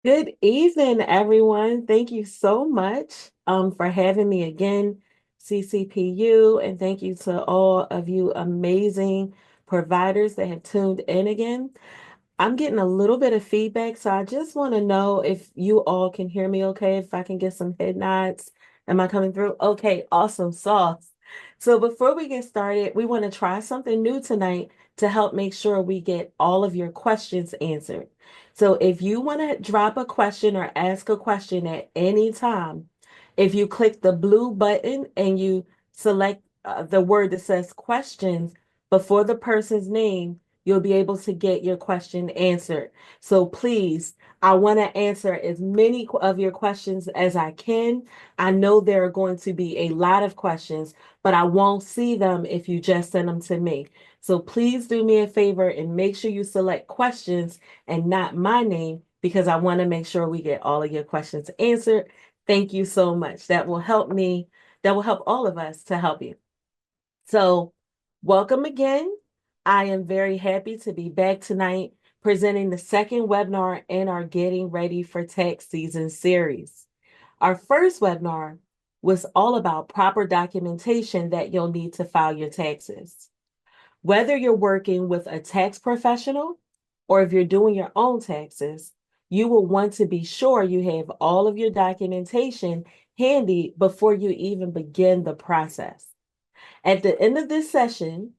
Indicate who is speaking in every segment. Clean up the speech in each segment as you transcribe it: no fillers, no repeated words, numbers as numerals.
Speaker 1: Good evening, everyone. Thank you so much for having me again, CCPU, and thank you to all of you amazing providers that have tuned in again. I'm getting a little bit of feedback, so I just want to know if you all can hear me okay, if I can get some head nods. Am I coming through? Okay, awesome sauce. So before we get started, we want to try something new tonight to help make sure we get all of your questions answered. So if you want to drop a question or ask a question at any time, if you click the blue button and you select the word that says questions before the person's name, you'll be able to get your question answered. So please, I want to answer as many of your questions as I can. I know there are going to be a lot of questions, but I won't see them if you just send them to me. So please do me a favor and make sure you select questions and not my name because I want to make sure we get all of your questions answered. Thank you so much. That will help me. That will help all of us to help you. So, welcome again. I am very happy to be back tonight presenting the second webinar in our Getting Ready for Tax Season series. Our first webinar was all about proper documentation that you'll need to file your taxes. Whether you're working with a tax professional or if you're doing your own taxes, you will want to be sure you have all of your documentation handy before you even begin the process. At the end of this session,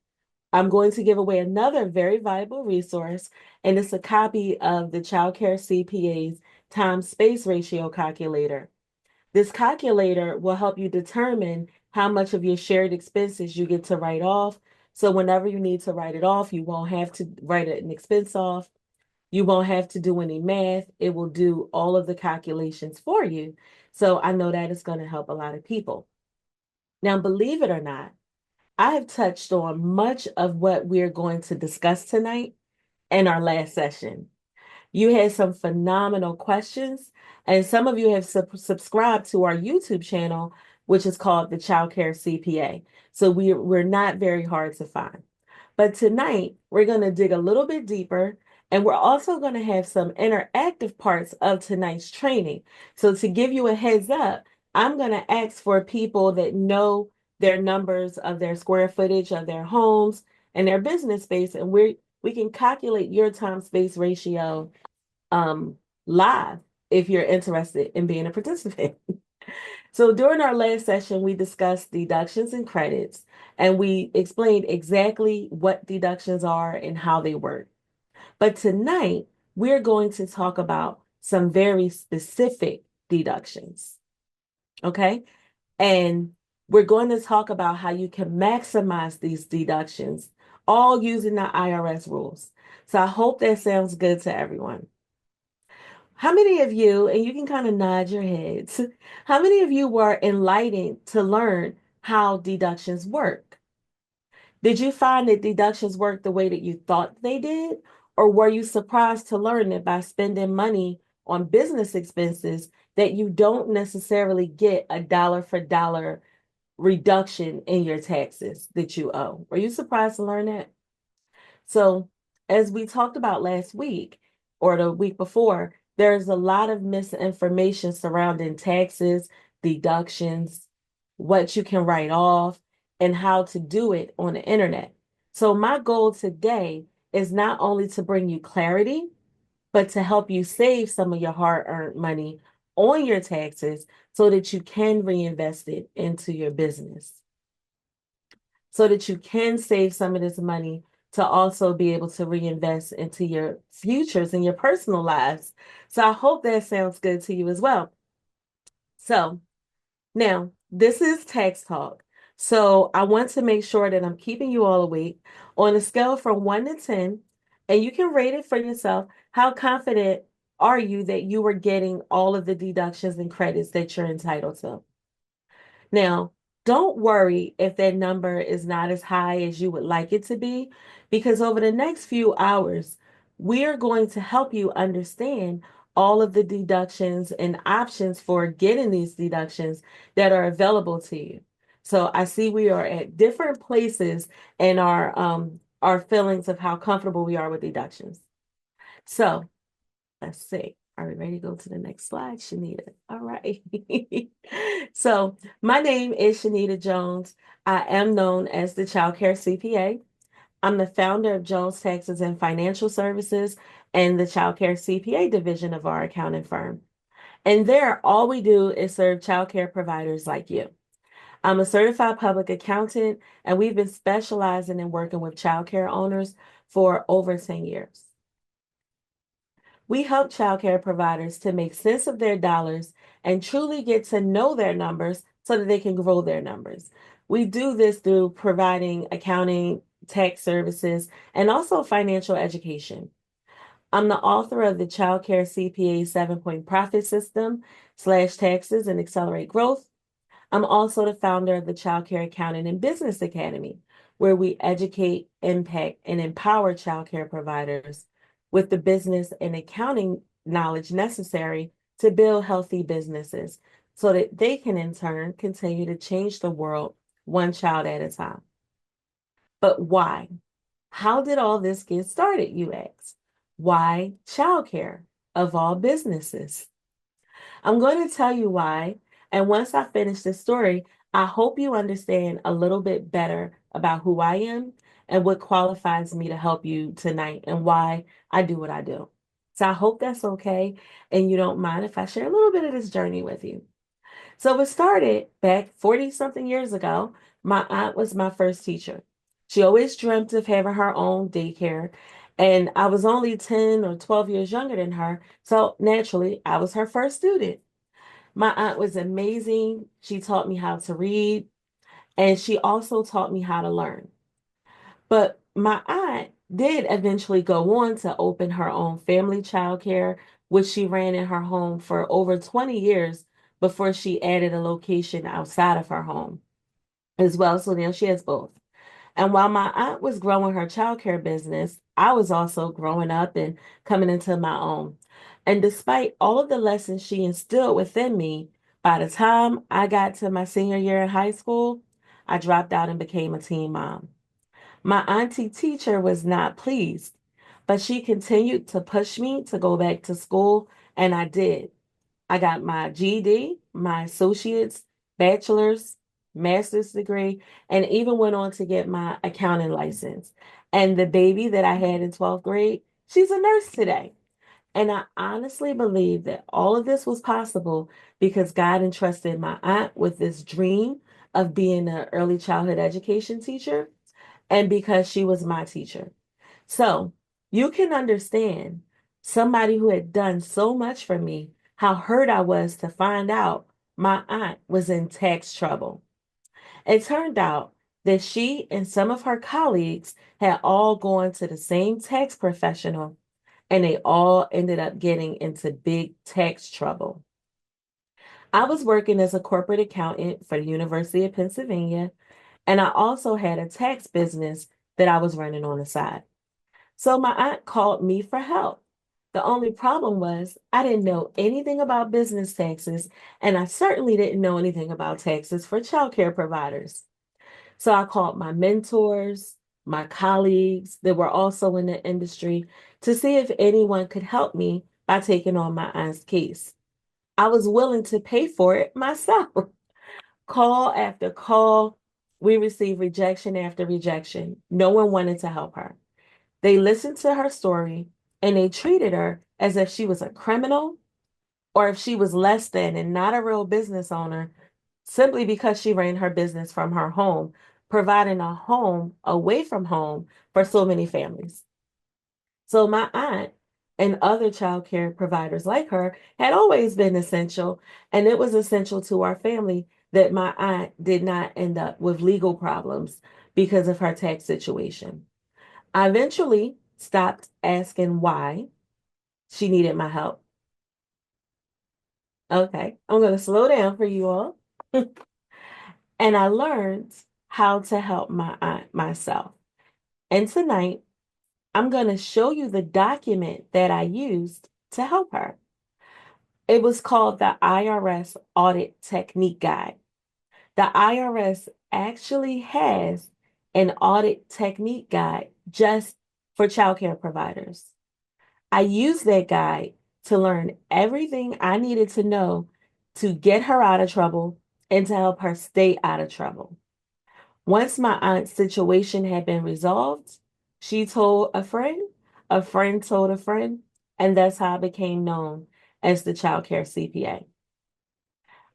Speaker 1: I'm going to give away another very valuable resource, and it's a copy of the Child Care CPA's time space ratio calculator. This calculator will help you determine how much of your shared expenses you get to write off. So whenever you need to write it off, you won't have to write an expense off. You won't have to do any math. It will do all of the calculations for you. So I know that is going to help a lot of people. Now, believe it or not, I have touched on much of what we're going to discuss tonight in our last session. You had some phenomenal questions, and some of you have subscribed to our YouTube channel, which is called the Child Care CPA. So we're not very hard to find. But tonight, we're going to dig a little bit deeper, and we're also going to have some interactive parts of tonight's training. So to give you a heads up, I'm going to ask for people that know their numbers of their square footage of their homes and their business space, and we can calculate your time space ratio live if you're interested in being a participant. So during our last session, we discussed deductions and credits, and we explained exactly what deductions are and how they work. But tonight, we're going to talk about some very specific deductions. Okay. And we're going to talk about how you can maximize these deductions, all using the IRS rules. So I hope that sounds good to everyone. How many of you, and you can kind of nod your heads, how many of you were enlightened to learn how deductions work? Did you find that deductions work the way that you thought they did? Or were you surprised to learn that by spending money on business expenses that you don't necessarily get a dollar for dollar reduction in your taxes that you owe? Were you surprised to learn that? So, as we talked about last week or the week before, there's a lot of misinformation surrounding taxes, deductions, what you can write off, and how to do it on the internet. So, my goal today is not only to bring you clarity, but to help you save some of your hard earned money on your taxes so that you can reinvest it into your business so that you can save some of this money to also be able to reinvest into your futures and your personal lives. So I hope that sounds good to you as well. So now this is tax talk. So I want to make sure that I'm keeping you all awake on a scale from 1 to 10, and you can rate it for yourself. How confident are you that you are getting all of the deductions and credits that you're entitled to? Now, don't worry if that number is not as high as you would like it to be, because over the next few hours, we are going to help you understand all of the deductions and options for getting these deductions that are available to you. So I see we are at different places in our feelings of how comfortable we are with deductions. So let's see. Are we ready to go to the next slide, Shanita? All right. So my name is Shanita Jones. I am known as the Child Care CPA. I'm the founder of Jones Taxes and Financial Services and the Child Care CPA division of our accounting firm. And there, all we do is serve child care providers like you. I'm a certified public accountant, and we've been specializing in working with child care owners for over 10 years. We help child care providers to make sense of their dollars and truly get to know their numbers so that they can grow their numbers. We do this through providing accounting, tax services, and also financial education. I'm the author of the Child Care CPA 7-Point Profit System, Slash Taxes and Accelerate Growth. I'm also the founder of the Child Care Accounting and Business Academy, where we educate, impact, and empower child care providers with the business and accounting knowledge necessary to build healthy businesses so that they can in turn continue to change the world one child at a time. But why? How did all this get started, you ask? Why childcare of all businesses? I'm going to tell you why. And once I finish this story, I hope you understand a little bit better about who I am and what qualifies me to help you tonight and why I do what I do. So I hope that's okay. And you don't mind if I share a little bit of this journey with you. So it started back 40 something years ago. My aunt was my first teacher. She always dreamt of having her own daycare. And I was only 10 or 12 years younger than her. So naturally, I was her first student. My aunt was amazing. She taught me how to read, and she also taught me how to learn. But my aunt did eventually go on to open her own family childcare, which she ran in her home for over 20 years before she added a location outside of her home as well. So now she has both. And while my aunt was growing her childcare business, I was also growing up and coming into my own. And despite all of the lessons she instilled within me, by the time I got to my senior year in high school, I dropped out and became a teen mom. My auntie teacher was not pleased, but she continued to push me to go back to school, and I did. I got my GED, my associate's, bachelor's, master's degree, and even went on to get my accounting license. And the baby that I had in 12th grade, she's a nurse today. And I honestly believe that all of this was possible because God entrusted my aunt with this dream of being an early childhood education teacher, and because she was my teacher. So you can understand somebody who had done so much for me, how hurt I was to find out my aunt was in tax trouble. It turned out that she and some of her colleagues had all gone to the same tax professional, and they all ended up getting into big tax trouble. I was working as a corporate accountant for the University of Pennsylvania, and I also had a tax business that I was running on the side. So my aunt called me for help. The only problem was I didn't know anything about business taxes, and I certainly didn't know anything about taxes for childcare providers. So I called my mentors, my colleagues that were also in the industry to see if anyone could help me by taking on my aunt's case. I was willing to pay for it myself. Call after call, we received rejection after rejection. No one wanted to help her. They listened to her story and they treated her as if she was a criminal or if she was less than and not a real business owner simply because she ran her business from her home, providing a home away from home for so many families. So my aunt and other child care providers like her had always been essential, and it was essential to our family that my aunt did not end up with legal problems because of her tax situation. I eventually stopped asking why she needed my help. Okay, I'm going to slow down for you all. And I learned how to help my aunt myself. And tonight, I'm going to show you the document that I used to help her. It was called the IRS Audit Technique Guide. The IRS actually has an audit technique guide just for childcare providers. I used that guide to learn everything I needed to know to get her out of trouble and to help her stay out of trouble. Once my aunt's situation had been resolved, she told a friend told a friend, and that's how I became known as the child care CPA.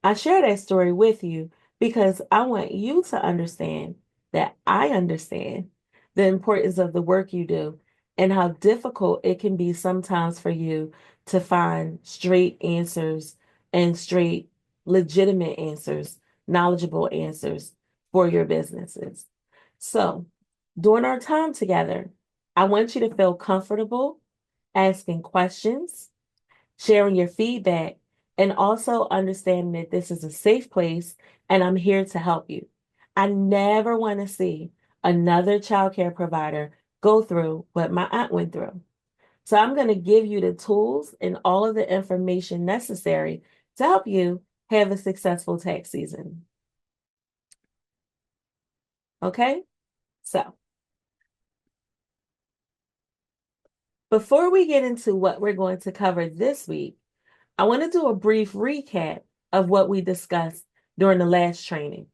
Speaker 1: I share that story with you because I want you to understand that I understand the importance of the work you do and how difficult it can be sometimes for you to find straight answers and straight, legitimate answers, knowledgeable answers for your businesses. So, during our time together, I want you to feel comfortable asking questions, sharing your feedback, and also understanding that this is a safe place and I'm here to help you. I never want to see another childcare provider go through what my aunt went through. So I'm going to give you the tools and all of the information necessary to help you have a successful tax season. Okay? So before we get into what we're going to cover this week, I want to do a brief recap of what we discussed during the last training,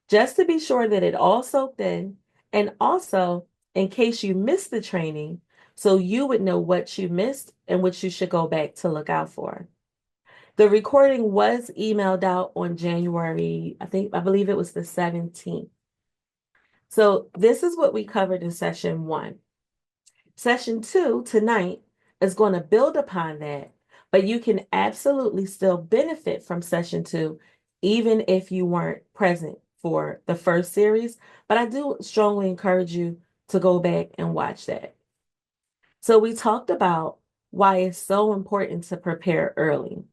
Speaker 1: just to be sure that it all soaked in, and also in case you missed the training, so you would know what you missed and what you should go back to look out for. The recording was emailed out on January, I believe it was the 17th. So this is what we covered in session 1. Session 2 tonight is going to build upon that, but you can absolutely still benefit from session 2, even if you weren't present for the first series. But I do strongly encourage you to go back and watch that. So we talked about why it's so important to prepare early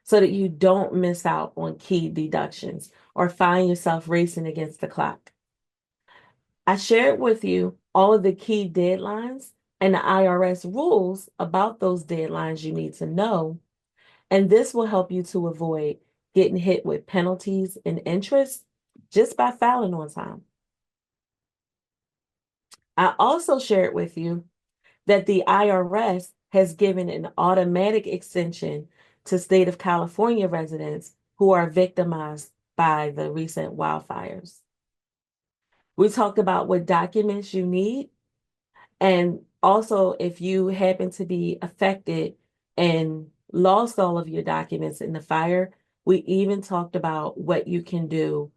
Speaker 1: so that you don't miss out on key deductions or find yourself racing against the clock. I shared with you all of the key deadlines and the IRS rules about those deadlines you need to know. And this will help you to avoid getting hit with penalties and interest just by filing on time. I also shared with you that the IRS has given an automatic extension to state of California residents who are victimized by the recent wildfires. We talked about what documents you need, and also if you happen to be affected and lost all of your documents in the fire, we even talked about what you can do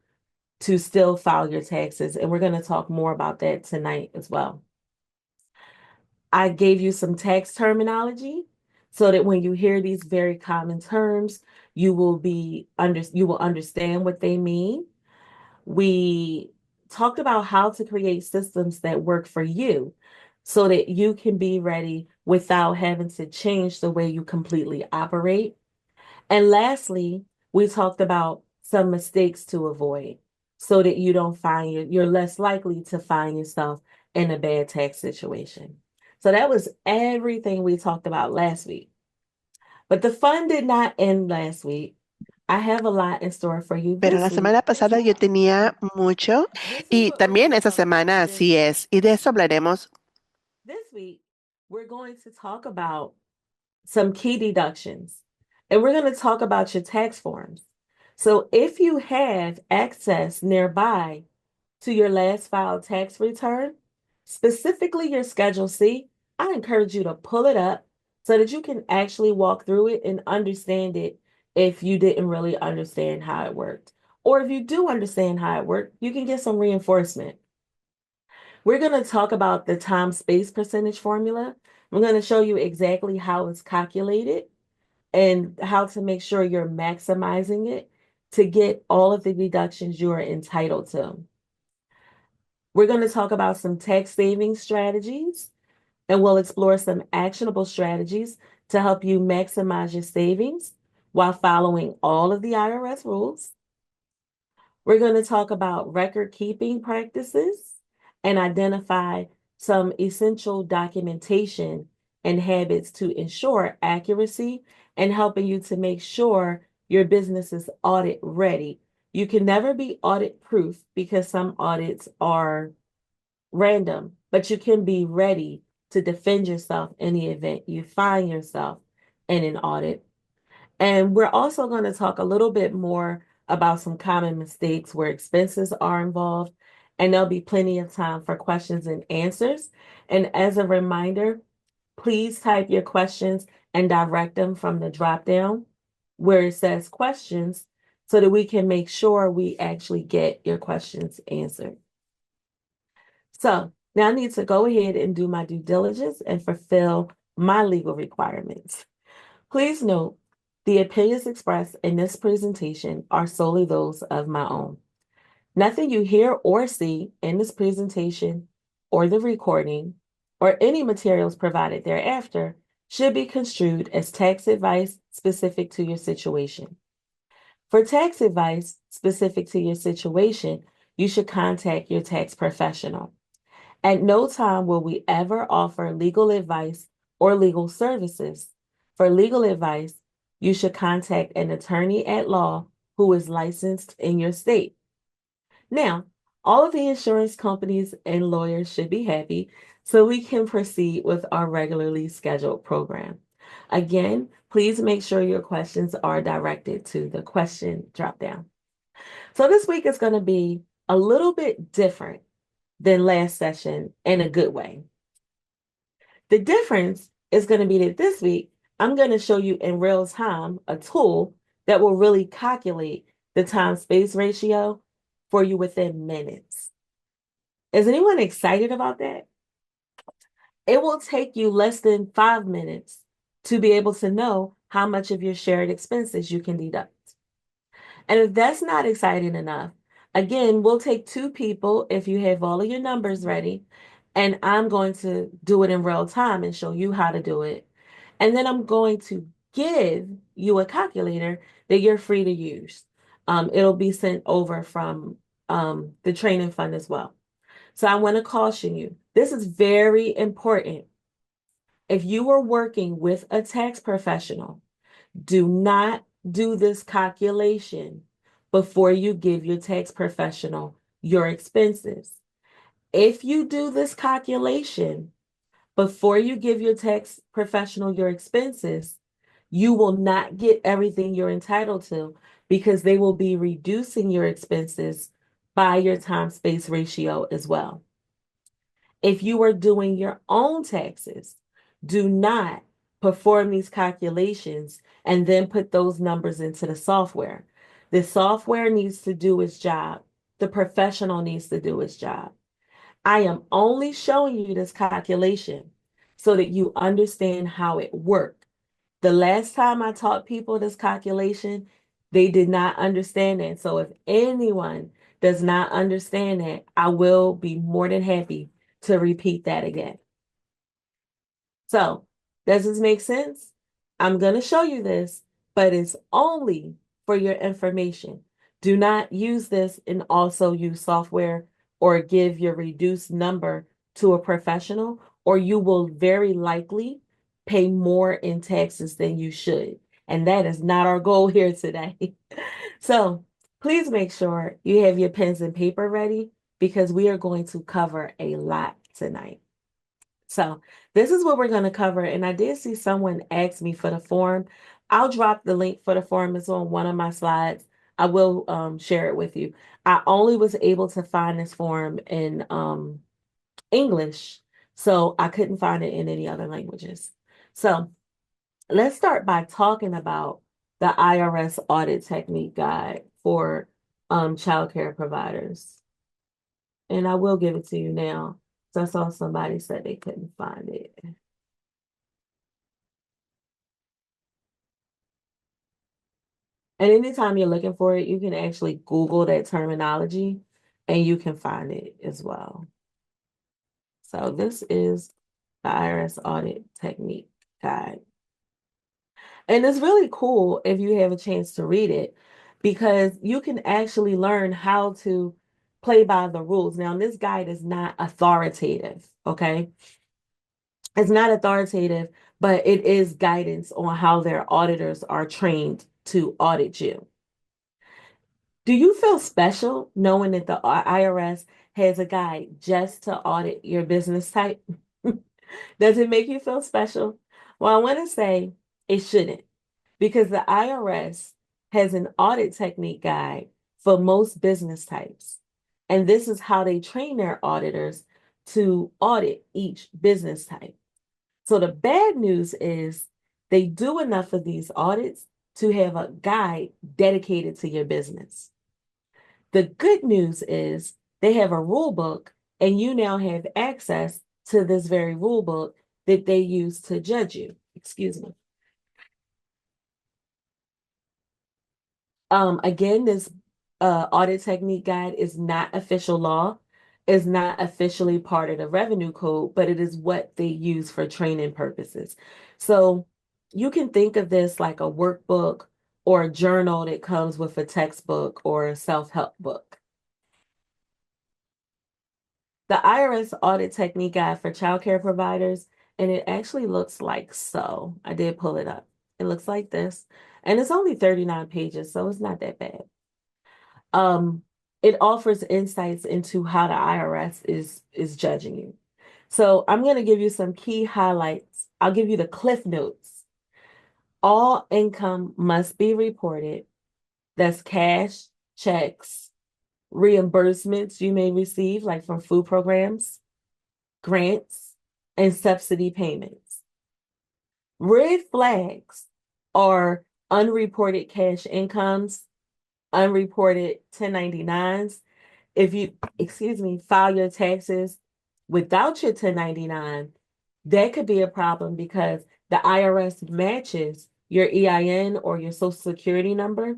Speaker 1: to still file your taxes. And we're going to talk more about that tonight as well. I gave you some tax terminology so that when you hear these very common terms, you will understand what they mean. We talked about how to create systems that work for you so that you can be ready without having to change the way you completely operate. And lastly, we talked about some mistakes to avoid so that you don't you're less likely to find yourself in a bad tax situation. So that was everything we talked about last week. But the fun did not end last week. I have a lot in store for you
Speaker 2: Pero
Speaker 1: this
Speaker 2: la
Speaker 1: week.
Speaker 2: semana pasada yo tenía mucho
Speaker 1: This is
Speaker 2: y
Speaker 1: what we're going
Speaker 2: también
Speaker 1: to
Speaker 2: esa
Speaker 1: talk about
Speaker 2: semana
Speaker 1: this
Speaker 2: así
Speaker 1: week.
Speaker 2: es. Y de eso hablaremos.
Speaker 1: This week, we're going to talk about some key deductions, and we're going to talk about your tax forms. So if you have access nearby to your last filed tax return, specifically your Schedule C, I encourage you to pull it up so that you can actually walk through it and understand it if you didn't really understand how it worked. Or if you do understand how it worked, you can get some reinforcement. We're going to talk about the time space percentage formula. I'm going to show you exactly how it's calculated and how to make sure you're maximizing it to get all of the deductions you are entitled to. We're going to talk about some tax saving strategies, and we'll explore some actionable strategies to help you maximize your savings while following all of the IRS rules. We're going to talk about record keeping practices and identify some essential documentation and habits to ensure accuracy and helping you to make sure your business is audit ready. You can never be audit proof because some audits are random, but you can be ready to defend yourself in the event you find yourself in an audit. And we're also going to talk a little bit more about some common mistakes where expenses are involved, and there'll be plenty of time for questions and answers. And as a reminder, please type your questions and direct them from the drop down where it says questions so that we can make sure we actually get your questions answered. So now I need to go ahead and do my due diligence and fulfill my legal requirements. Please note, the opinions expressed in this presentation are solely those of my own. Nothing you hear or see in this presentation or the recording or any materials provided thereafter should be construed as tax advice specific to your situation. For tax advice specific to your situation, you should contact your tax professional. At no time will we ever offer legal advice or legal services. For legal advice, you should contact an attorney at law who is licensed in your state. Now, all of the insurance companies and lawyers should be happy so we can proceed with our regularly scheduled program. Again, please make sure your questions are directed to the question dropdown. So this week is going to be a little bit different than last session in a good way. The difference is going to be that this week, I'm going to show you in real time a tool that will really calculate the time-space ratio for you within minutes. Is anyone excited about that? It will take you less than 5 minutes to be able to know how much of your shared expenses you can deduct. And if that's not exciting enough, again, we'll take two people if you have all of your numbers ready, and I'm going to do it in real time and show you how to do it. And then I'm going to give you a calculator that you're free to use. It'll be sent over from the training fund as well. So I want to caution you, this is very important. If you are working with a tax professional, do not do this calculation before you give your tax professional your expenses. If you do this calculation before you give your tax professional your expenses, you will not get everything you're entitled to because they will be reducing your expenses by your time space ratio as well. If you are doing your own taxes, do not perform these calculations and then put those numbers into the software. The software needs to do its job. The professional needs to do its job. I am only showing you this calculation so that you understand how it works. The last time I taught people this calculation, they did not understand it. So if anyone does not understand it, I will be more than happy to repeat that again. So, does this make sense? I'm going to show you this, but it's only for your information. Do not use this and also use software or give your reduced number to a professional, or you will very likely pay more in taxes than you should. And that is not our goal here today. So, please make sure you have your pens and paper ready because we are going to cover a lot tonight. So this is what we're going to cover. And I did see someone ask me for the form. I'll drop the link for the form. It's on one of my slides. I will share it with you. I only was able to find this form in English, so I couldn't find it in any other languages. So let's start by talking about the IRS audit technique guide for child care providers. And I will give it to you now. So I saw somebody said they couldn't find it. And anytime you're looking for it, you can actually Google that terminology and you can find it as well. So this is the IRS audit technique guide. And it's really cool if you have a chance to read it because you can actually learn how to play by the rules. Now, this guide is not authoritative, okay? It's not authoritative, but it is guidance on how their auditors are trained to audit you. Do you feel special knowing that the IRS has a guide just to audit your business type? Does it make you feel special? Well, I want to say It shouldn't, because the IRS has an audit technique guide for most business types. And this is how they train their auditors to audit each business type. So the bad news is they do enough of these audits to have a guide dedicated to your business. The good news is they have a rule book, and you now have access to this very rule book that they use to judge you. Excuse me. Again, this audit technique guide is not official law, is not officially part of the revenue code, but it is what they use for training purposes. So you can think of this like a workbook or a journal that comes with a textbook or a self-help book. The IRS audit technique guide for childcare providers, and it actually looks like so. I did pull it up. It looks like this, and it's only 39 pages, so it's not that bad. Um, it offers insights into how the IRS is judging you. So I'm going to give you some key highlights. I'll give you the cliff notes. All income must be reported. That's cash, checks, reimbursements you may receive, like from food programs, grants, and subsidy payments. Red flags are unreported cash incomes, unreported 1099s. If you, excuse me, file your taxes without your 1099, that could be a problem because the IRS matches your EIN or your social security number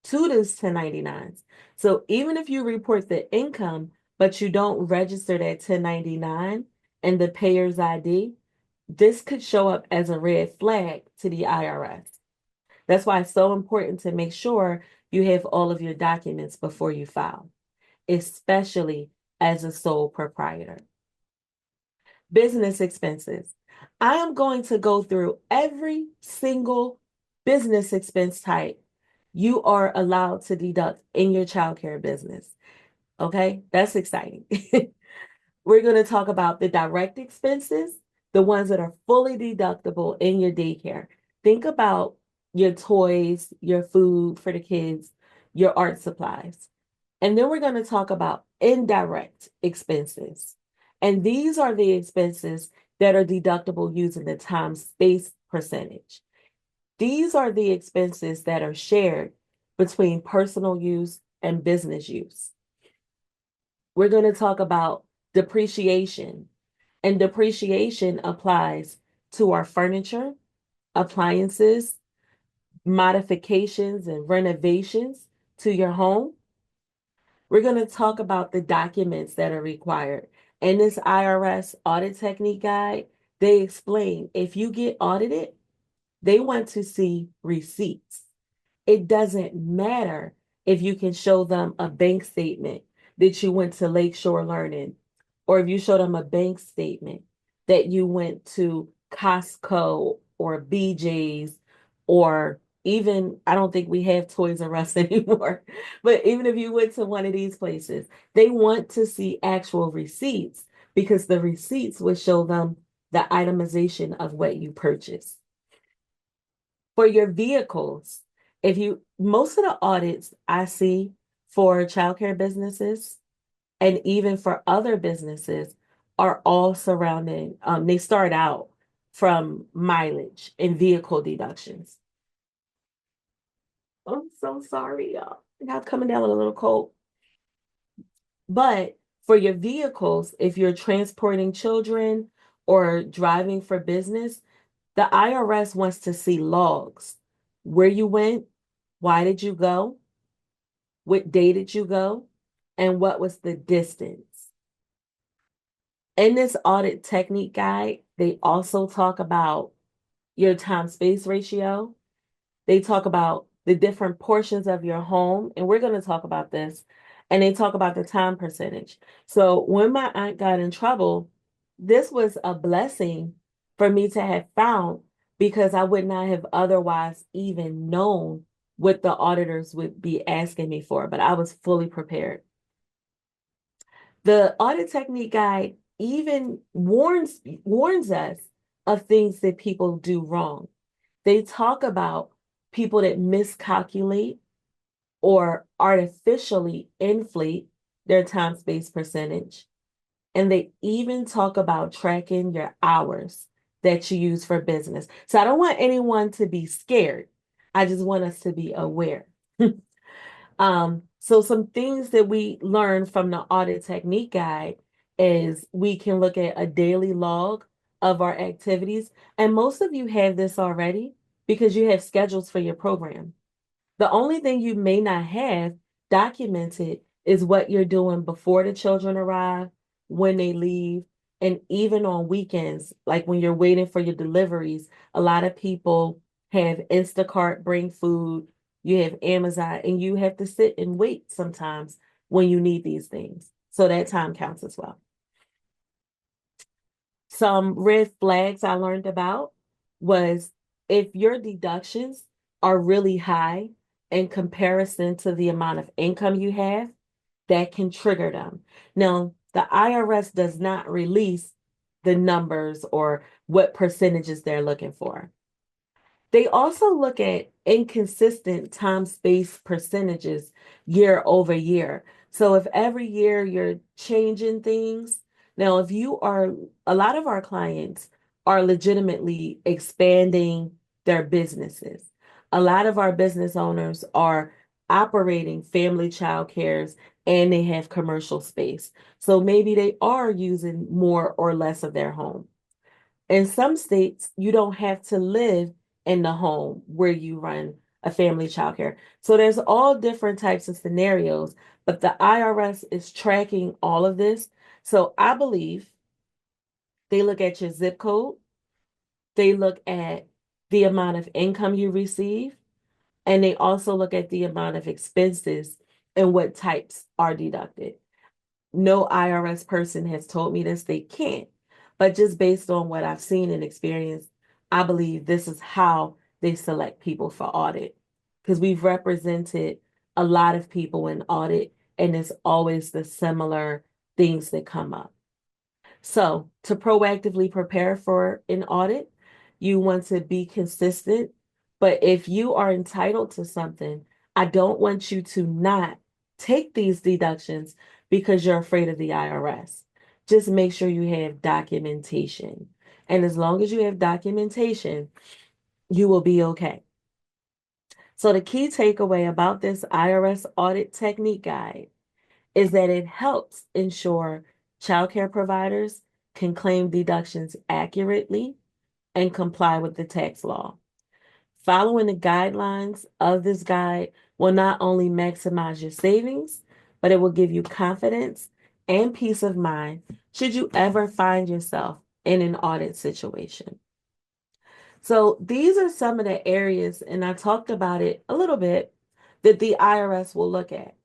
Speaker 1: to those 1099s. So even if you report the income, but you don't register that 1099 and the payer's ID, this could show up as a red flag to the IRS. That's why it's so important to make sure you have all of your documents before you file, especially as a sole proprietor. Business expenses. I am going to go through every single business expense type you are allowed to deduct in your childcare business. Okay, that's exciting. We're going to talk about the direct expenses, the ones that are fully deductible in your daycare. Think about your toys, your food for the kids, your art supplies. And then we're going to talk about indirect expenses. And these are the expenses that are deductible using the time space percentage. These are the expenses that are shared between personal use and business use. We're going to talk about depreciation, and depreciation applies to our furniture, appliances, modifications, and renovations to your home. We're going to talk about the documents that are required. In this IRS audit technique guide, they explain if you get audited, they want to see receipts. It doesn't matter if you can show them a bank statement that you went to Lakeshore Learning, or if you show them a bank statement that you went to Costco or BJ's, or even, I don't think we have Toys R Us anymore, but even if you went to one of these places, they want to see actual receipts because the receipts would show them the itemization of what you purchased. For your vehicles, if you, most of the audits I see for childcare businesses and even for other businesses are all surrounding, they start out from mileage and vehicle deductions. I'm so sorry, y'all. I got coming down with a little cold. But for your vehicles, if you're transporting children or driving for business, the IRS wants to see logs. Where you went, why did you go, what day did you go, and what was the distance. In this audit technique guide, they also talk about your time space ratio. They talk about the different portions of your home, and we're going to talk about this. And they talk about the time percentage. So when my aunt got in trouble, this was a blessing for me to have found because I would not have otherwise even known what the auditors would be asking me for, but I was fully prepared. The audit technique guide even warns us of things that people do wrong. They talk about people that miscalculate or artificially inflate their time space percentage. And they even talk about tracking your hours that you use for business. So I don't want anyone to be scared. I just want us to be aware. So some things that we learn from the audit technique guide is we can look at a daily log of our activities. And most of you have this already because you have schedules for your program. The only thing you may not have documented is what you're doing before the children arrive, when they leave, and even on weekends, like when you're waiting for your deliveries. A lot of people have Instacart bring food, you have Amazon, and you have to sit and wait sometimes when you need these things. So that time counts as well. Some red flags I learned about was if your deductions are really high in comparison to the amount of income you have, that can trigger them. Now, the IRS does not release the numbers or what percentages they're looking for. They also look at inconsistent time space percentages year over year. So if every year you're changing things, now if you are, a lot of our clients are legitimately expanding their businesses. A lot of our business owners are operating family child cares and they have commercial space. So maybe they are using more or less of their home. In some states, you don't have to live in the home where you run a family childcare. So there's all different types of scenarios, but the IRS is tracking all of this. So I believe they look at your zip code, they look at the amount of income you receive, and they also look at the amount of expenses and what types are deducted. No IRS person has told me this, they can't. But just based on what I've seen and experienced, I believe this is how they select people for audit. Because we've represented a lot of people in audit, and it's always the similar things that come up. So, to proactively prepare for an audit, you want to be consistent. But if you are entitled to something, I don't want you to not take these deductions because you're afraid of the IRS. Just make sure you have documentation. And as long as you have documentation, you will be okay. So, the key takeaway about this IRS audit technique guide is that it helps ensure childcare providers can claim deductions accurately and comply with the tax law. Following the guidelines of this guide will not only maximize your savings, but it will give you confidence and peace of mind should you ever find yourself in an audit situation. So these are some of the areas, and I talked about it a little bit, that the IRS will look at.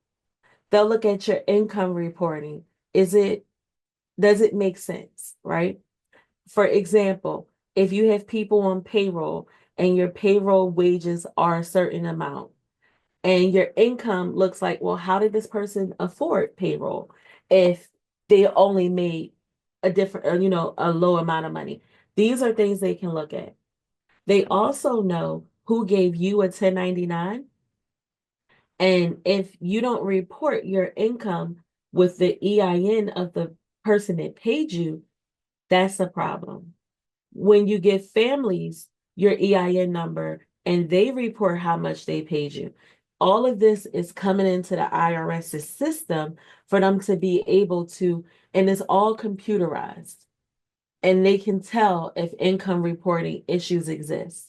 Speaker 1: They'll look at your income reporting. Is it, does it make sense, right? For example, if you have people on payroll and your payroll wages are a certain amount and your income looks like, well, how did this person afford payroll if they only made a different, a low amount of money? These are things they can look at. They also know who gave you a 1099. And if you don't report your income with the EIN of the person that paid you, that's a problem. When you give families your EIN number and they report how much they paid you, all of this is coming into the IRS's system for them to be able to, and it's all computerized, and they can tell if income reporting issues exist.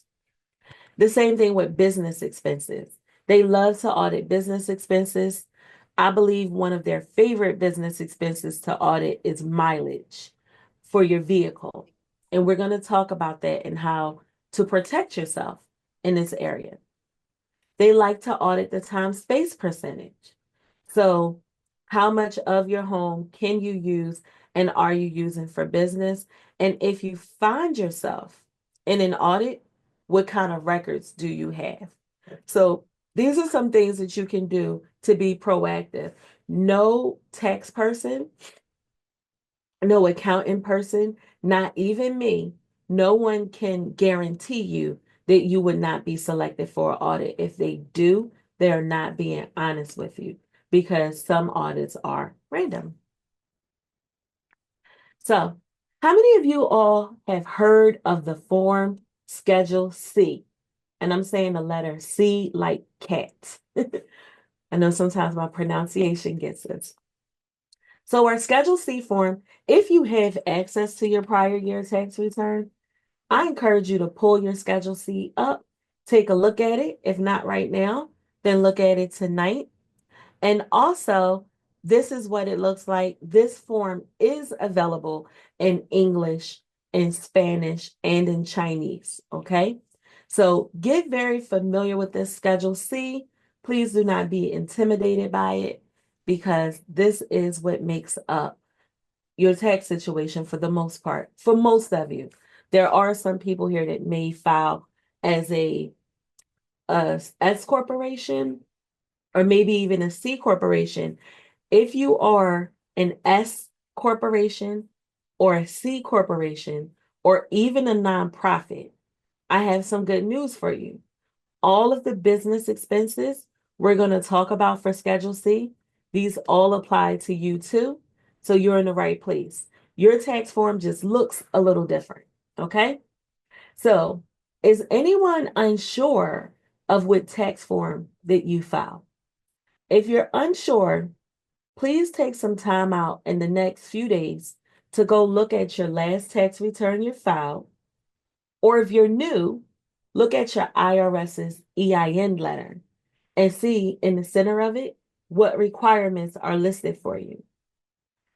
Speaker 1: The same thing with business expenses. They love to audit business expenses. I believe one of their favorite business expenses to audit is mileage for your vehicle. And we're going to talk about that and how to protect yourself in this area. They like to audit the time space percentage. So, how much of your home can you use and are you using for business? And if you find yourself in an audit, what kind of records do you have? So, these are some things that you can do to be proactive. No tax person, no accountant person, not even me, no one can guarantee you that you would not be selected for an audit. If they do, they're not being honest with you because some audits are random. So, how many of you all have heard of the form Schedule C? And I'm saying the letter C like cat. I know sometimes my pronunciation gets this. So, our Schedule C form, if you have access to your prior year tax return, I encourage you to pull your Schedule C up, take a look at it. If not right now, then look at it tonight. And also, this is what it looks like. This form is available in English, in Spanish, and in Chinese. Okay. So get very familiar with this Schedule C. Please do not be intimidated by it because this is what makes up your tax situation for the most part, for most of you. There are some people here that may file as a S corporation or maybe even a C corporation. If you are an S corporation or a C corporation or even a nonprofit, I have some good news for you. All of the business expenses we're going to talk about for Schedule C, these all apply to you too. So you're in the right place. Your tax form just looks a little different. Okay. So is anyone unsure of what tax form that you file? If you're unsure, please take some time out in the next few days to go look at your last tax return you filed. Or if you're new, look at your IRS's EIN letter and see in the center of it what requirements are listed for you.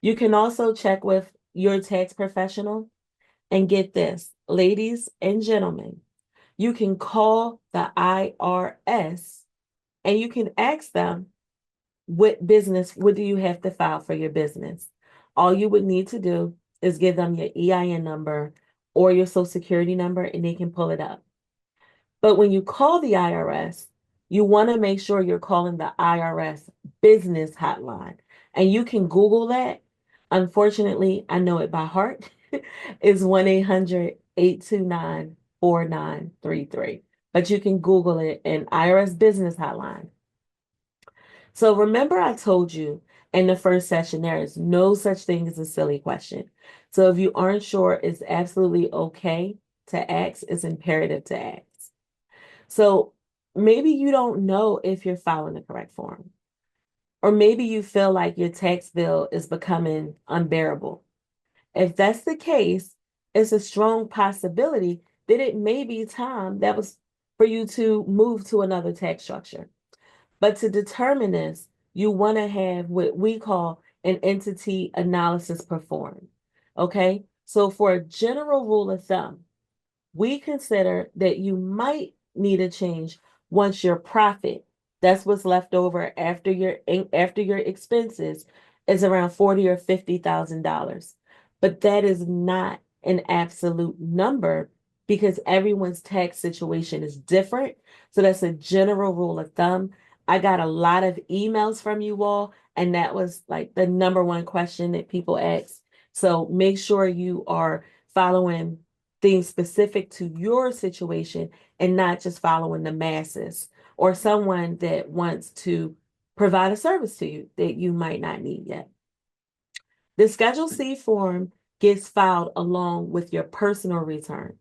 Speaker 1: You can also check with your tax professional and get this, ladies and gentlemen, you can call the IRS and you can ask them what do you have to file for your business? All you would need to do is give them your EIN number or your social security number and they can pull it up. But when you call the IRS, you want to make sure you're calling the IRS business hotline. And you can Google that. Unfortunately, I know it by heart. It's 1-800-829-4933. But you can Google it and IRS business hotline. So remember I told you in the first session, there is no such thing as a silly question. So if you aren't sure, it's absolutely okay to ask. It's imperative to ask. So maybe you don't know if you're filing the correct form, or maybe you feel like your tax bill is becoming unbearable. If that's the case, it's a strong possibility that it may be time that was for you to move to another tax structure. But to determine this, you want to have what we call an entity analysis performed. Okay. So for a general rule of thumb, we consider that you might need a change once your profit, that's what's left over after your expenses, is around 40 or $50,000. But that is not an absolute number because everyone's tax situation is different. So that's a general rule of thumb. I got a lot of emails from you all, and that was like the number one question that people ask. So make sure you are following things specific to your situation and not just following the masses or someone that wants to provide a service to you that you might not need yet. The Schedule C form gets filed along with your personal return.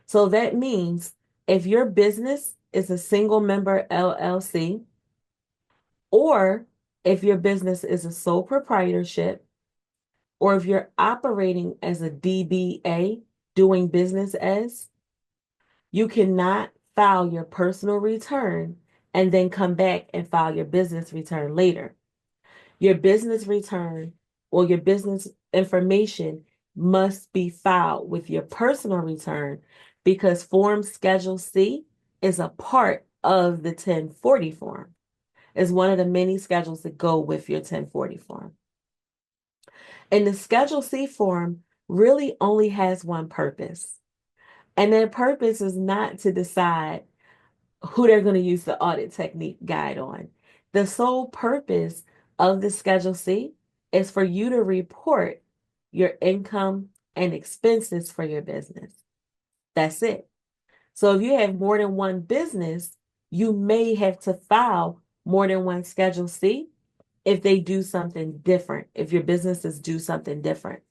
Speaker 1: So that means if your business is a single member LLC, or if your business is a sole proprietorship, or if you're operating as a DBA, doing business as, you cannot file your personal return and then come back and file your business return later. Your business return or your business information must be filed with your personal return because Form Schedule C is a part of the 1040 form. It's one of the many schedules that go with your 1040 form. And the Schedule C form really only has one purpose. And that purpose is not to decide who they're going to use the audit technique guide on. The sole purpose of the Schedule C is for you to report your income and expenses for your business. That's it. So if you have more than one business, you may have to file more than one Schedule C if they do something different, if your businesses do something different.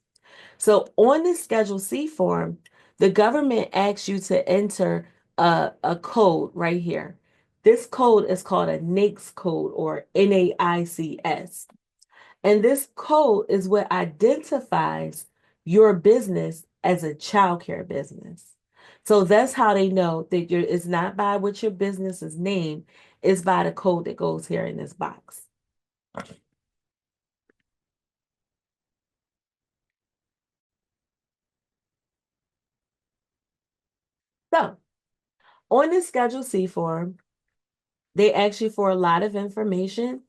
Speaker 1: So on this Schedule C form, the government asks you to enter a code right here. This code is called a NAICS code or NAICS. And this code is what identifies your business as a childcare business. So that's how they know that it's not by what your business is named, it's by the code that goes here in this box. So on this Schedule C form, they ask you for a lot of information.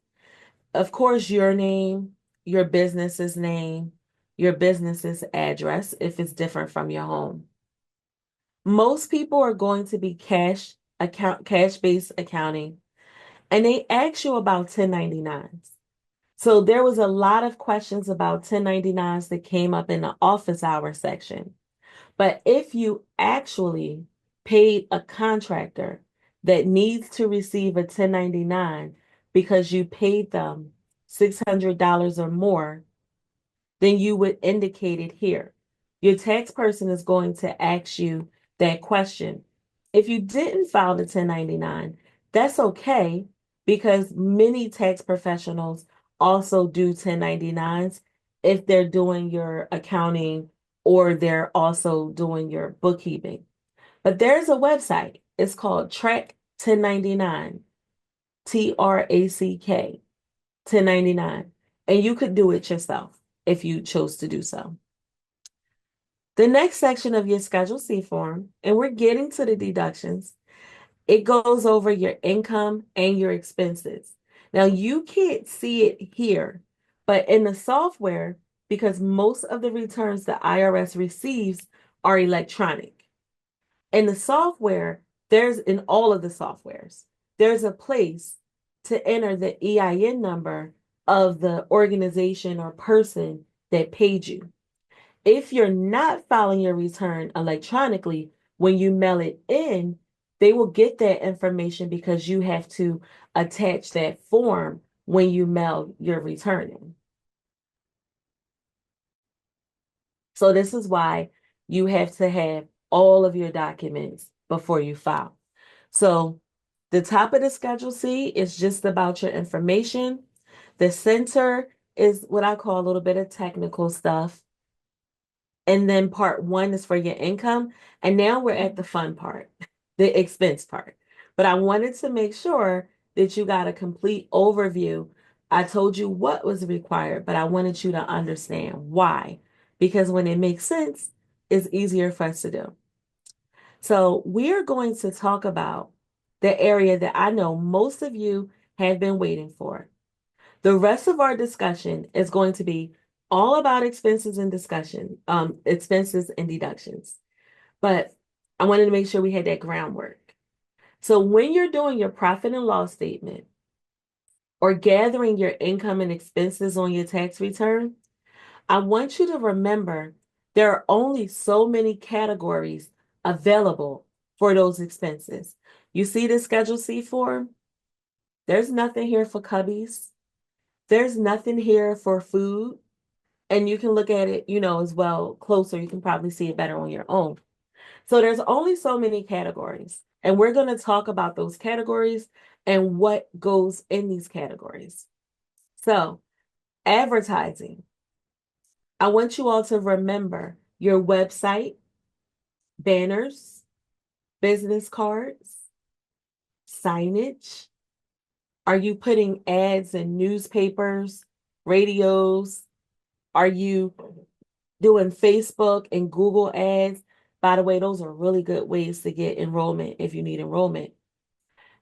Speaker 1: Of course, your name, your business's name, your business's address, if it's different from your home. Most people are going to be cash-based accounting, and they ask you about 1099s. So there was a lot of questions about 1099s that came up in the office hour section. But if you actually paid a contractor that needs to receive a 1099 because you paid them $600 or more, then you would indicate it here. Your tax person is going to ask you that question. If you didn't file the 1099, that's okay because many tax professionals also do 1099s if they're doing your accounting or they're also doing your bookkeeping. But there's a website. It's called Track 1099, TRACK 1099, and you could do it yourself if you chose to do so. The next section of your Schedule C form, and we're getting to the deductions, it goes over your income and your expenses. Now, you can't see it here, but in the software, because most of the returns the IRS receives are electronic. In the software, in all of the softwares, there's a place to enter the EIN number of the organization or person that paid you. If you're not filing your return electronically, when you mail it in, they will get that information because you have to attach that form when you mail your return in. So this is why you have to have all of your documents before you file. So the top of the Schedule C is just about your information. The center is what I call a little bit of technical stuff. And then part one is for your income. And now we're at the fun part, the expense part. But I wanted to make sure that you got a complete overview. I told you what was required, but I wanted you to understand why. Because when it makes sense, it's easier for us to do. So we are going to talk about the area that I know most of you have been waiting for. The rest of our discussion is going to be all about expenses and deductions. But I wanted to make sure we had that groundwork. So when you're doing your profit and loss statement or gathering your income and expenses on your tax return, I want you to remember there are only so many categories available for those expenses. You see the Schedule C form? There's nothing here for cubbies. There's nothing here for food. And you can look at it, as well closer. You can probably see it better on your own. So there's only so many categories. And we're going to talk about those categories and what goes in these categories. So, advertising. I want you all to remember your website, banners, business cards, signage. Are you putting ads in newspapers, radios? Are you doing Facebook and Google ads? By the way, those are really good ways to get enrollment if you need enrollment.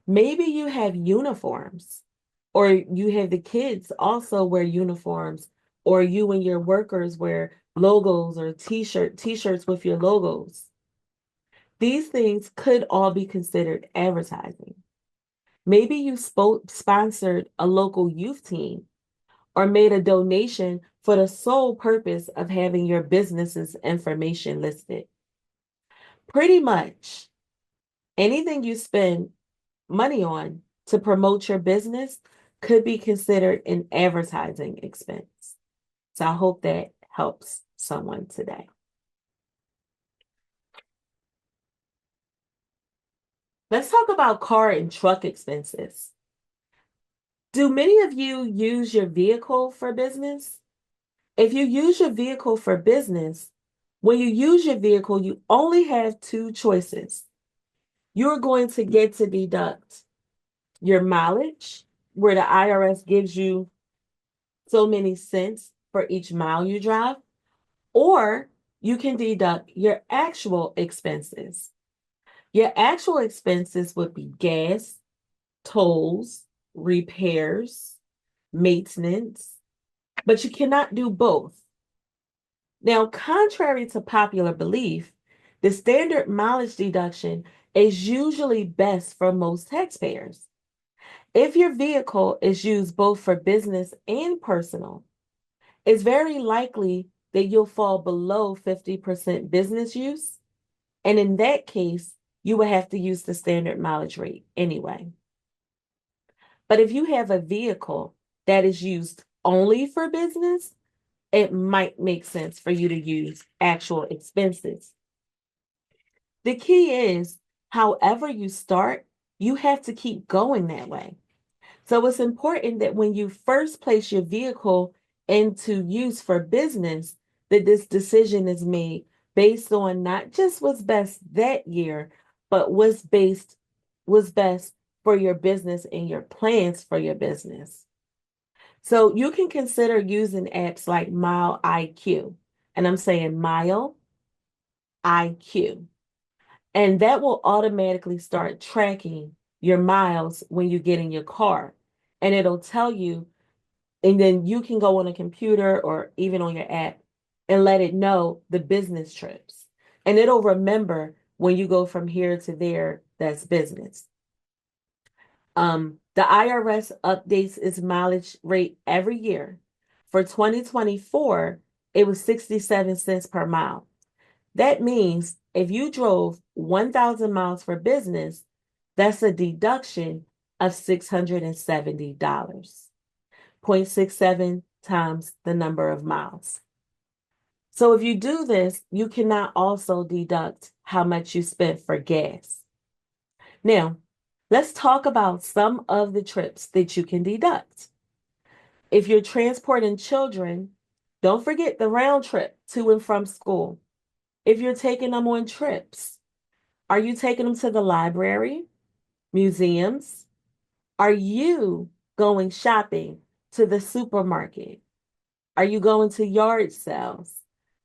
Speaker 1: Maybe you have uniforms, or you have the kids also wear uniforms, or you and your workers wear logos or t-shirts with your logos. These things could all be considered advertising. Maybe you sponsored a local youth team or made a donation for the sole purpose of having your business's information listed. Pretty much Anything you spend money on to promote your business could be considered an advertising expense. So I hope that helps someone today. Let's talk about car and truck expenses. Do many of you use your vehicle for business? If you use your vehicle for business, when you use your vehicle, you only have two choices. You're going to get to deduct your mileage, where the IRS gives you so many cents for each mile you drive, or you can deduct your actual expenses. Your actual expenses would be gas, tolls, repairs, maintenance, but you cannot do both. Now, contrary to popular belief, the standard mileage deduction is usually best for most taxpayers. If your vehicle is used both for business and personal, it's very likely that you'll fall below 50% business use. And in that case, you would have to use the standard mileage rate anyway. But if you have a vehicle that is used only for business, it might make sense for you to use actual expenses. The key is, however you start, you have to keep going that way. So it's important that when you first place your vehicle into use for business, that this decision is made based on not just what's best that year, but what's best for your business and your plans for your business. So you can consider using apps like Mile IQ, and I'm saying Mile IQ, and that will automatically start tracking your miles when you get in your car, and it'll tell you, and then you can go on a computer or even on your app and let it know the business trips, and it'll remember when you go from here to there, that's business. The IRS updates its mileage rate every year. For 2024, it was 67 cents per mile. That means if you drove 1,000 miles for business, that's a deduction of $670, 0.67 times the number of miles. So if you do this, you cannot also deduct how much you spent for gas. Now, let's talk about some of the trips that you can deduct. If you're transporting children, don't forget the round trip to and from school. If you're taking them on trips, are you taking them to the library, museums? Are you going shopping to the supermarket? Are you going to yard sales?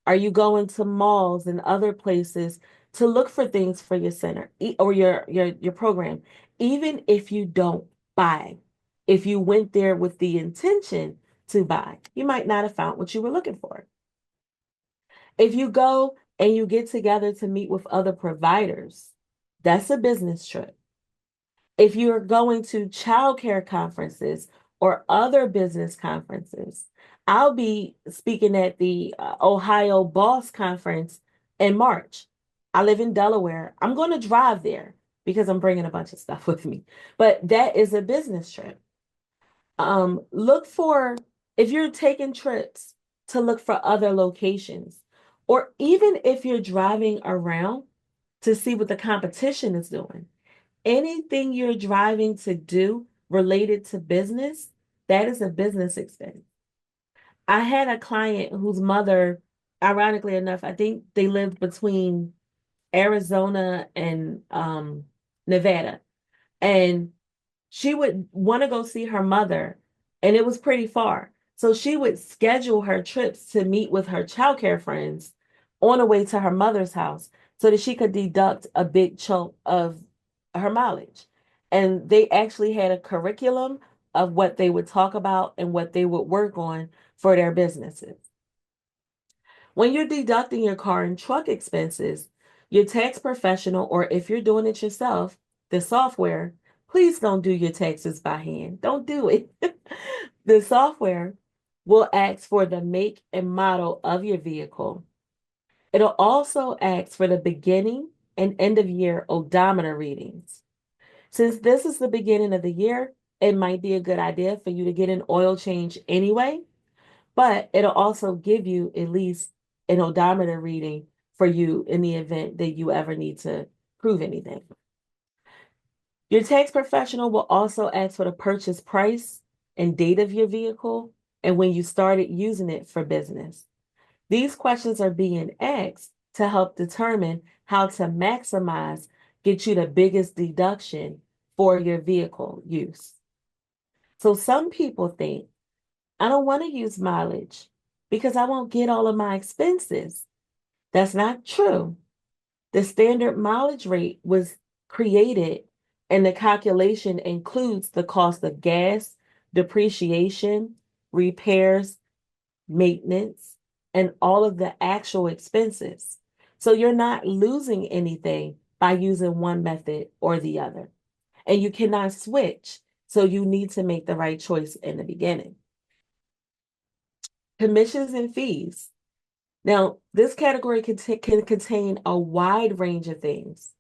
Speaker 1: Are you going to malls and other places to look for things for your center or your program? Even if you don't buy, if you went there with the intention to buy, you might not have found what you were looking for. If you go and you get together to meet with other providers, that's a business trip. If you're going to childcare conferences or other business conferences, I'll be speaking at the Ohio Boss Conference in March. I live in Delaware. I'm going to drive there because I'm bringing a bunch of stuff with me. But that is a business trip. Look for, if you're taking trips, to look for other locations, or even if you're driving around to see what the competition is doing. Anything you're driving to do related to business, that is a business expense. I had a client whose mother, ironically enough, I think they lived between Arizona and Nevada. And she would want to go see her mother, and it was pretty far. So she would schedule her trips to meet with her childcare friends on the way to her mother's house so that she could deduct a big chunk of her mileage. And they actually had a curriculum of what they would talk about and what they would work on for their businesses. When you're deducting your car and truck expenses, your tax professional, or if you're doing it yourself, the software, please don't do your taxes by hand. Don't do it. The software will ask for the make and model of your vehicle. It'll also ask for the beginning and end of year odometer readings. Since this is the beginning of the year, it might be a good idea for you to get an oil change anyway, but it'll also give you at least an odometer reading for you in the event that you ever need to prove anything. Your tax professional will also ask for the purchase price and date of your vehicle and when you started using it for business. These questions are being asked to help determine how to maximize, get you the biggest deduction for your vehicle use. So some people think, I don't want to use mileage because I won't get all of my expenses. That's not true. The standard mileage rate was created and the calculation includes the cost of gas, depreciation, repairs, maintenance, and all of the actual expenses. So you're not losing anything by using one method or the other. And you cannot switch. So you need to make the right choice in the beginning. Commissions and fees. Now, this category can contain a wide range of things.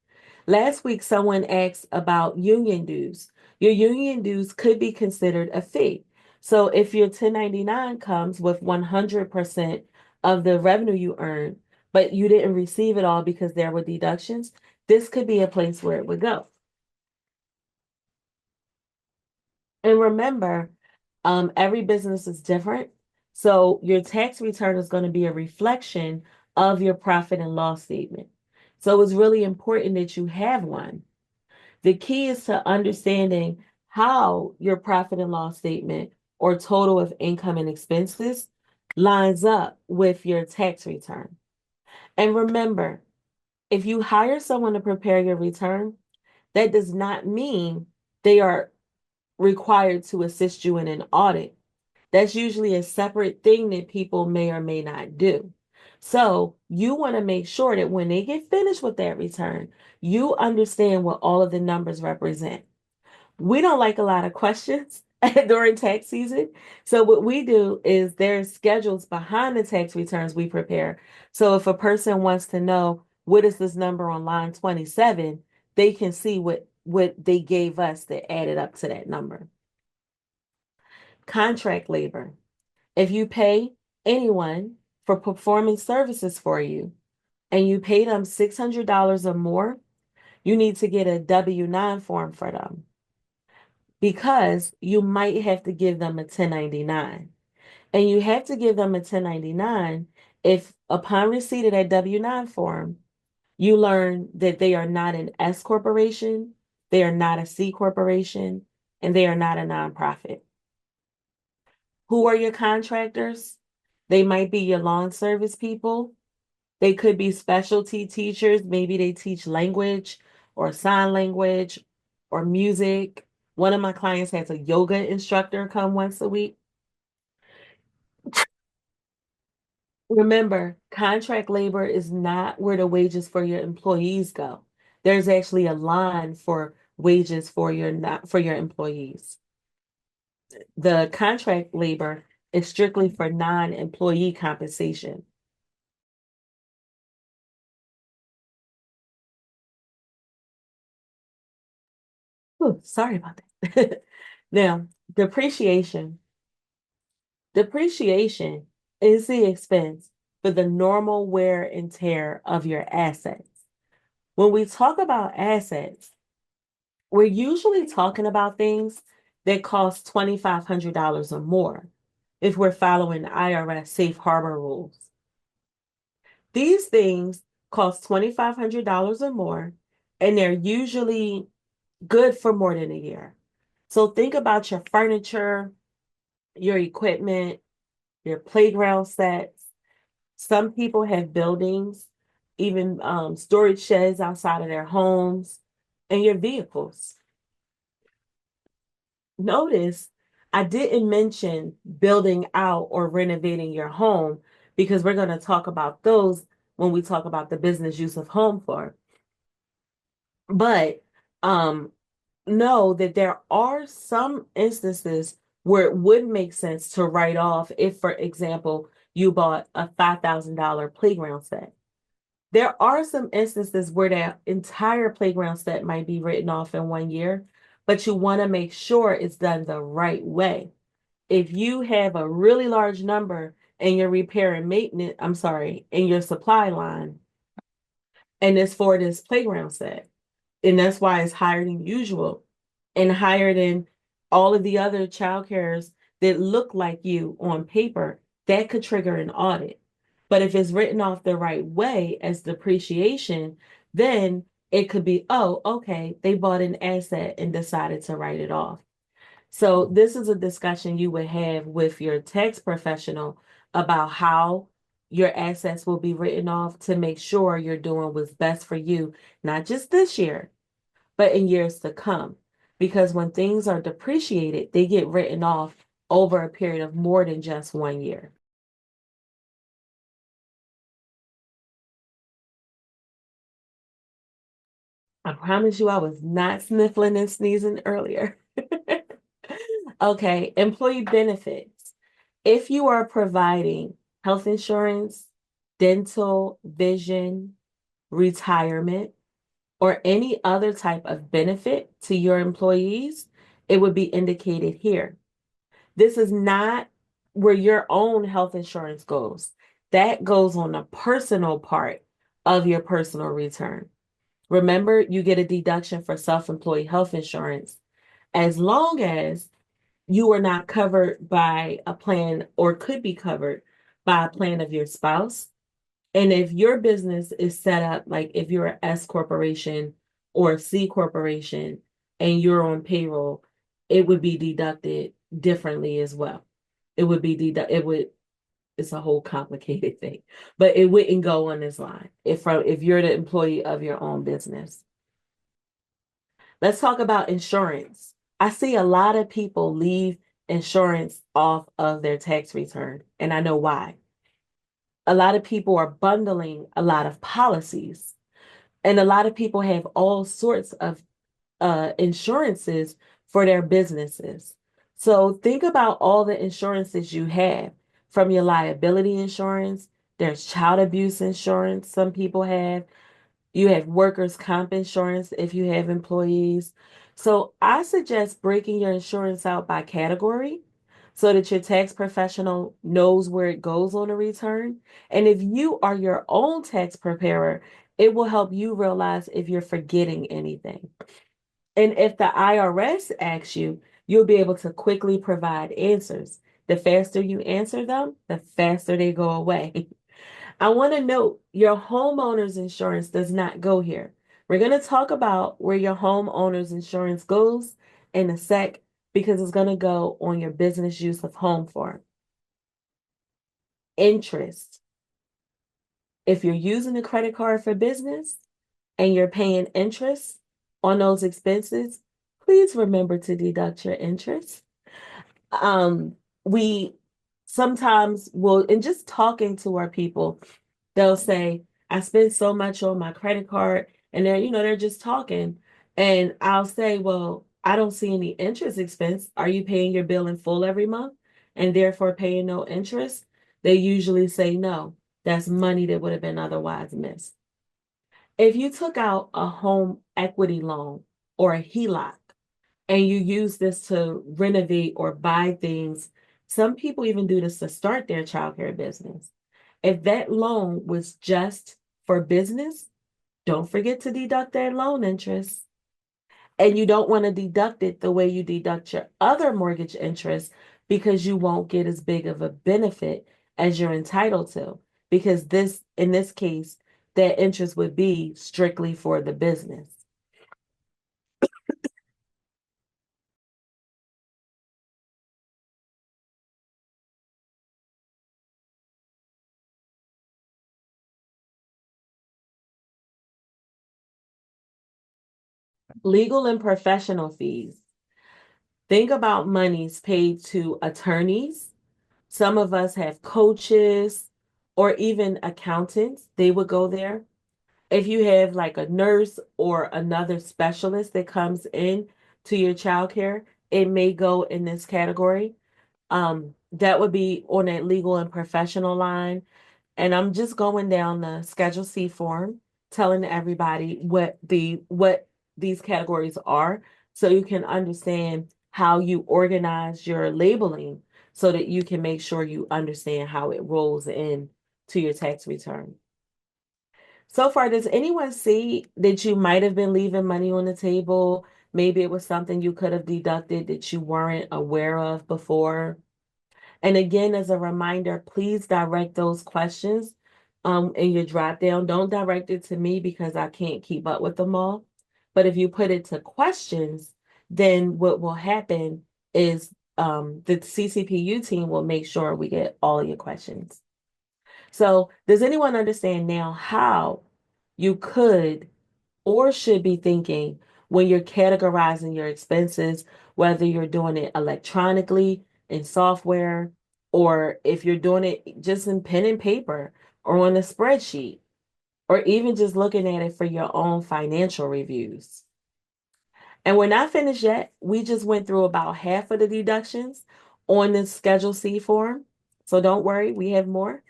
Speaker 1: Last week, someone asked about union dues. Your union dues could be considered a fee. So if your 1099 comes with 100% of the revenue you earned, but you didn't receive it all because there were deductions, this could be a place where it would go. And remember, every business is different. So your tax return is going to be a reflection of your profit and loss statement. So it's really important that you have one. The key is to understanding how your profit and loss statement or total of income and expenses lines up with your tax return. And remember, if you hire someone to prepare your return, that does not mean they are required to assist you in an audit. That's usually a separate thing that people may or may not do. So you want to make sure that when they get finished with that return, you understand what all of the numbers represent. We don't like a lot of questions during tax season. So what we do is there's schedules behind the tax returns we prepare. So if a person wants to know what is this number on line 27, they can see what they gave us that added up to that number. Contract labor. If you pay anyone for performing services for you and you pay them $600 or more, you need to get a W-9 form for them because you might have to give them a 1099. And you have to give them a 1099 if upon receipt of that W-9 form, you learn that they are not an S corporation, they are not a C corporation, and they are not a nonprofit. Who are your contractors? They might be your lawn service people. They could be specialty teachers. Maybe they teach language or sign language or music. One of my clients has a yoga instructor come once a week. Remember, contract labor is not where the wages for your employees go. There's actually a line for wages for your not for your employees. The contract labor is strictly for non-employee compensation. Ooh, sorry about that. Now, depreciation. Depreciation is the expense for the normal wear and tear of your assets. When we talk about assets, we're usually talking about things that cost $2,500 or more if we're following IRS safe harbor rules. These things cost $2,500 or more, and they're usually good for more than a year. So think about your furniture, your equipment, your playground sets. Some people have buildings, even storage sheds outside of their homes, and your vehicles. Notice I didn't mention building out or renovating your home because we're going to talk about those when we talk about the business use of home for. But um, know that there are some instances where it would make sense to write off if, for example, you bought a $5,000 playground set. There are some instances where that entire playground set might be written off in 1 year, but you want to make sure it's done the right way. If you have a really large number in your repair and maintenance, I'm sorry, in your supply line, and it's for this playground set, and that's why it's higher than usual and higher than all of the other child cares that look like you on paper, that could trigger an audit. But if it's written off the right way as depreciation, then it could be, oh, okay, they bought an asset and decided to write it off. So this is a discussion you would have with your tax professional about how your assets will be written off to make sure you're doing what's best for you, not just this year, but in years to come. Because when things are depreciated, they get written off over a period of more than just 1 year. I promise you, I was not sniffling and sneezing earlier. Okay, employee benefits. If you are providing health insurance, dental, vision, retirement, or any other type of benefit to your employees, it would be indicated here. This is not where your own health insurance goes. That goes on the personal part of your personal return. Remember, you get a deduction for self-employed health insurance as long as you are not covered by a plan or could be covered by a plan of your spouse. And if your business is set up, like if you're an S corporation or a C corporation and you're on payroll, it would be deducted differently as well. It would be it would, it's a whole complicated thing, but it wouldn't go on this line if you're the employee of your own business. Let's talk about insurance. I see a lot of people leave insurance off of their tax return, and I know why. A lot of people are bundling a lot of policies, and a lot of people have all sorts of insurances for their businesses. So think about all the insurances you have from your liability insurance. There's child abuse insurance some people have. You have workers' comp insurance if you have employees. So I suggest breaking your insurance out by category so that your tax professional knows where it goes on a return. And if you are your own tax preparer, it will help you realize if you're forgetting anything. And if the IRS asks you, you'll be able to quickly provide answers. The faster you answer them, the faster they go away. I want to note your homeowner's insurance does not go here. We're going to talk about where your homeowner's insurance goes in a sec because it's going to go on your business use of home farm. Interest. If you're using a credit card for business and you're paying interest on those expenses, please remember to deduct your interest. We sometimes will, and just talking to our people, they'll say, I spent so much on my credit card, and they're just talking. And I'll say, well, I don't see any interest expense. Are you paying your bill in full every month and therefore paying no interest? They usually say no. That's money that would have been otherwise missed. If you took out a home equity loan or a HELOC and you use this to renovate or buy things, some people even do this to start their childcare business. If that loan was just for business, don't forget to deduct that loan interest. And you don't want to deduct it the way you deduct your other mortgage interest because you won't get as big of a benefit as you're entitled to. Because in this case, that interest would be strictly for the business. Legal and professional fees. Think about monies paid to attorneys. Some of us have coaches or even accountants. They would go there. If you have like a nurse or another specialist that comes in to your childcare, it may go in this category. That would be on that legal and professional line. And I'm just going down the Schedule C form, telling everybody what these categories are so you can understand how you organize your labeling so that you can make sure you understand how it rolls in to your tax return. So far, does anyone see that you might have been leaving money on the table? Maybe it was something you could have deducted that you weren't aware of before. And again, as a reminder, please direct those questions in your drop down. Don't direct it to me because I can't keep up with them all. But if you put it to questions, then what will happen is the CCPU team will make sure we get all of your questions. So, does anyone understand now how you could or should be thinking when you're categorizing your expenses, whether you're doing it electronically in software, or if you're doing it just in pen and paper or on a spreadsheet, or even just looking at it for your own financial reviews? And we're not finished yet. We just went through about half of the deductions on the Schedule C form. So don't worry, we have more.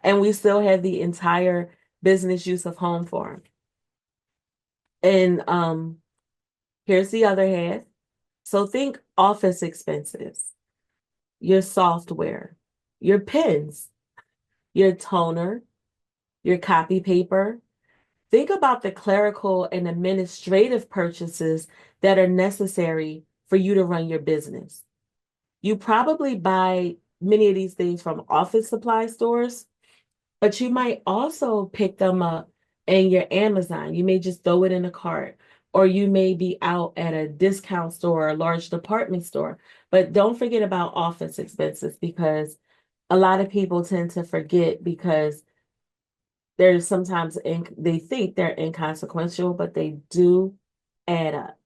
Speaker 1: And we still have the entire business use of home form. And here's the other half. So think office expenses, your software, your pens, your toner, your copy paper. Think about the clerical and administrative purchases that are necessary for you to run your business. You probably buy many of these things from office supply stores, but you might also pick them up in your Amazon. You may just throw it in a cart, or you may be out at a discount store or a large department store. But don't forget about office expenses because a lot of people tend to forget because there's sometimes they think they're inconsequential, but they do add up.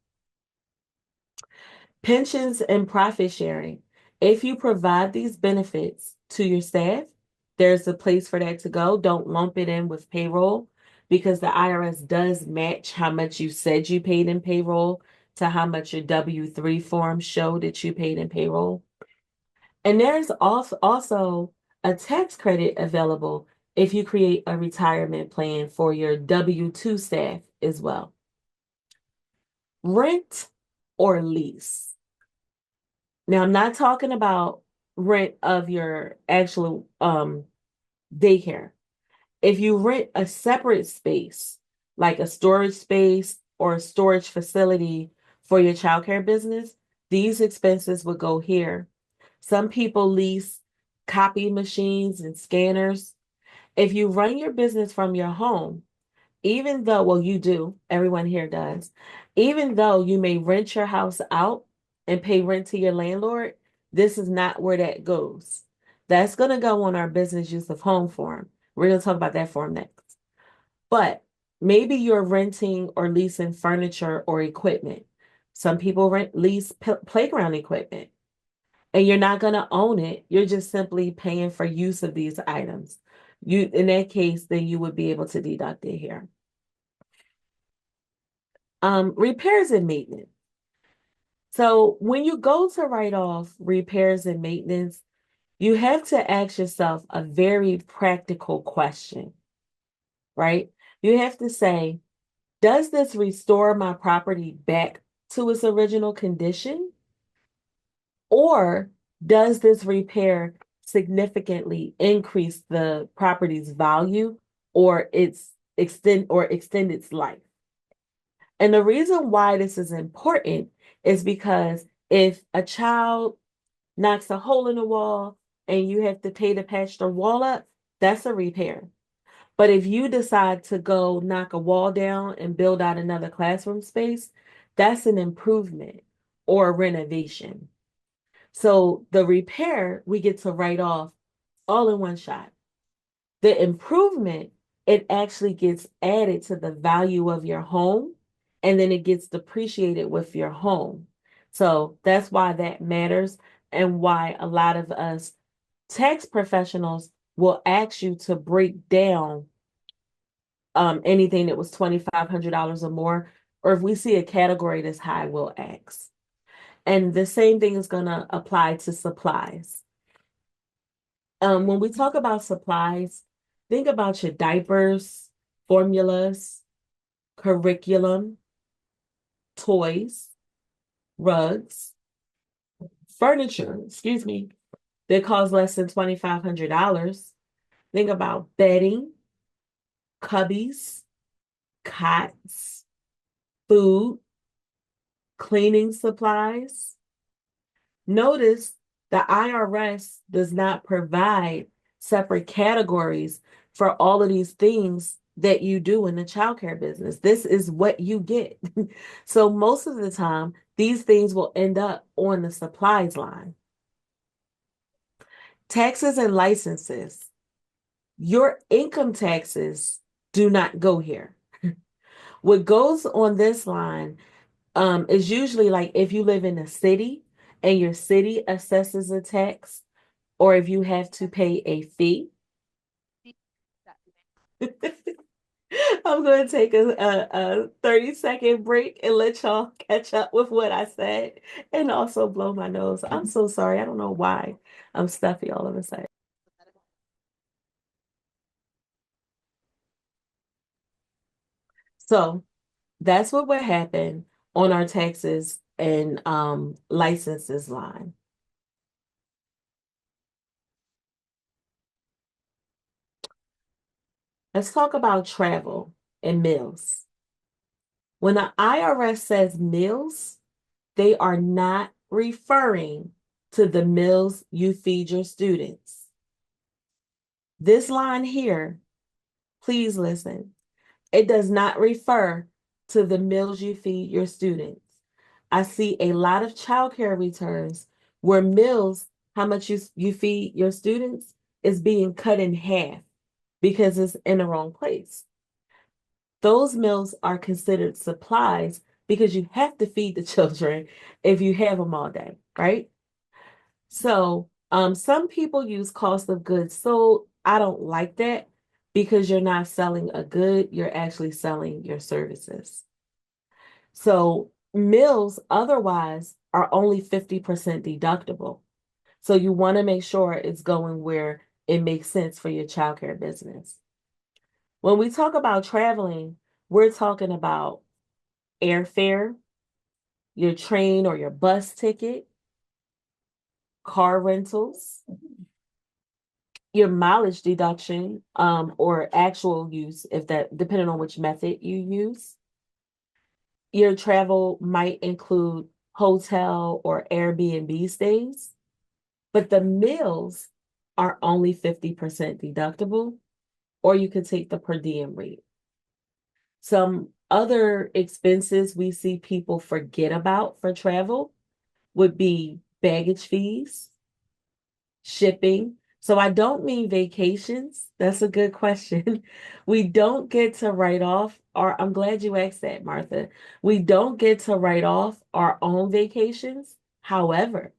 Speaker 1: Pensions and profit sharing. If you provide these benefits to your staff, there's a place for that to go. Don't lump it in with payroll because the IRS does match how much you said you paid in payroll to how much your W-3 form showed that you paid in payroll. And there's also a tax credit available if you create a retirement plan for your W-2 staff as well. Rent or lease. Now, I'm not talking about rent of your actual daycare. If you rent a separate space, like a storage space or a storage facility for your childcare business, these expenses would go here. Some people lease copy machines and scanners. If you run your business from your home, even though, well, you do, everyone here does, even though you may rent your house out and pay rent to your landlord, this is not where that goes. That's going to go on our business use of home form. We're going to talk about that form next. But maybe you're renting or leasing furniture or equipment. Some people lease playground equipment and you're not going to own it. You're just simply paying for use of these items. In that case, then you would be able to deduct it here. Repairs and maintenance. So when you go to write off repairs and maintenance, you have to ask yourself a very practical question, right? You have to say, does this restore my property back to its original condition? Or does this repair significantly increase the property's value or extend its life? And the reason why this is important is because if a child knocks a hole in the wall and you have to pay to patch the wall up, that's a repair. But if you decide to go knock a wall down and build out another classroom space, that's an improvement or a renovation. So the repair we get to write off all in one shot. The improvement, it actually gets added to the value of your home and then it gets depreciated with your home. So that's why that matters and why a lot of us tax professionals will ask you to break down anything that was $2,500 or more, or if we see a category that's high, we'll ask. And the same thing is going to apply to supplies. When we talk about supplies, Think about your diapers, formulas, curriculum, toys, rugs, furniture, excuse me, that cost less than $2,500. Think about bedding, cubbies, cots, food, cleaning supplies. Notice the IRS does not provide separate categories for all of these things that you do in the childcare business. This is what you get. So most of the time, these things will end up on the supplies line. Taxes and licenses. Your income taxes do not go here. What goes on this line is usually like if you live in a city and your city assesses a tax, or if you have to pay a fee. I'm going to take a 30-second break and let y'all catch up with what I said and also blow my nose. I'm so sorry. I don't know why I'm stuffy all of a sudden. So that's what would happen on our taxes and licenses line. Let's talk about travel and meals. When the IRS says meals, they are not referring to the meals you feed your students. This line here, please listen. It does not refer to the meals you feed your students. I see a lot of childcare returns where meals, how much you feed your students, is being cut in half because it's in the wrong place. Those meals are considered supplies because you have to feed the children if you have them all day, right? So, some people use cost of goods sold. I don't like that because you're not selling a good, you're actually selling your services. So, meals otherwise are only 50% deductible. So, you want to make sure it's going where it makes sense for your childcare business. When we talk about traveling, we're talking about airfare, your train or your bus ticket, car rentals, your mileage deduction, or actual use, if that, depending on which method you use. Your travel might include hotel or Airbnb stays, but the meals are only 50% deductible, or you could take the per diem rate. Some other expenses we see people forget about for travel would be baggage fees, shipping. So I don't mean vacations. That's a good question. We don't get to write off, or I'm glad you asked that, Martha. We don't get to write off our own vacations. However,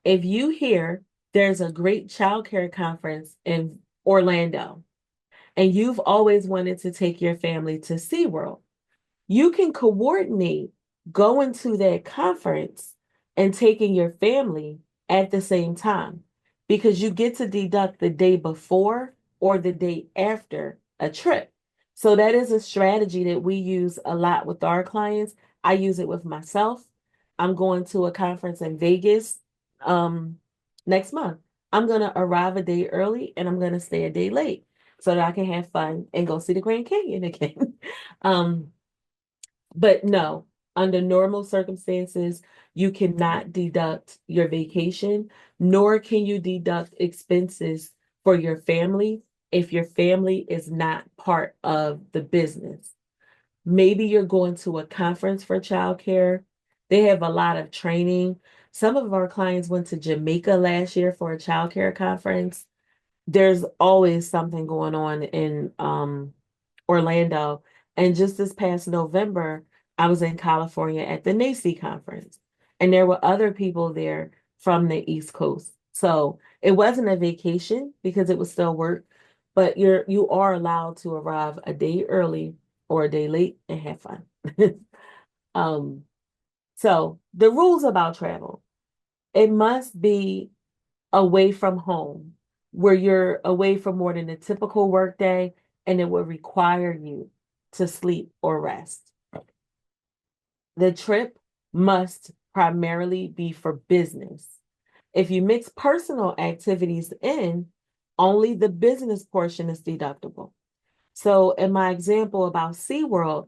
Speaker 1: if you hear there's a great childcare conference in Orlando and you've always wanted to take your family to SeaWorld, you can coordinate going to that conference and taking your family at the same time because you get to deduct the day before or the day after a trip. So that is a strategy that we use a lot with our clients. I use it with myself. I'm going to a conference in Vegas next month. I'm going to arrive a day early and I'm going to stay a day late so that I can have fun and go see the Grand Canyon again. um, but no, under normal circumstances, you cannot deduct your vacation, nor can you deduct expenses for your family if your family is not part of the business. Maybe you're going to a conference for childcare. They have a lot of training. Some of our clients went to Jamaica last year for a childcare conference. There's always something going on in Orlando. And just this past November, I was in California at the NACCE conference, and there were other people there from the East Coast. So it wasn't a vacation because it was still work, but you are allowed to arrive a day early or a day late and have fun. um, so the rules about travel, it must be away from home. where you're away for more than a typical workday and it will require you to sleep or rest. The trip must primarily be for business. If you mix personal activities in, only the business portion is deductible. So in my example about SeaWorld,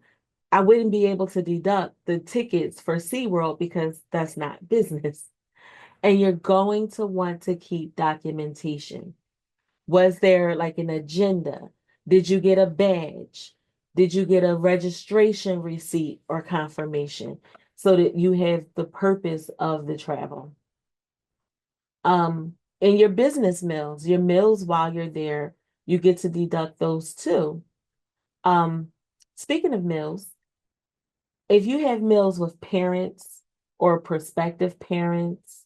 Speaker 1: I wouldn't be able to deduct the tickets for SeaWorld because that's not business. And you're going to want to keep documentation. Was there like an agenda? Did you get a badge? Did you get a registration receipt or confirmation so that you have the purpose of the travel? And your business meals, your meals while you're there, you get to deduct those too. Um, Speaking of meals, if you have meals with parents or prospective parents,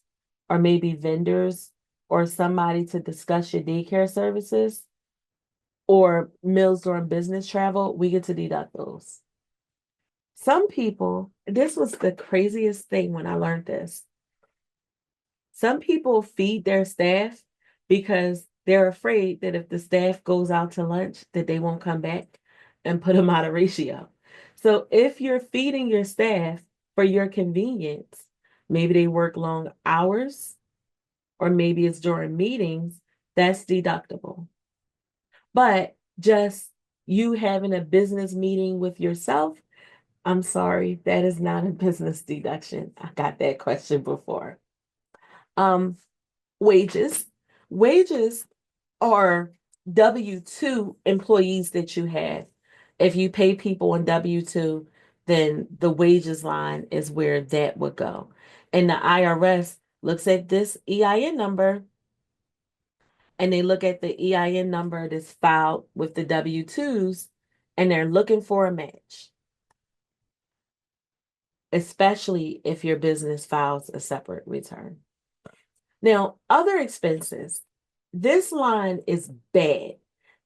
Speaker 1: or maybe vendors or somebody to discuss your daycare services, or meals during business travel, we get to deduct those. Some people, this was the craziest thing when I learned this. Some people feed their staff because they're afraid that if the staff goes out to lunch, that they won't come back and put them out of ratio. So if you're feeding your staff for your convenience, maybe they work long hours, or maybe it's during meetings, that's deductible. But just you having a business meeting with yourself, I'm sorry, that is not a business deduction. I got that question before. Um, Wages. Wages are W-2 employees that you have. If you pay people on W-2, then the wages line is where that would go. And the IRS looks at this EIN number, and they look at the EIN number that's filed with the W-2s, and they're looking for a match, especially if your business files a separate return. Now, other expenses, this line is bad.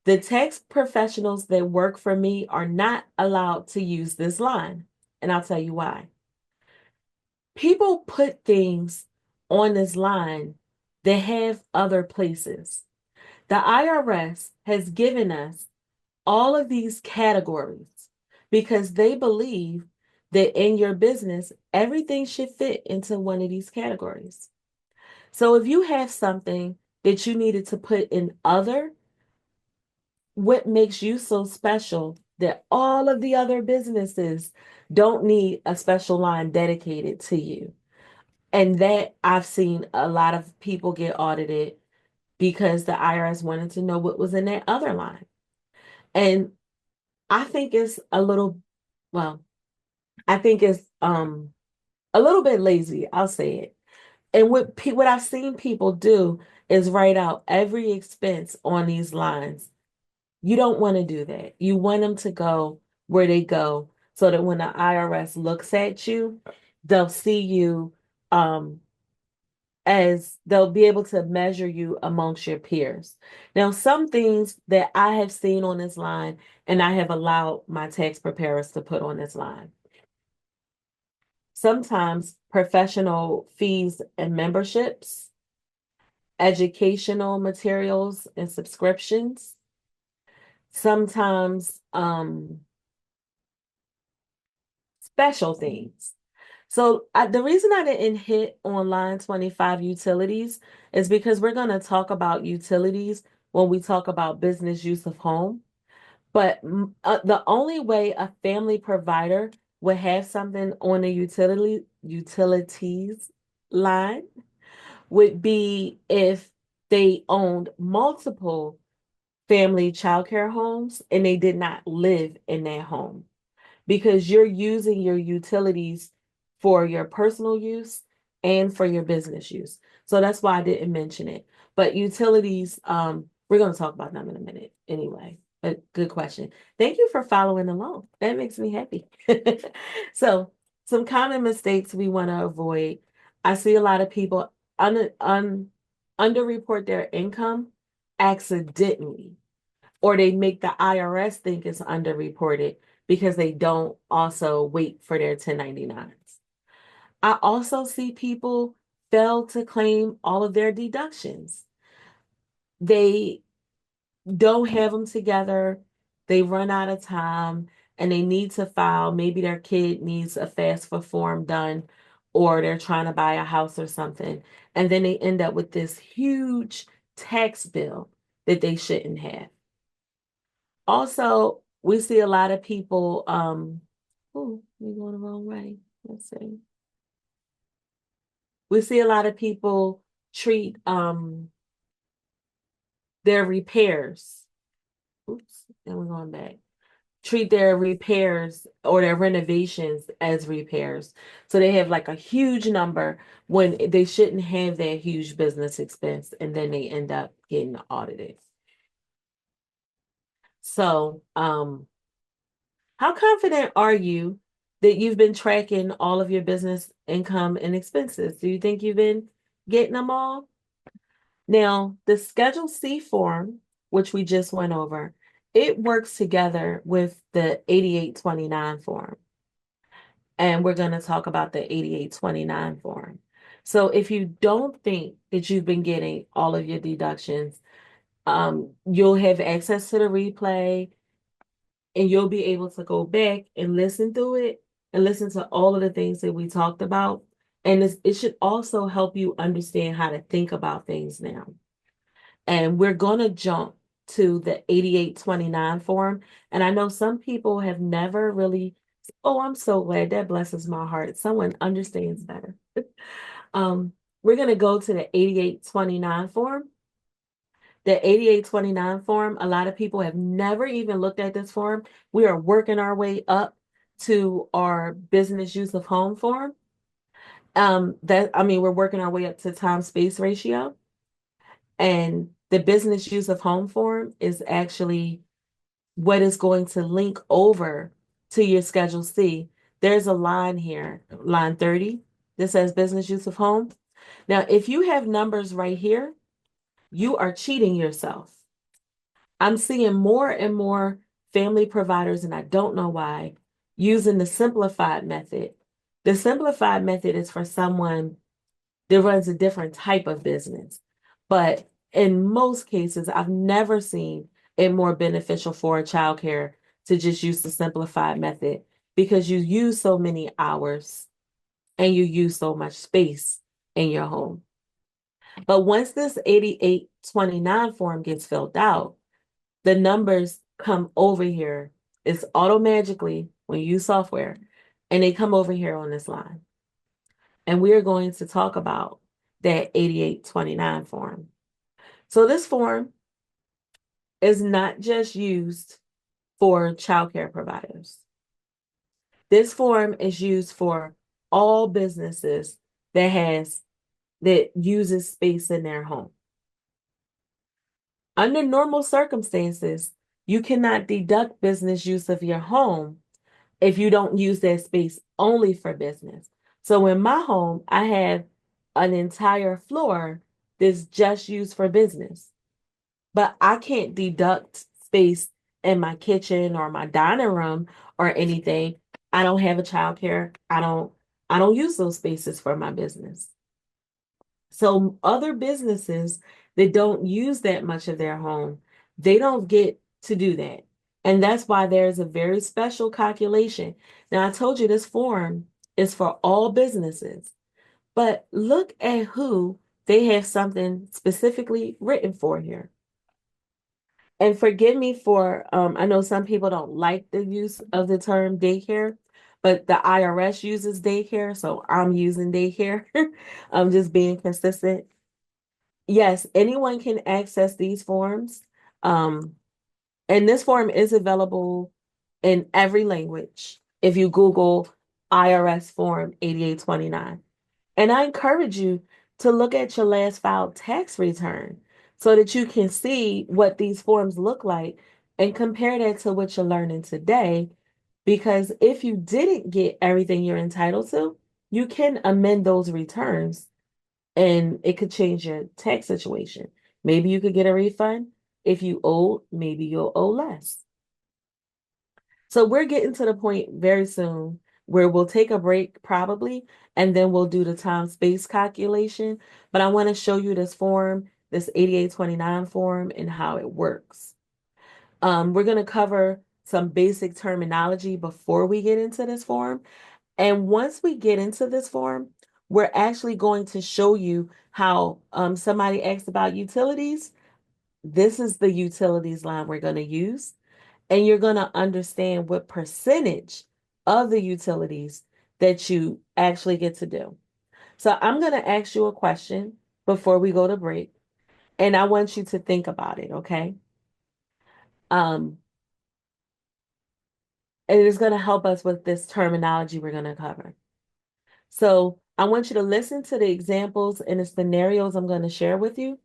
Speaker 1: The tax professionals that work for me are not allowed to use this line, and I'll tell you why. People put things on this line that have other places. The IRS has given us all of these categories because they believe that in your business, everything should fit into one of these categories. So if you have something that you needed to put in other, what makes you so special that all of the other businesses don't need a special line dedicated to you? And that I've seen a lot of people get audited because the IRS wanted to know what was in that other line. And I think it's a little, well, I think it's a little bit lazy, I'll say it. And what I've seen people do is write out every expense on these lines. You don't want to do that. You want them to go where they go so that when the IRS looks at you, they'll see you as they'll be able to measure you amongst your peers. Now, some things that I have seen on this line and I have allowed my tax preparers to put on this line. Sometimes professional fees and memberships, educational materials and subscriptions, sometimes special things. So the reason I didn't hit on line 25 utilities is because we're going to talk about utilities when we talk about business use of home. But the only way a family provider would have something on the utilities line would be if they owned multiple family childcare homes and they did not live in that home, because you're using your utilities for your personal use and for your business use. So that's why I didn't mention it. But utilities, we're going to talk about them in a minute anyway. But good question. Thank you for following along. That makes me happy. So, some common mistakes we want to avoid. I see a lot of people underreport their income accidentally, or they make the IRS think it's underreported because they don't also wait for their 1099s. I also see people fail to claim all of their deductions. they don't have them together, they run out of time, and they need to file. Maybe their kid needs a FAFSA form done, or they're trying to buy a house or something. And then they end up with this huge tax bill that they shouldn't have. Also, we see a lot of people, oh, we're going the wrong way. Let's see. We see a lot of people treat their repairs. Oops, and we're going back. Treat their repairs or their renovations as repairs. So they have like a huge number when they shouldn't have that huge business expense, and then they end up getting audited. So, how confident are you that you've been tracking all of your business income and expenses? Do you think you've been getting them all? Now, the Schedule C form, which we just went over, it works together with the 8829 form. And we're going to talk about the 8829 form. So if you don't think that you've been getting all of your deductions, you'll have access to the replay and you'll be able to go back and listen through it and listen to all of the things that we talked about. And it should also help you understand how to think about things now. And we're going to jump to the 8829 form. And I know some people have never really, oh, I'm so glad. That blesses my heart. Someone understands better. Um, we're going to go to the 8829 form. The 8829 form, a lot of people have never even looked at this form. We are working our way up to our business use of home form. We're working our way up to time space ratio. And the business use of home form is actually what is going to link over to your Schedule C. There's a line here, line 30, that says business use of home. Now, if you have numbers right here, you are cheating yourself. I'm seeing more and more family providers, and I don't know why, using the simplified method. The simplified method is for someone that runs a different type of business. But in most cases, I've never seen it more beneficial for a childcare to just use the simplified method because you use so many hours and you use so much space in your home. But once this 8829 form gets filled out, the numbers come over here. It's automatically when you use software, and they come over here on this line. And we are going to talk about that 8829 form. So this form is not just used for childcare providers. This form is used for all businesses that uses space in their home. Under normal circumstances, you cannot deduct business use of your home if you don't use that space only for business. So in my home, I have an entire floor that's just used for business, but I can't deduct space in my kitchen or my dining room or anything. I don't have a childcare. I don't use those spaces for my business. So other businesses that don't use that much of their home, they don't get to do that. And that's why there's a very special calculation. Now, I told you this form is for all businesses, but look at who they have something specifically written for here. And forgive me for, I know some people don't like the use of the term daycare, but the IRS uses daycare, so I'm using daycare. I'm just being consistent. Yes, anyone can access these forms. Um, and this form is available in every language if you Google IRS Form 8829. And I encourage you to look at your last filed tax return so that you can see what these forms look like and compare that to what you're learning today. Because if you didn't get everything you're entitled to, you can amend those returns and it could change your tax situation. Maybe you could get a refund. If you owe, maybe you'll owe less. So we're getting to the point very soon where we'll take a break probably, and then we'll do the time space calculation. But I want to show you this form this 8829 form and how it works. We're going to cover some basic terminology before we get into this form. And once we get into this form, we're actually going to show you how somebody asked about utilities. This is the utilities line we're going to use. And you're going to understand what percentage of the utilities that you actually get to do. So I'm going to ask you a question before we go to break, and I want you to think about it, okay? Um, and it is going to help us with this terminology we're going to cover. So I want you to listen to the examples and the scenarios I'm going to share with you.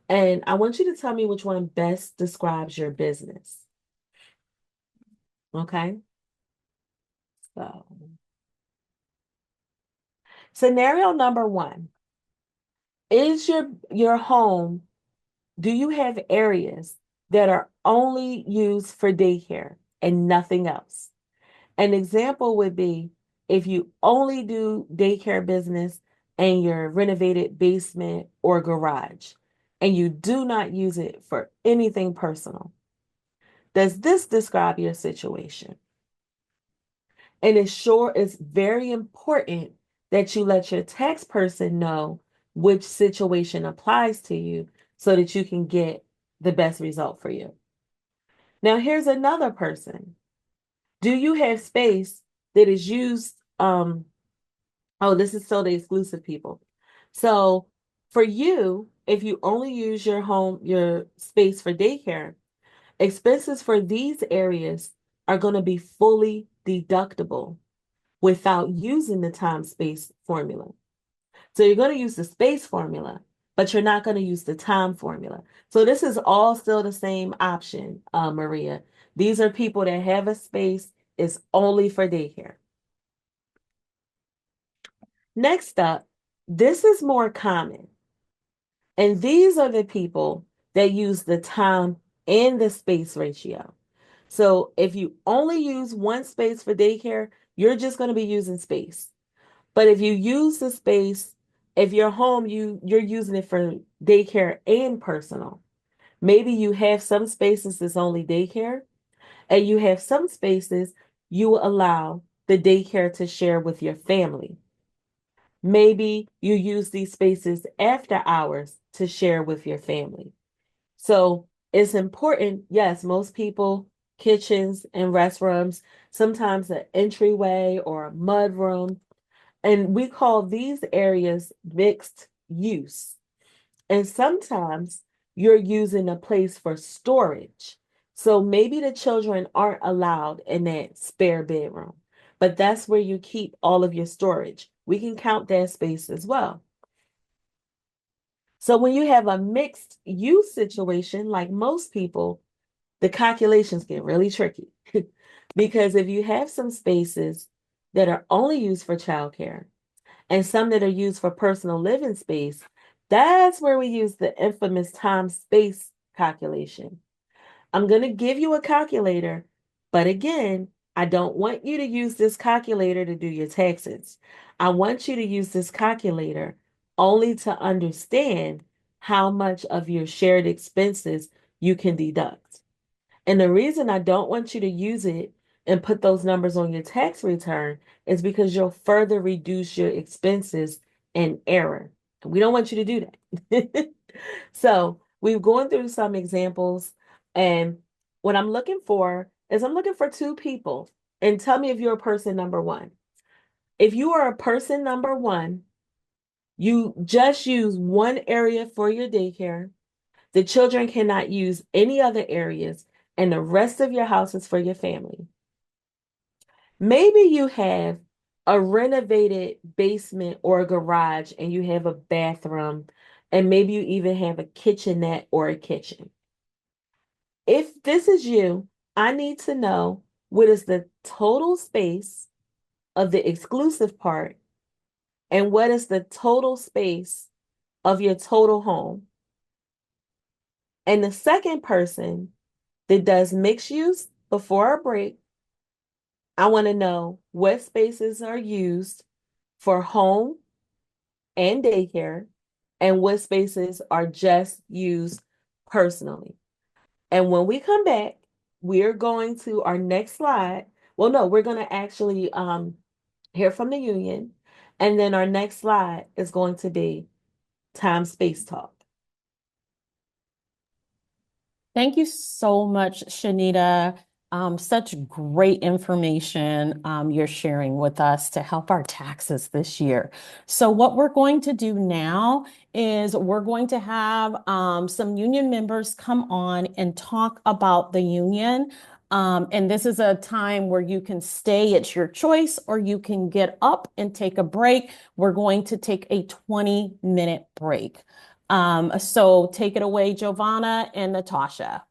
Speaker 1: And I want you to tell me which one best describes your business. Okay. So scenario number one, is your home, do you have areas that are only used for daycare and nothing else? An example would be if you only do daycare business in your renovated basement or garage, and you do not use it for anything personal. Does this describe your situation? And it's very important that you let your tax person know which situation applies to you so that you can get the best result for you. Now, here's another person. Do you have space that is used? Oh, this is so the exclusive people. So for you, if you only use your space for daycare, expenses for these areas are going to be fully deductible without using the time space formula. So you're going to use the space formula, but you're not going to use the time formula. So this is all still the same option, Maria. These are people that have a space, it's only for daycare. Next up, this is more common. And these are the people that use the time and the space ratio. So if you only use one space for daycare, you're just going to be using space. But if you use the space, if you're home, you're using it for daycare and personal. Maybe you have some spaces that's only daycare, and you have some spaces you allow the daycare to share with your family. Maybe you use these spaces after hours to share with your family. So it's important, yes, most people, kitchens and restrooms, sometimes an entryway or a mud room. And we call these areas mixed use. And sometimes you're using a place for storage. So maybe the children aren't allowed in that spare bedroom, but that's where you keep all of your storage. We can count that space as well. So when you have a mixed use situation, like most people, the calculations get really tricky. Because if you have some spaces that are only used for childcare and some that are used for personal living space, that's where we use the infamous time space calculation. I'm going to give you a calculator, but again, I don't want you to use this calculator to do your taxes. I want you to use this calculator only to understand how much of your shared expenses you can deduct. And the reason I don't want you to use it and put those numbers on your tax return is because you'll further reduce your expenses and error. We don't want you to do that. So we've gone through some examples, and what I'm looking for is I'm looking for two people. And tell me if you're a person number one. If you are a person number one, you just use one area for your daycare. The children cannot use any other areas, and the rest of your house is for your family. Maybe you have a renovated basement or a garage, and you have a bathroom, and maybe you even have a kitchenette or a kitchen. If this is you, I need to know what is the total space of the exclusive part and what is the total space of your total home. And the second person that does mixed use before a break, I want to know what spaces are used for home and daycare and what spaces are just used personally. And when we come back, we're going to our next slide. Well, no, we're going to actually hear from the union. And then our next slide is going to be time space talk.
Speaker 3: Thank you so much, Shanita. Such great information you're sharing with us to help our taxes this year. So what we're going to do now is we're going to have some union members come on and talk about the union. And this is a time where you can stay, it's your choice, or you can get up and take a break. We're going to take a 20-minute break. So take it away, Giovanna and Natasha.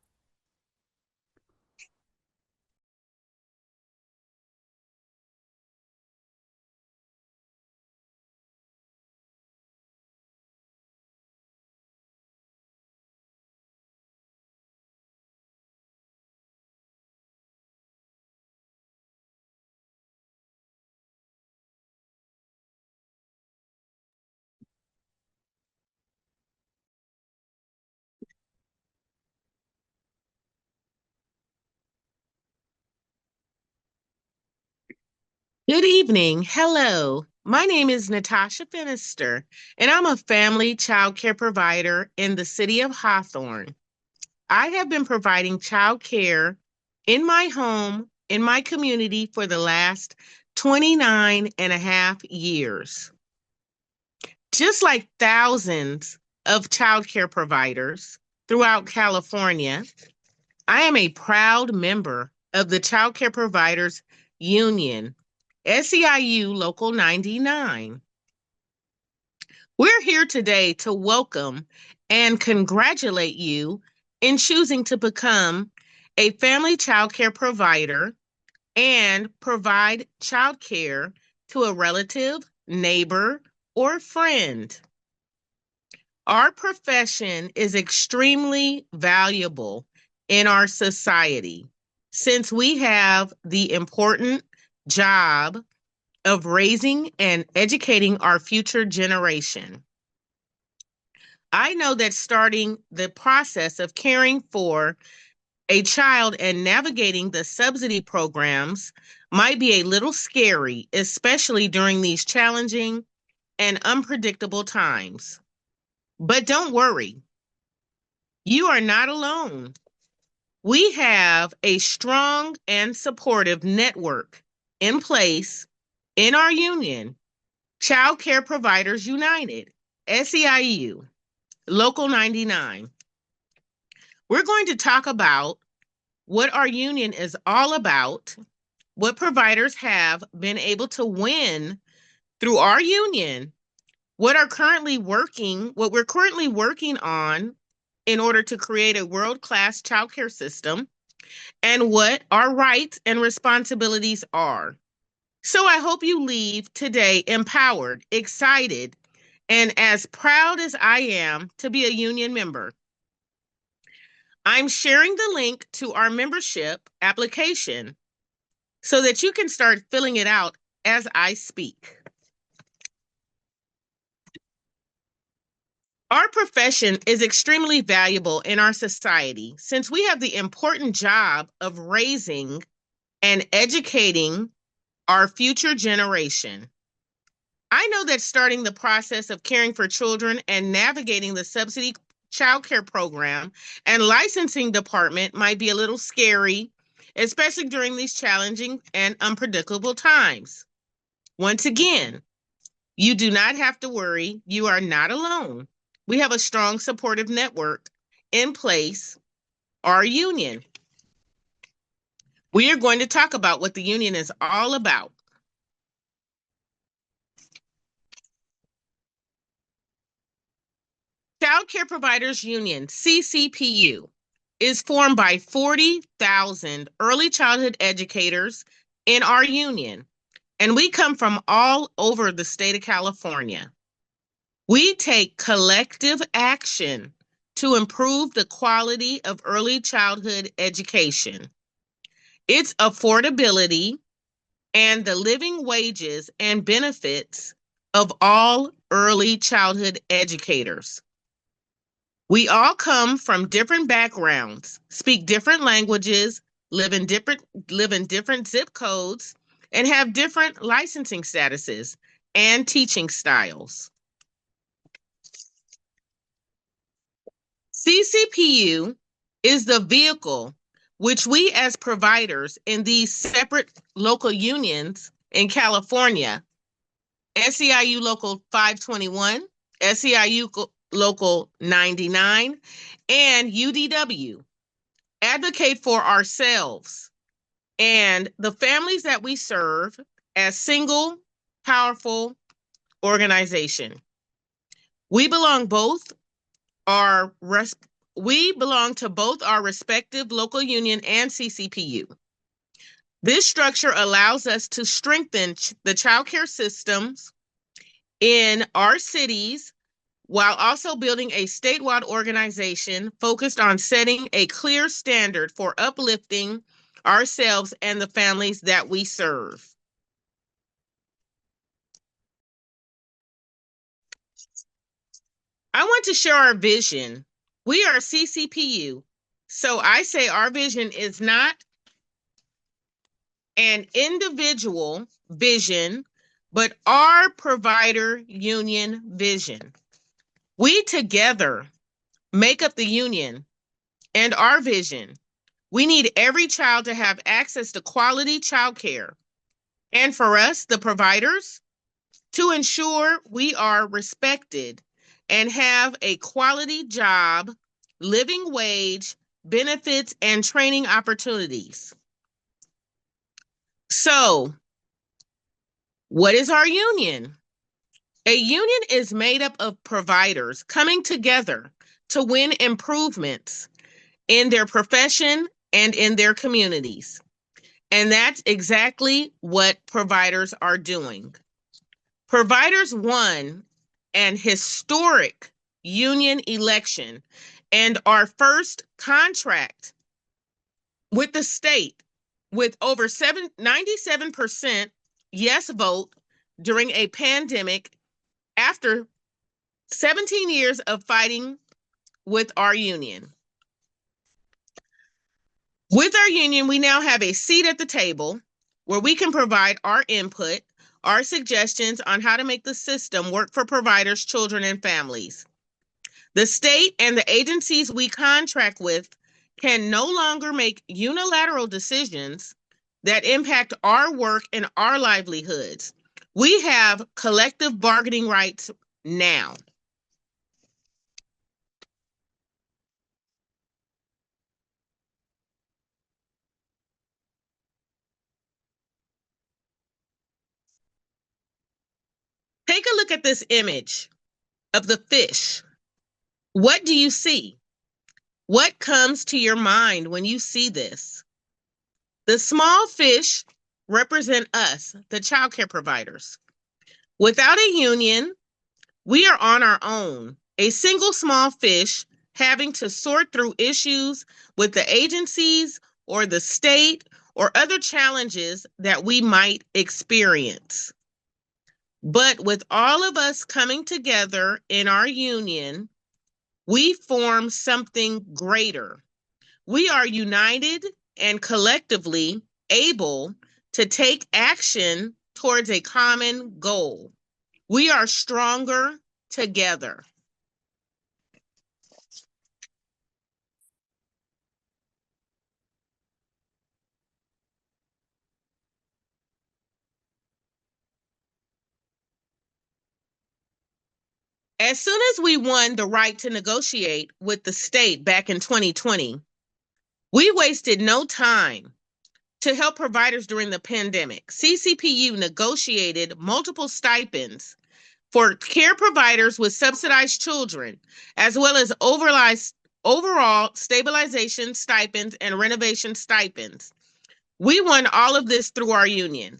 Speaker 4: Good evening. Hello. My name is Natasha Finister, and I'm a family child care provider in the city of Hawthorne. I have been providing child care in my home, in my community for the last 29 and a half years. Just like thousands of child care providers throughout California, I am a proud member of the Child Care Providers Union, SEIU Local 99. We're here today to welcome and congratulate you in choosing to become a family child care provider and provide child care to a relative, neighbor, or friend. Our profession is extremely valuable in our society since we have the important job of raising and educating our future generation. I know that starting the process of caring for a child and navigating the subsidy programs might be a little scary, especially during these challenging and unpredictable times. But don't worry, you are not alone. We have a strong and supportive network in place in our union, Child Care Providers United, SEIU, Local 99. We're going to talk about what our union is all about, what providers have been able to win through our union, what we're currently working on in order to create a world-class childcare system, and what our rights and responsibilities are. So I hope you leave today empowered, excited, and as proud as I am to be a union member. I'm sharing the link to our membership application so that you can start filling it out as I speak. Our profession is extremely valuable in our society since we have the important job of raising and educating our future generation. I know that starting the process of caring for children and navigating the subsidy childcare program and licensing department might be a little scary, especially during these challenging and unpredictable times. Once again, you do not have to worry. You are not alone. We have a strong supportive network in place, our union. We are going to talk about what the union is all about. Child Care Providers Union, CCPU, is formed by 40,000 early childhood educators in our union, and we come from all over the state of California. We take collective action to improve the quality of early childhood education, its affordability, and the living wages and benefits of all early childhood educators. We all come from different backgrounds, speak different languages, live in different zip codes, and have different licensing statuses and teaching styles. CCPU is the vehicle which we as providers in these separate local unions in California, SEIU Local 521, SEIU Local 99, and UDW, advocate for ourselves and the families that we serve as single, powerful organization. We belong to both our respective local union and CCPU. This structure allows us to strengthen the childcare systems in our cities while also building a statewide organization focused on setting a clear standard for uplifting ourselves and the families that we serve. I want to share our vision. We are CCPU, so I say our vision is not an individual vision, but our provider union vision. We together make up the union and our vision. We need every child to have access to quality childcare. And for us, the providers, to ensure we are respected and have a quality job, living wage, benefits, and training opportunities. So, what is our union? A union is made up of providers coming together to win improvements in their profession and in their communities. And that's exactly what providers are doing. Providers won an historic union election and our first contract with the state with over 97% yes vote during a pandemic after 17 years of fighting with our union. With our union, we now have a seat at the table where we can provide our input, our suggestions on how to make the system work for providers, children, and families. The state and the agencies we contract with can no longer make unilateral decisions that impact our work and our livelihoods. We have collective bargaining rights now. Take a look at this image of the fish. What do you see? What comes to your mind when you see this? The small fish represent us, the childcare providers. Without a union, we are on our own, a single small fish having to sort through issues with the agencies or the state or other challenges that we might experience. But with all of us coming together in our union, we form something greater. We are united and collectively able to take action towards a common goal. We are stronger together. As soon as we won the right to negotiate with the state back in 2020, we wasted no time to help providers during the pandemic. CCPU negotiated multiple stipends for care providers with subsidized children, as well as overall stabilization stipends and renovation stipends. We won all of this through our union.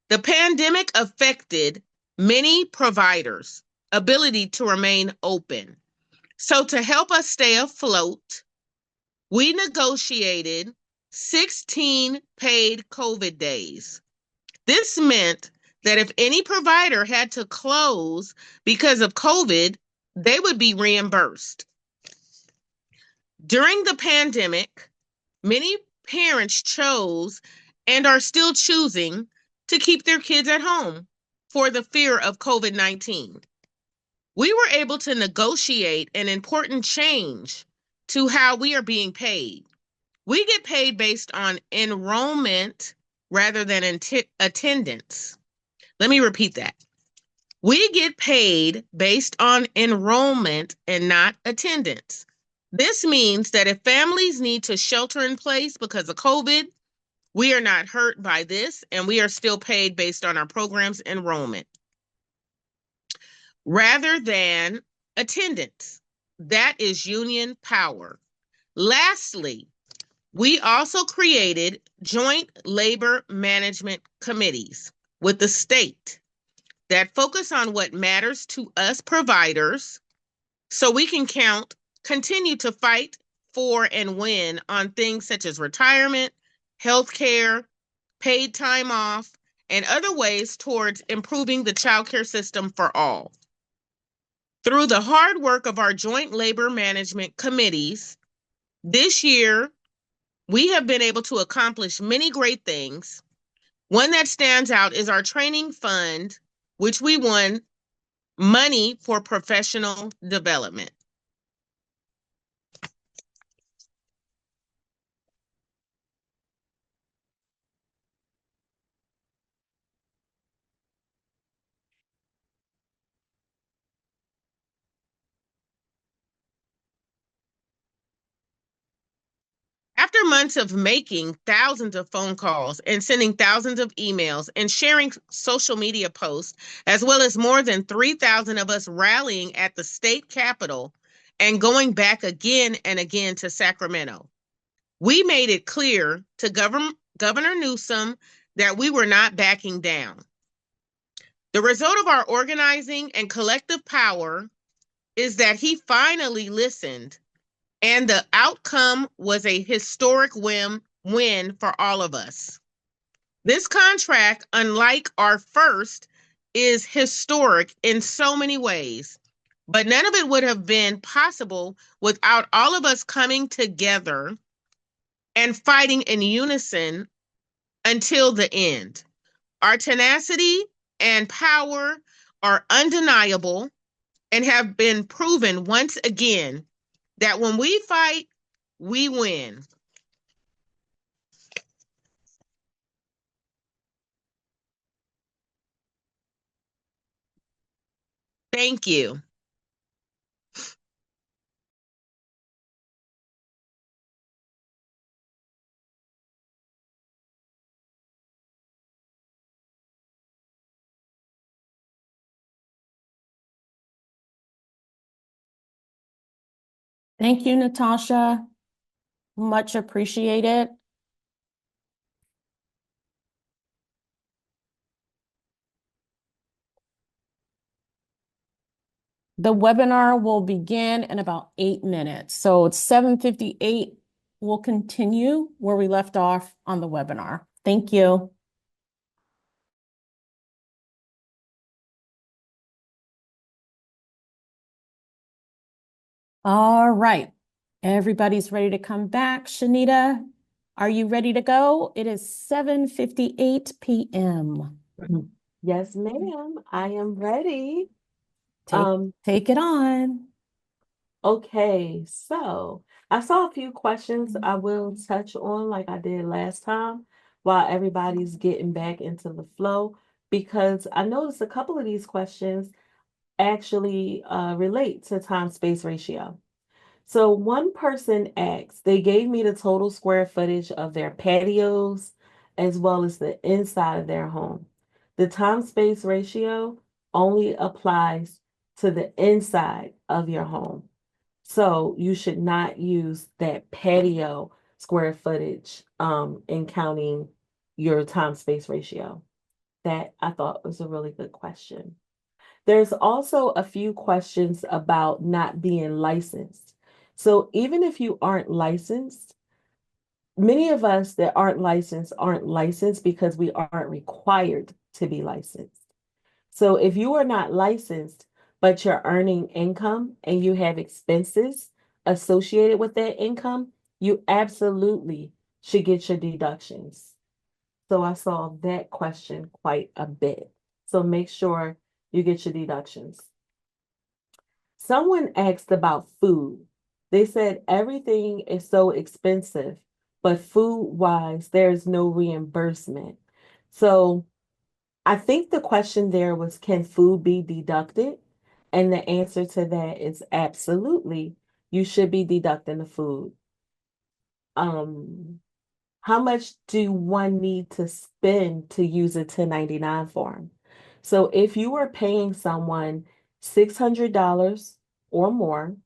Speaker 4: The pandemic affected many providers' ability to remain open. So to help us stay afloat, we negotiated 16 paid COVID days. This meant that if any provider had to close because of COVID, they would be reimbursed. During the pandemic, many parents chose and are still choosing to keep their kids at home for the fear of COVID-19. We were able to negotiate an important change to how we are being paid. We get paid based on enrollment rather than attendance. Let me repeat that. We get paid based on enrollment and not attendance. This means that if families need to shelter in place because of COVID, we are not hurt by this, and we are still paid based on our program's enrollment rather than attendance. That is union power. Lastly, we also created joint labor management committees with the state that focus on what matters to us providers so we can continue to fight for and win on things such as retirement, healthcare, paid time off, and other ways towards improving the childcare system for all. Through the hard work of our joint labor management committees, this year, we have been able to accomplish many great things. One that stands out is our training fund, which we won money for professional development. After months of making thousands of phone calls and sending thousands of emails and sharing social media posts, as well as more than 3,000 of us rallying at the state capitol and going back again and again to Sacramento, we made it clear to Governor Newsom that we were not backing down. The result of our organizing and collective power is that he finally listened, and the outcome was a historic win for all of us. This contract, unlike our first, is historic in so many ways, but none of it would have been possible without all of us coming together and fighting in unison until the end. Our tenacity and power are undeniable and have been proven once again that when we fight, we win. Thank you.
Speaker 3: Thank you, Natasha. Much appreciated. The webinar will begin in about 8 minutes. So it's 7:58. We'll continue where we left off on the webinar. Thank you. All right. Everybody's ready to come back. Shanita, are you ready to go? It is 7:58 p.m.
Speaker 1: Yes, ma'am. I am ready.
Speaker 3: Take it on.
Speaker 1: Okay, so I saw a few questions I will touch on like I did last time while everybody's getting back into the flow, because I noticed a couple of these questions actually relate to time-space ratio. So one person asked, they gave me the total square footage of their patios as well as the inside of their home. The time-space ratio only applies to the inside of your home. So you should not use that patio square footage in counting your time-space ratio. That I thought was a really good question. There's also a few questions about not being licensed. So even if you aren't licensed, Many of us that aren't licensed because we aren't required to be licensed. So if you are not licensed, but you're earning income and you have expenses associated with that income, you absolutely should get your deductions. So I saw that question quite a bit. So make sure you get your deductions. Someone asked about food. They said everything is so expensive, but food-wise, there's no reimbursement. So I think the question there was, can food be deducted? And the answer to that is absolutely. You should be deducting the food. Um, how much do one need to spend to use a 1099 form? So if you are paying someone $600 or more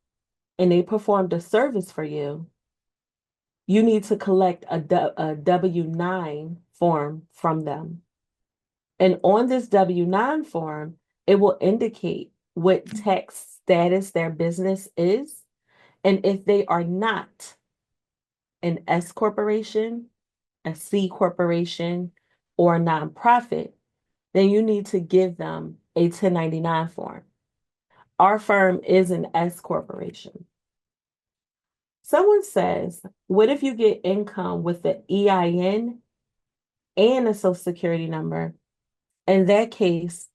Speaker 1: and they performed a service for you, you need to collect a W-9 form from them. And on this W-9 form, it will indicate what tax status their business is. And if they are not an S corporation, a C corporation, or a nonprofit, then you need to give them a 1099 form. Our firm is an S corporation. Someone says, what if you get income with the EIN and a social security number? In that case,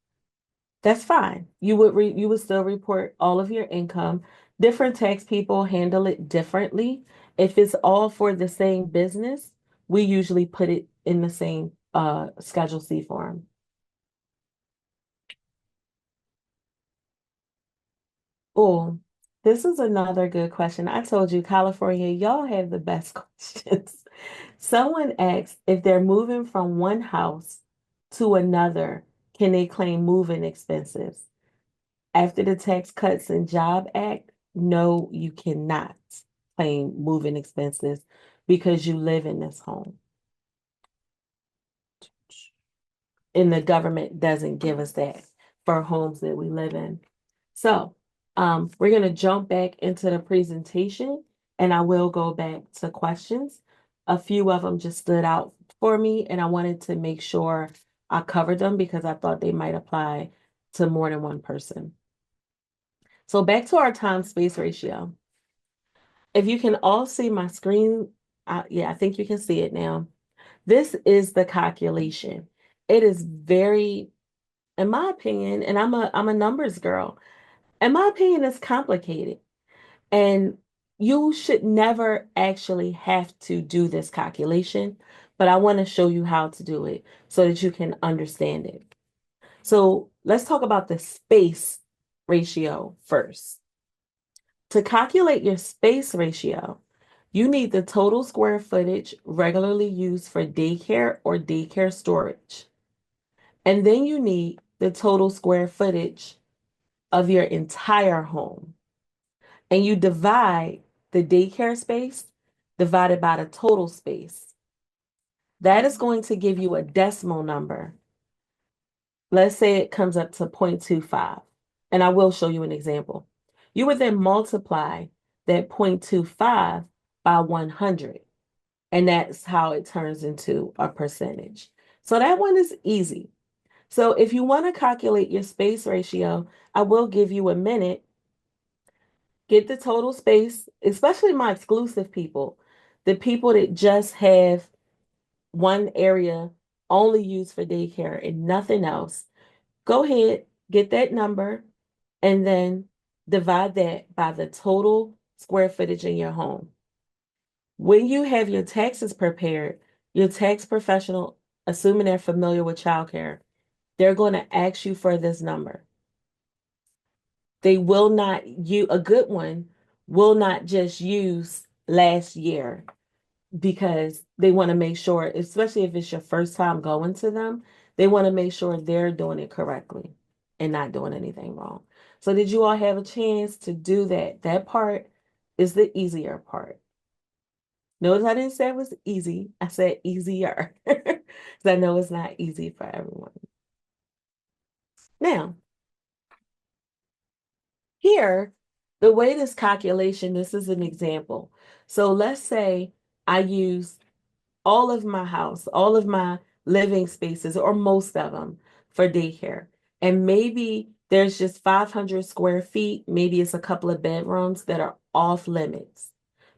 Speaker 1: that's fine. You would still report all of your income. Different tax people handle it differently. If it's all for the same business, we usually put it in the same Schedule C form. Oh, this is another good question. I told you, California, y'all have the best questions. Someone asked if they're moving from one house to another, can they claim moving expenses? After the Tax Cuts and Job Act, no, you cannot claim moving expenses because you live in this home. And the government doesn't give us that for homes that we live in. So we're going to jump back into the presentation and I will go back to questions. A few of them just stood out for me and I wanted to make sure I covered them because I thought they might apply to more than one person. So back to our time space ratio. If you can all see my screen, yeah, I think you can see it now. This is the calculation. It is very, in my opinion, and I'm a numbers girl. In my opinion, it's complicated. And you should never actually have to do this calculation, but I want to show you how to do it so that you can understand it. So let's talk about the space ratio first. To calculate your space ratio, you need the total square footage regularly used for daycare or daycare storage. And then you need the total square footage of your entire home. And you divide the daycare space divided by the total space. That is going to give you a decimal number. Let's say it comes up to 0.25. And I will show you an example. You would then multiply that 0.25 by 100. And that's how it turns into a percentage. So that one is easy. So if you want to calculate your space ratio, I will give you a minute. Get the total space, especially my exclusive people, the people that just have one area only used for daycare and nothing else. Go ahead, get that number, and then divide that by the total square footage in your home. When you have your taxes prepared, your tax professional, assuming they're familiar with childcare, they're going to ask you for this number. They will not, a good one will not just use last year because they want to make sure, especially if it's your first time going to them, they want to make sure they're doing it correctly and not doing anything wrong. So did you all have a chance to do that? That part is the easier part. Notice I didn't say it was easy. I said easier because I know it's not easy for everyone. Now, here, the way this calculation, this is an example. So let's say I use all of my house, all of my living spaces, or most of them for daycare. And maybe there's just 500 square feet, maybe it's a couple of bedrooms that are off limits.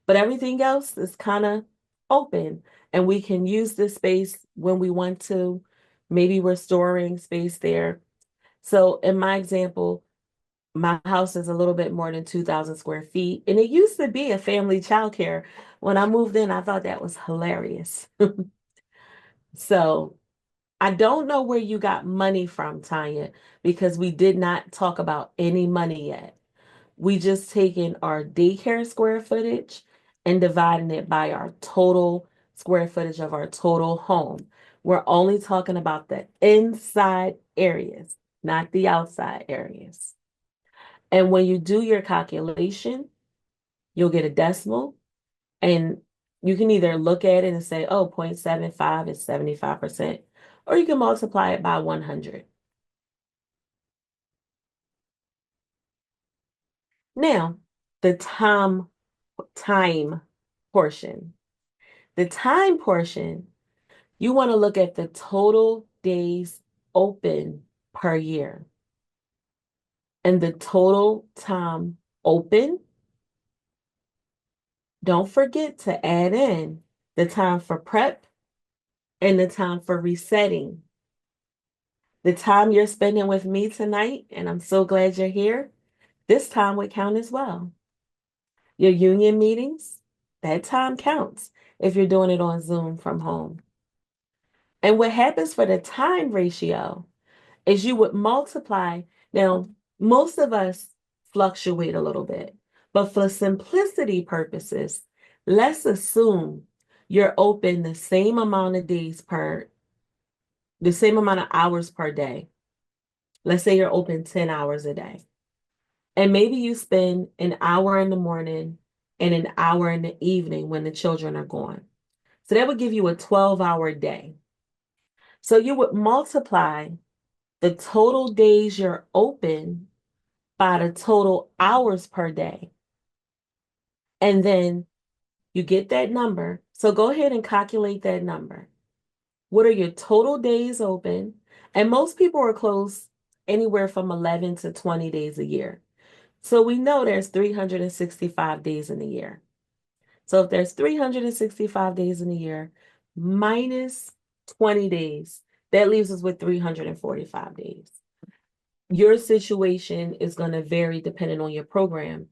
Speaker 1: But everything else is kind of open, and we can use this space when we want to. Maybe we're storing space there. So in my example, my house is a little bit more than 2,000 square feet, and it used to be a family childcare. When I moved in, I thought that was hilarious. So I don't know where you got money from, Tanya, because we did not talk about any money yet. We just taken our daycare square footage and dividing it by our total square footage of our total home. We're only talking about the inside areas, not the outside areas. And when you do your calculation, you'll get a decimal, and you can either look at it and say, oh, 0.75 is 75%, or you can multiply it by 100. Now, the time portion. The time portion, you want to look at the total days open per year. And the total time open, don't forget to add in the time for prep and the time for resetting. The time you're spending with me tonight, and I'm so glad you're here, this time would count as well. Your union meetings, that time counts if you're doing it on Zoom from home. And what happens for the time ratio is you would multiply. Now, most of us fluctuate a little bit, but for simplicity purposes, let's assume you're open the same amount of the same amount of hours per day. Let's say you're open 10 hours a day. And maybe you spend an hour in the morning and an hour in the evening when the children are gone. So that would give you a 12-hour day. So you would multiply the total days you're open by the total hours per day. And then you get that number. So go ahead and calculate that number. What are your total days open? And most people are closed anywhere from 11 to 20 days a year. So we know there's 365 days in a year. So if there's 365 days in a year minus 20 days, that leaves us with 345 days. Your situation is going to vary depending on your program.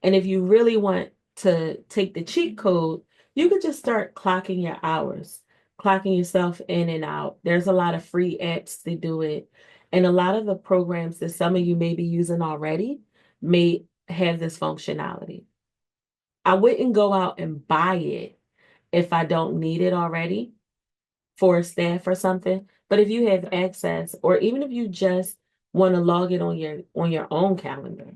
Speaker 1: And if you really want to take the cheat code, you could just start clocking your hours, clocking yourself in and out. There's a lot of free apps to do it. And a lot of the programs that some of you may be using already may have this functionality. I wouldn't go out and buy it if I don't need it already for a staff or something. But if you have access, or even if you just want to log it on your own calendar,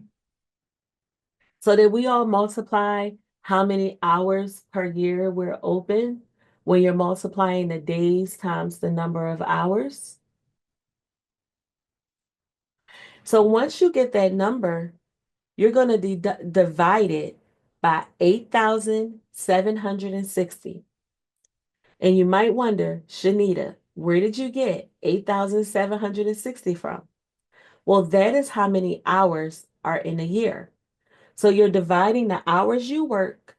Speaker 1: so that we all multiply how many hours per year we're open when you're multiplying the days times the number of hours. So once you get that number, you're going to divide it by 8,760. And you might wonder, Shanita, where did you get 8,760 from? Well, that is how many hours are in a year. So you're dividing the hours you work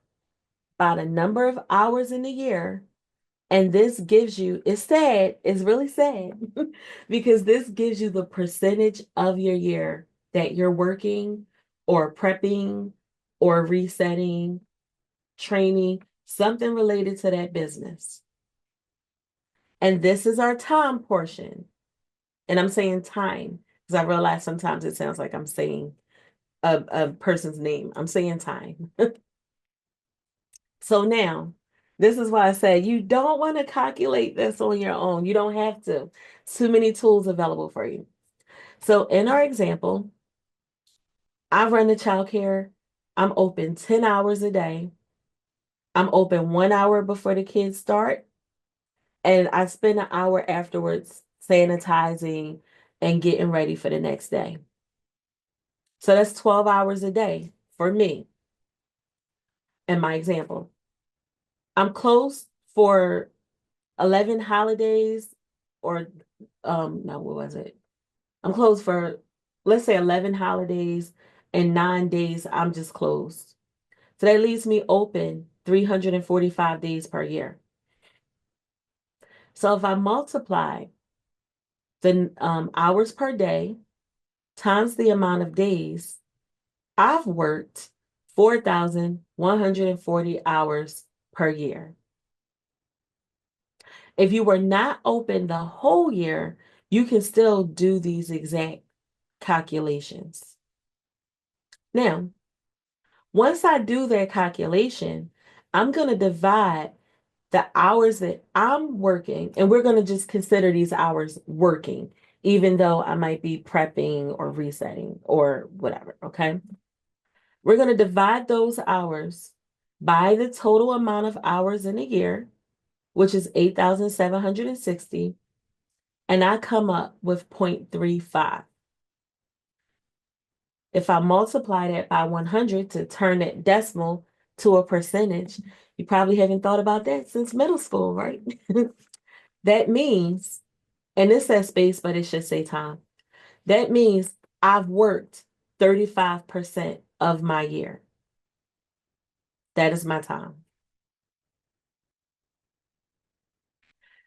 Speaker 1: by the number of hours in a year. And this gives you, it's sad, it's really sad, because this gives you the percentage of your year that you're working or prepping or resetting, training, something related to that business. And this is our time portion. And I'm saying time because I realize sometimes it sounds like I'm saying a person's name. I'm saying time. So now, this is why I say you don't want to calculate this on your own. You don't have to. Too many tools available for you. So in our example, I run the childcare. I'm open 10 hours a day. I'm open 1 hour before the kids start. And I spend an hour afterwards sanitizing and getting ready for the next day. So that's 12 hours a day for me in my example. I'm closed for 11 holidays or no, what was it? I'm closed for, let's say, 11 holidays and 9 days I'm just closed. So that leaves me open 345 days per year. So if I multiply the hours per day times the amount of days, I've worked 4,140 hours per year. If you were not open the whole year, you can still do these exact calculations. Now, once I do that calculation, I'm going to divide the hours that I'm working, and we're going to just consider these hours working, even though I might be prepping or resetting or whatever, okay? We're going to divide those hours by the total amount of hours in a year, which is 8,760, and I come up with 0.35. If I multiply that by 100 to turn that decimal to a percentage, you probably haven't thought about that since middle school, right? That means, and it says space, but it should say time. That means I've worked 35% of my year. That is my time.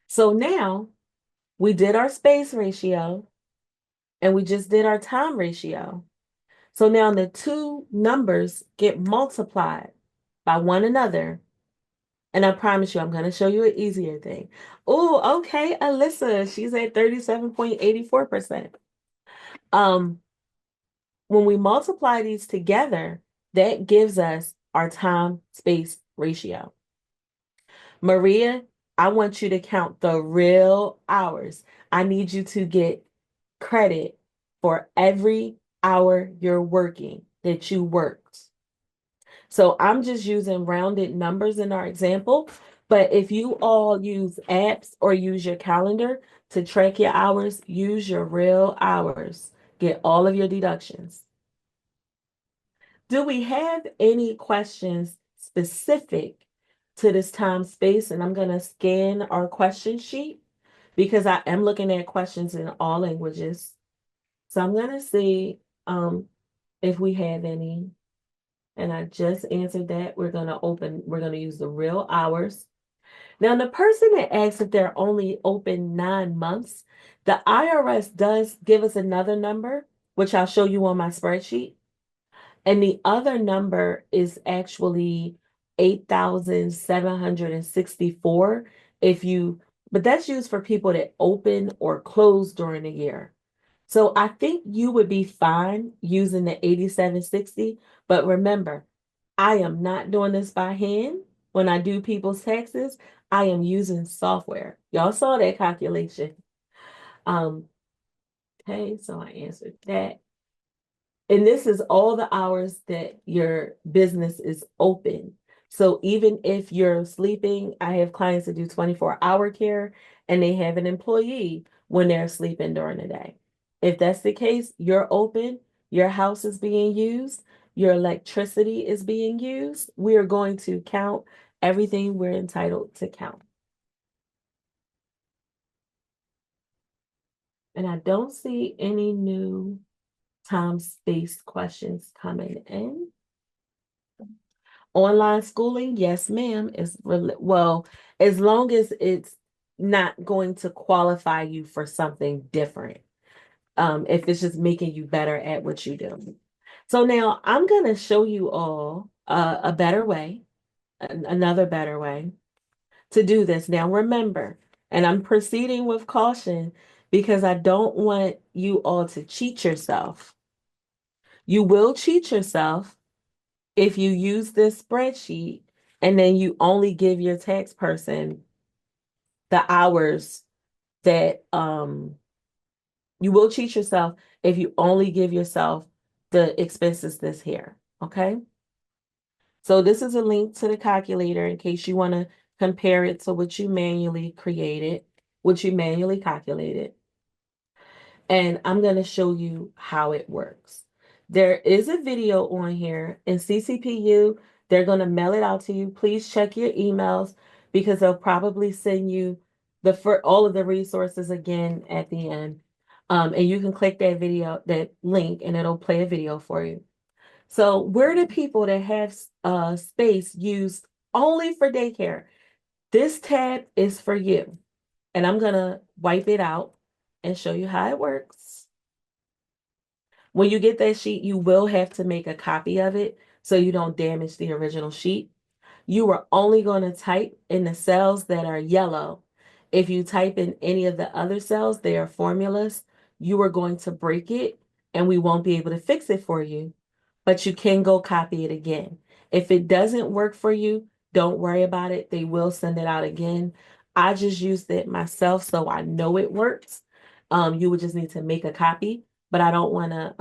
Speaker 1: So now we did our space ratio and we just did our time ratio. So now the two numbers get multiplied by one another. And I promise you, I'm going to show you an easier thing. Oh, okay, Alyssa, she's at 37.84%. When we multiply these together, that gives us our time-space ratio. Maria, I want you to count the real hours. I need you to get credit for every hour you're working that you worked. So I'm just using rounded numbers in our example, but if you all use apps or use your calendar to track your hours, use your real hours. Get all of your deductions. Do we have any questions specific to this time space? And I'm going to scan our question sheet because I am looking at questions in all languages. So I'm going to see if we have any. And I just answered that. We're going to use the real hours. Now, the person that asks if they're only open 9 months, the IRS does give us another number, which I'll show you on my spreadsheet. And the other number is actually 8,764 but that's used for people that open or close during the year. So I think you would be fine using the 8,760, but remember, I am not doing this by hand. When I do people's taxes, I am using software. Y'all saw that calculation. Okay, so I answered that. And this is all the hours that your business is open. So even if you're sleeping, I have clients that do 24-hour care and they have an employee when they're sleeping during the day. If that's the case, you're open, your house is being used, your electricity is being used. We are going to count everything we're entitled to count. And I don't see any new time-space questions coming in. Online schooling, yes, ma'am, is well, as long as it's not going to qualify you for something different. If it's just making you better at what you do. So now I'm going to show you all a better way, another better way to do this. Now remember, and I'm proceeding with caution because I don't want you all to cheat yourself. You will cheat yourself if you use this spreadsheet and then you only give your tax person the hours that you will cheat yourself if you only give yourself the expenses this here, okay? So this is a link to the calculator in case you want to compare it to what you manually created, what you manually calculated. And I'm going to show you how it works. There is a video on here in CCPU They're going to mail it out to you. Please check your emails because they'll probably send you for all of the resources again at the end. And you can click that link, and it'll play a video for you. So we're the people that have space used only for daycare. This tab is for you. And I'm going to wipe it out and show you how it works. When you get that sheet, you will have to make a copy of it so you don't damage the original sheet. You are only going to type in the cells that are yellow. If you type in any of the other cells, they are formulas. You are going to break it and we won't be able to fix it for you, but you can go copy it again. If it doesn't work for you, don't worry about it. They will send it out again. I just used it myself, so I know it works. You would just need to make a copy, but I don't want to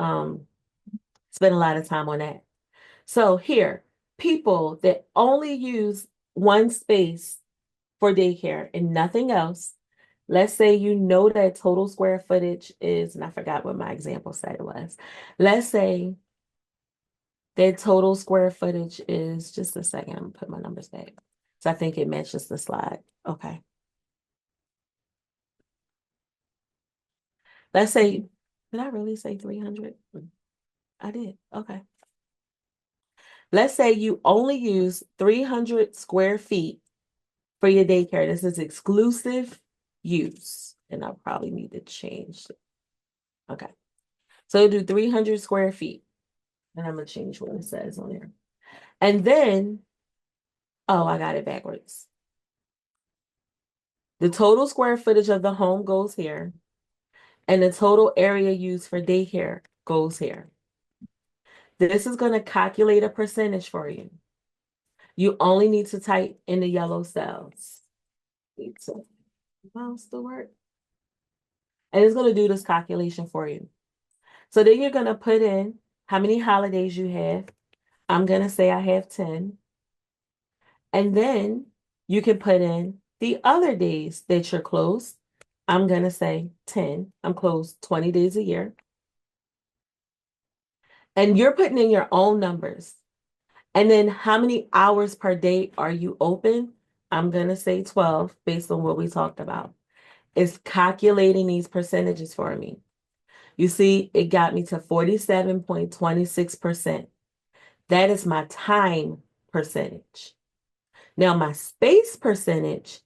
Speaker 1: spend a lot of time on that. So here, people that only use one space for daycare and nothing else, let's say you know that total square footage is, and I forgot what my example said it was. Let's say that total square footage is, just a second, I'm gonna put my numbers back. So I think it matches the slide. Okay. Let's say, did I really say 300? I did. Okay. Let's say you only use 300 square feet for your daycare. This is exclusive use. And I'll probably need to change it. Okay. So do 300 square feet. And I'm going to change what it says on there. And then, oh, I got it backwards. The total square footage of the home goes here. And the total area used for daycare goes here. This is going to calculate a percentage for you. You only need to type in the yellow cells. Need to mouse the word. And it's going to do this calculation for you. So then you're going to put in how many holidays you have. I'm going to say I have 10. And then you can put in the other days that you're closed. I'm going to say 10. I'm closed 20 days a year. And you're putting in your own numbers. And then how many hours per day are you open? I'm going to say 12 based on what we talked about. It's calculating these percentages for me. You see, it got me to 47.26%. That is my time percentage. Now, my space percentage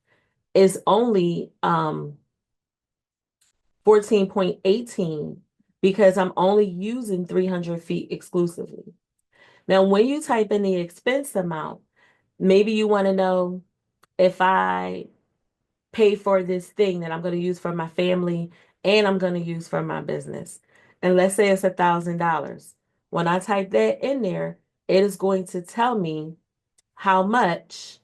Speaker 1: is only 14.18 because I'm only using 300 feet exclusively. Now, when you type in the expense amount, maybe you want to know if I pay for this thing that I'm going to use for my family and I'm going to use for my business. And let's say it's $1,000. When I type that in there, it is going to tell me how much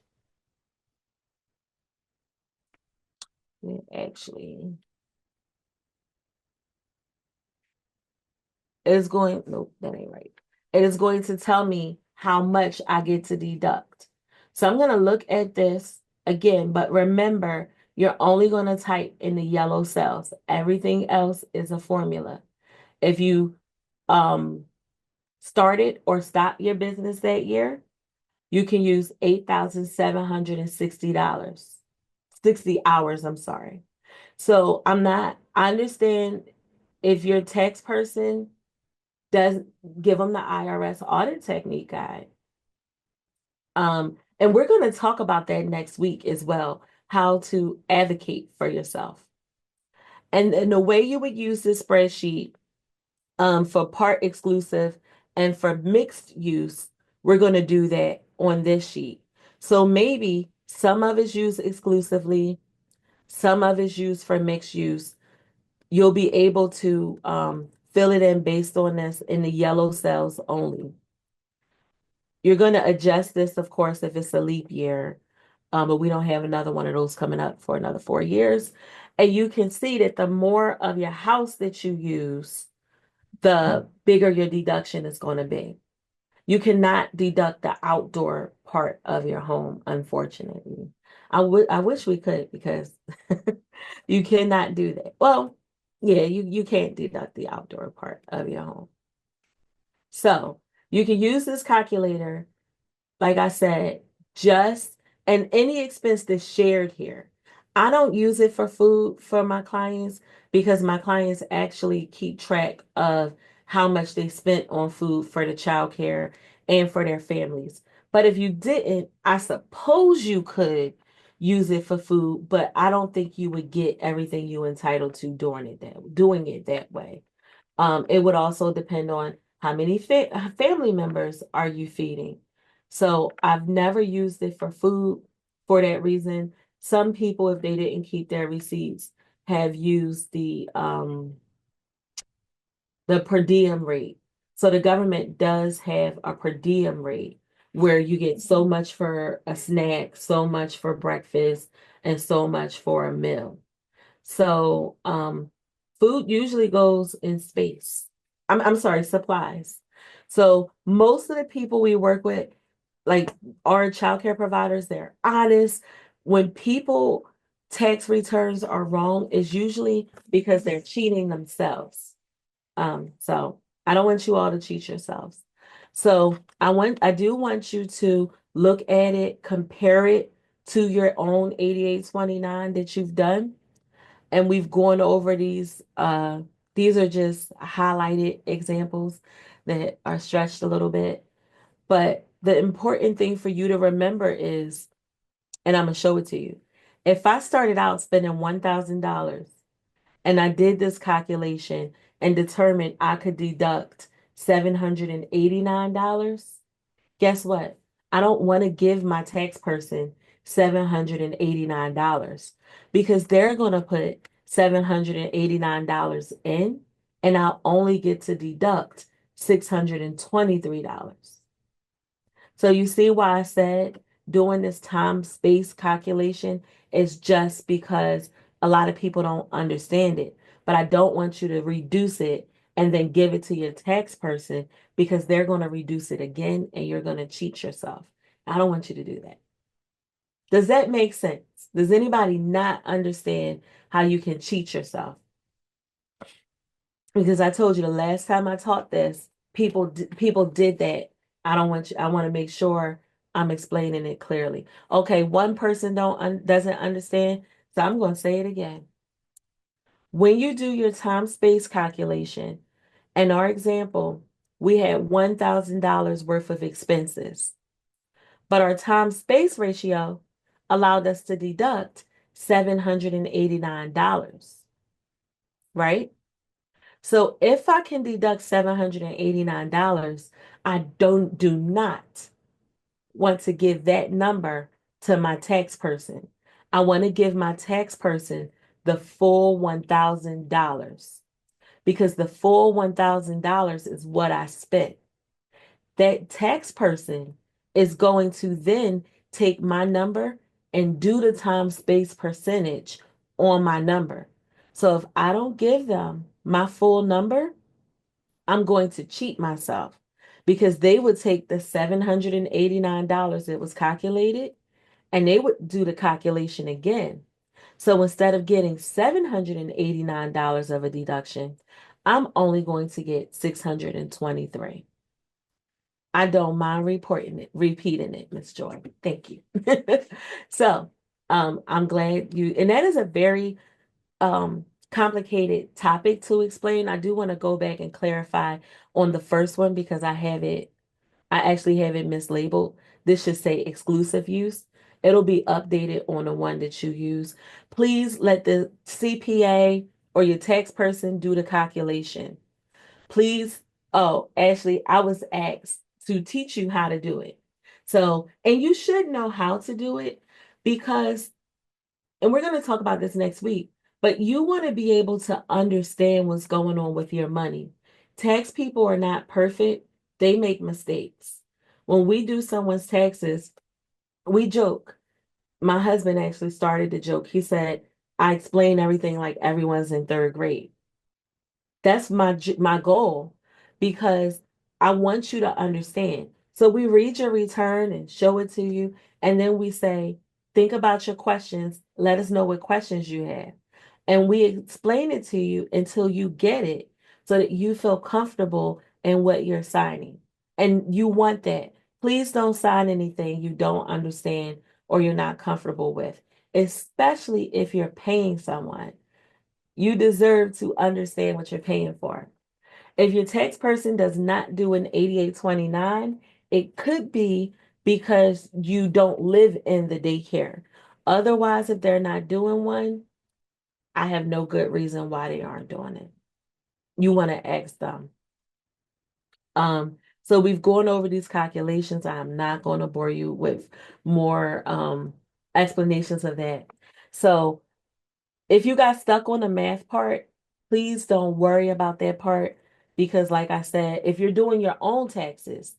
Speaker 1: actually is going, nope, that ain't right. It is going to tell me how much I get to deduct. So I'm going to look at this again, but remember, you're only going to type in the yellow cells. Everything else is a formula. If you started or stopped your business that year, you can use $8,760. 60 hours, I'm sorry. So I understand if your tax person does give them the IRS audit technique guide. And we're going to talk about that next week as well, how to advocate for yourself. And the way you would use this spreadsheet for part exclusive and for mixed use, we're going to do that on this sheet. So maybe some of it's used exclusively, some of it's used for mixed use. You'll be able to fill it in based on this in the yellow cells only. You're going to adjust this, of course, if it's a leap year, but we don't have another one of those coming up for another 4 years. And you can see that the more of your house that you use, the bigger your deduction is going to be. You cannot deduct the outdoor part of your home, unfortunately. I wish we could because you cannot do that. Well, yeah, you can't deduct the outdoor part of your home. So you can use this calculator like I said, just and any expense that's shared here. I don't use it for food for my clients because my clients actually keep track of how much they spent on food for the childcare and for their families. But if you didn't, I suppose you could use it for food, but I don't think you would get everything you entitled to doing it that way. It would also depend on how many family members are you feeding. So I've never used it for food for that reason. Some people, if they didn't keep their receipts, have used the per diem rate. So the government does have a per diem rate where you get so much for a snack, so much for breakfast, and so much for a meal. So food usually goes in space. I'm sorry, supplies. So most of the people we work with, like our childcare providers, they're honest. When people tax returns are wrong, it's usually because they're cheating themselves. So I don't want you all to cheat yourselves. So I do want you to look at it, compare it to your own 8829 that you've done. And we've gone over these are just highlighted examples that are stretched a little bit. But the important thing for you to remember is, and I'm gonna show it to you. If I started out spending $1,000 and I did this calculation and determined I could deduct $789, guess what? I don't want to give my tax person $789 because they're going to put $789 in and I'll only get to deduct $623. So you see why I said doing this time space calculation is just because a lot of people don't understand it. But I don't want you to reduce it and then give it to your tax person because they're going to reduce it again and you're going to cheat yourself. I don't want you to do that. Does that make sense? Does anybody not understand how you can cheat yourself? Because I told you the last time I taught this, people did that. I want to make sure I'm explaining it clearly. Okay, one person doesn't understand, so I'm going to say it again. When you do your time space calculation, in our example, we had $1,000 worth of expenses, but our time space ratio allowed us to deduct $789, right? So if I can deduct $789, I do not want to give that number to my tax person. I want to give my tax person the full $1,000 because the full $1,000 is what I spent. That tax person is going to then take my number and do the time space percentage on my number. So if I don't give them my full number, I'm going to cheat myself because they would take the $789 that was calculated and they would do the calculation again. So instead of getting $789 of a deduction, I'm only going to get 623. I don't mind repeating it, Miss Joy. Thank you. So I'm glad and that is a very complicated topic to explain. I do want to go back and clarify on the first one because I actually have it mislabeled. This should say exclusive use. It'll be updated on the one that you use. Please let the CPA or your tax person do the calculation. Please, oh, Ashley, I was asked to teach you how to do it. So, and you should know how to do it because, and we're going to talk about this next week, but you want to be able to understand what's going on with your money. Tax people are not perfect. They make mistakes. When we do someone's taxes, we joke. My husband actually started the joke. He said, I explain everything like everyone's in third grade. That's my goal because I want you to understand. So we read your return and show it to you, and then we say, think about your questions. Let us know what questions you have. And we explain it to you until you get it so that you feel comfortable in what you're signing. And you want that. Please don't sign anything you don't understand or you're not comfortable with, especially if you're paying someone. You deserve to understand what you're paying for. If your tax person does not do an 8829, it could be because you don't live in the daycare. Otherwise, if they're not doing one, I have no good reason why they aren't doing it. You want to ask them. So we've gone over these calculations. I'm not going to bore you with more explanations of that. So if you got stuck on the math part, please don't worry about that part because, like I said, if you're doing your own taxes,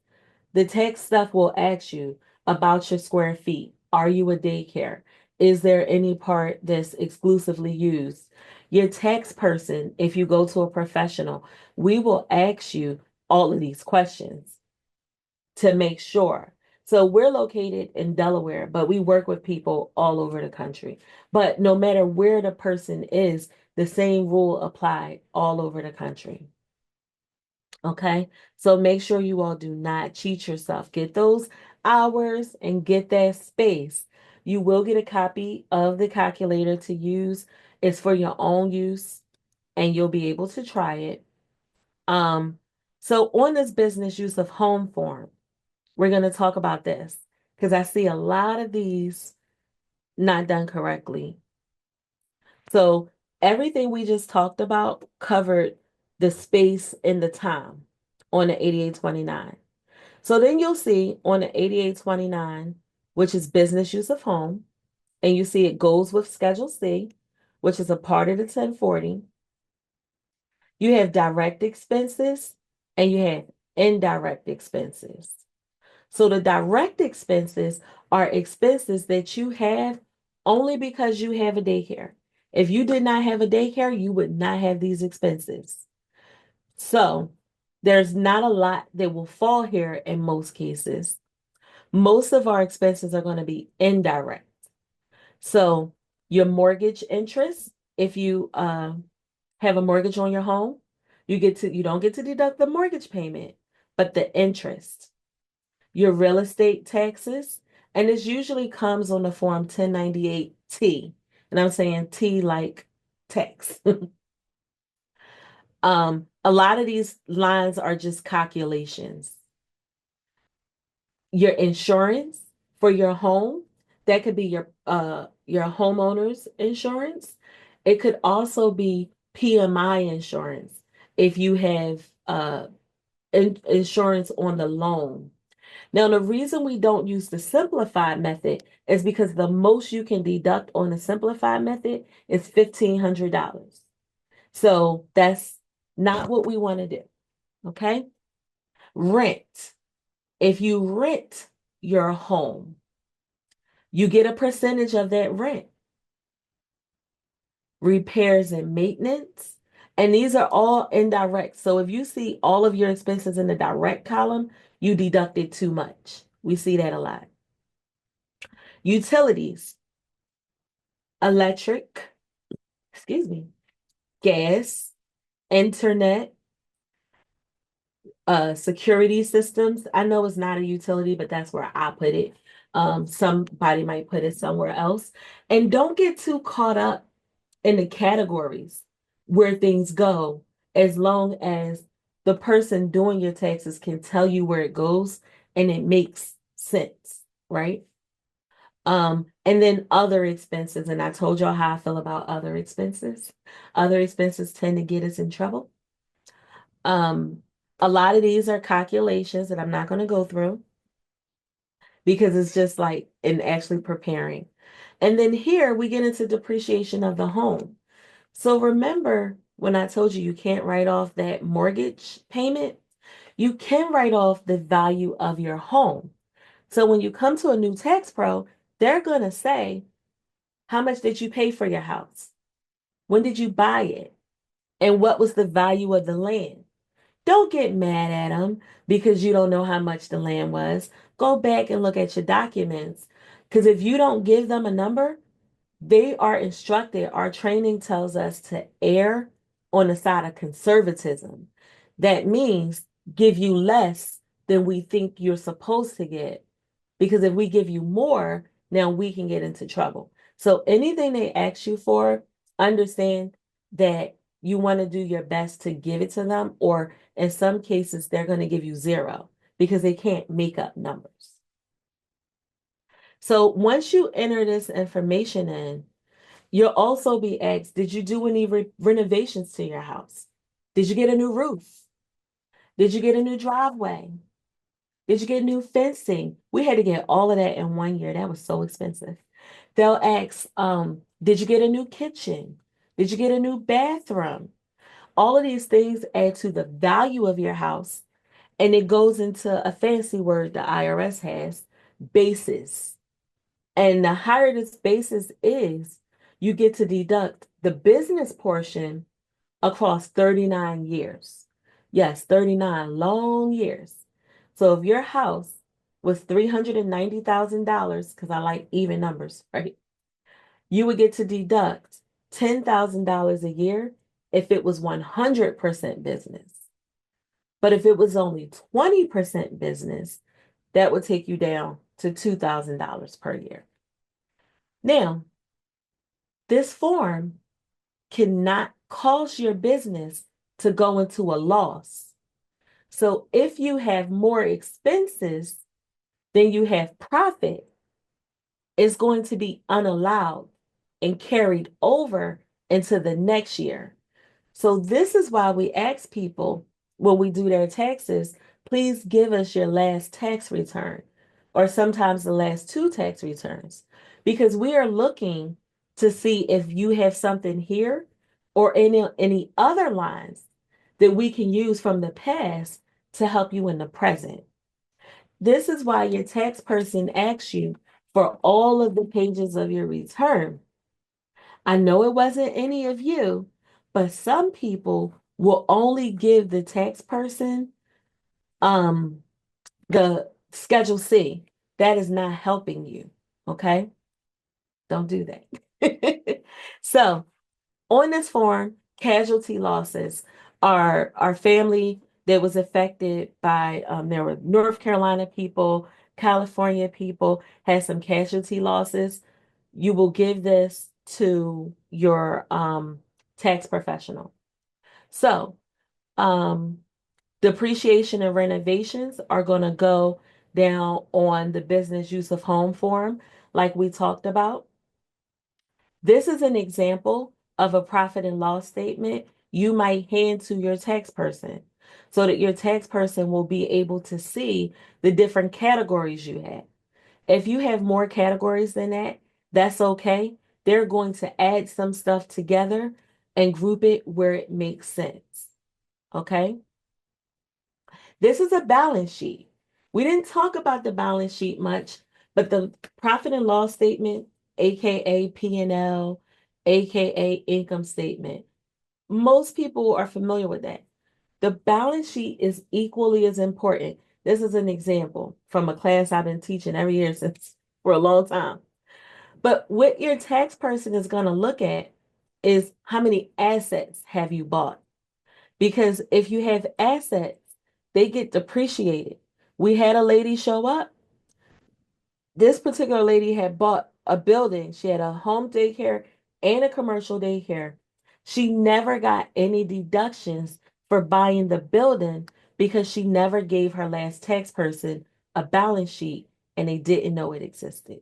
Speaker 1: the tax stuff will ask you about your square feet. Are you a daycare? Is there any part that's exclusively used? Your tax person, if you go to a professional, we will ask you all of these questions to make sure. So we're located in Delaware, but we work with people all over the country. But no matter where the person is, the same rule apply all over the country. Okay, so make sure you all do not cheat yourself. Get those hours and get that space. You will get a copy of the calculator to use. It's for your own use, and you'll be able to try it. Um, so on this business use of home form, we're going to talk about this because I see a lot of these not done correctly. So everything we just talked about covered the space and the time on the 8829. So then you'll see on the 8829, which is business use of home, and you see it goes with Schedule C, which is a part of the 1040. You have direct expenses and you have indirect expenses. So the direct expenses are expenses that you have only because you have a daycare. If you did not have a daycare, you would not have these expenses. So there's not a lot that will fall here in most cases. Most of our expenses are going to be indirect. So your mortgage interest, if you have a mortgage on your home, you don't get to deduct the mortgage payment, but the interest. Your real estate taxes, and this usually comes on the form 1098T. And I'm saying T like tax. A lot of these lines are just calculations. Your insurance for your home, that could be your homeowner's insurance. It could also be PMI insurance if you have insurance on the loan. Now, the reason we don't use the simplified method is because the most you can deduct on the simplified method is $1,500. So that's not what we want to do. Okay. Rent. If you rent your home, you get a percentage of that rent. Repairs and maintenance. And these are all indirect. So if you see all of your expenses in the direct column, you deducted too much. We see that a lot. Utilities, electric, gas, internet, security systems. I know it's not a utility, but that's where I put it. Somebody might put it somewhere else. And don't get too caught up in the categories where things go, as long as the person doing your taxes can tell you where it goes and it makes sense, right? And then other expenses, and I told y'all how I feel about other expenses. Other expenses tend to get us in trouble. A lot of these are calculations that I'm not going to go through because it's just like in actually preparing. And then here we get into depreciation of the home. So remember when I told you you can't write off that mortgage payment, you can write off the value of your home. So when you come to a new tax pro, they're going to say, how much did you pay for your house? When did you buy it? And what was the value of the land? Don't get mad at them because you don't know how much the land was. Go back and look at your documents. Because if you don't give them a number, they are instructed. Our training tells us to err on the side of conservatism. That means give you less, than we think you're supposed to get. Because if we give you more, now we can get into trouble. So anything they ask you for, understand that you want to do your best to give it to them, or in some cases, they're going to give you zero because they can't make up numbers. So once you enter this information in, you'll also be asked, did you do any renovations to your house? Did you get a new roof? Did you get a new driveway? Did you get new fencing? We had to get all of that in 1 year. That was so expensive. They'll ask, did you get a new kitchen? Did you get a new bathroom? All of these things add to the value of your house. And it goes into a fancy word the IRS has, basis. And the higher this basis is, you get to deduct the business portion across 39 years. Yes, 39 long years. So if your house was $390,000, because I like even numbers, right? You would get to deduct $10,000 a year if it was 100% business. But if it was only 20% business, that would take you down to $2,000 per year. Now, this form cannot cause your business to go into a loss. So if you have more expenses than you have profit, it's going to be unallowed and carried over into the next year. So this is why we ask people when we do their taxes, please give us your last tax return, or sometimes the last two tax returns, because we are looking to see if you have something here or any other lines that we can use from the past to help you in the present. This is why your tax person asks you for all of the pages of your return. I know it wasn't any of you, but some people will only give the tax person the Schedule C. That is not helping you, okay? Don't do that. So on this form, casualty losses are our family that was affected by, there were North Carolina people, California people had some casualty losses. You will give this to your tax professional. So depreciation and renovations are going to go down on the business use of home form, like we talked about. This is an example of a profit and loss statement you might hand to your tax person so that your tax person will be able to see the different categories you have. If you have more categories than that, that's okay. They're going to add some stuff together and group it where it makes sense. Okay? This is a balance sheet. We didn't talk about the balance sheet much, but the profit and loss statement, aka P&L, aka income statement, most people are familiar with that. The balance sheet is equally as important. This is an example from a class I've been teaching every year since for a long time. But what your tax person is going to look at is how many assets have you bought? Because if you have assets, they get depreciated. We had a lady show up. This particular lady had bought a building. She had a home daycare and a commercial daycare. She never got any deductions for buying the building because she never gave her last tax person a balance sheet and they didn't know it existed.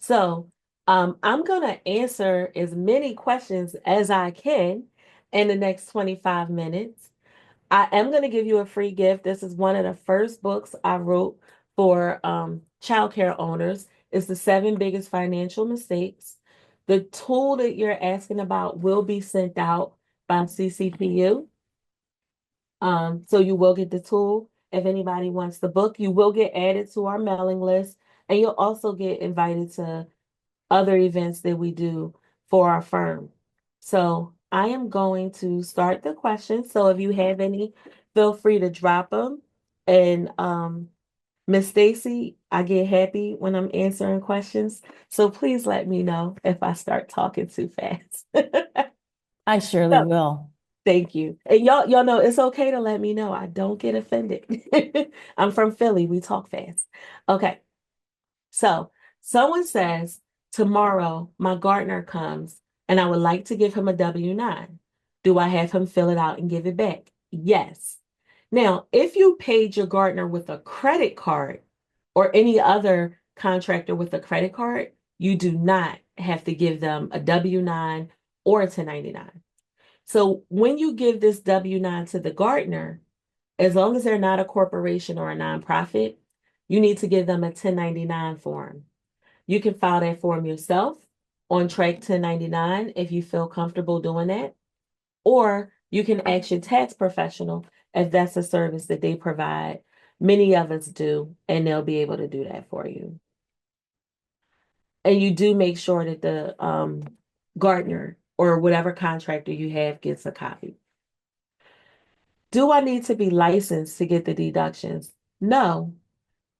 Speaker 1: So I'm going to answer as many questions as I can in the next 25 minutes. I am going to give you a free gift. This is one of the first books I wrote for childcare owners. It's the 7 biggest financial mistakes. The tool that you're asking about will be sent out by CCPU. So you will get the tool. If anybody wants the book, you will get added to our mailing list, and you'll also get invited to other events that we do for our firm. So I am going to start the questions. So if you have any, feel free to drop them. And Miss Stacy, I get happy when I'm answering questions. So please let me know if I start talking too fast.
Speaker 3: I surely
Speaker 1: So,
Speaker 3: will.
Speaker 1: Thank you. And y'all know it's okay to let me know. I don't get offended. I'm from Philly. We talk fast. Okay. So someone says, tomorrow my gardener comes and I would like to give him a W-9. Do I have him fill it out and give it back? Yes. Now, if you paid your gardener with a credit card or any other contractor with a credit card, you do not have to give them a W-9 or a 1099. So when you give this W-9 to the gardener, as long as they're not a corporation or a nonprofit, you need to give them a 1099 form. You can file that form yourself on Track 1099 if you feel comfortable doing that, or you can ask your tax professional if that's a service that they provide. Many of us do, and they'll be able to do that for you. And you do make sure that the gardener or whatever contractor you have gets a copy. Do I need to be licensed to get the deductions? No.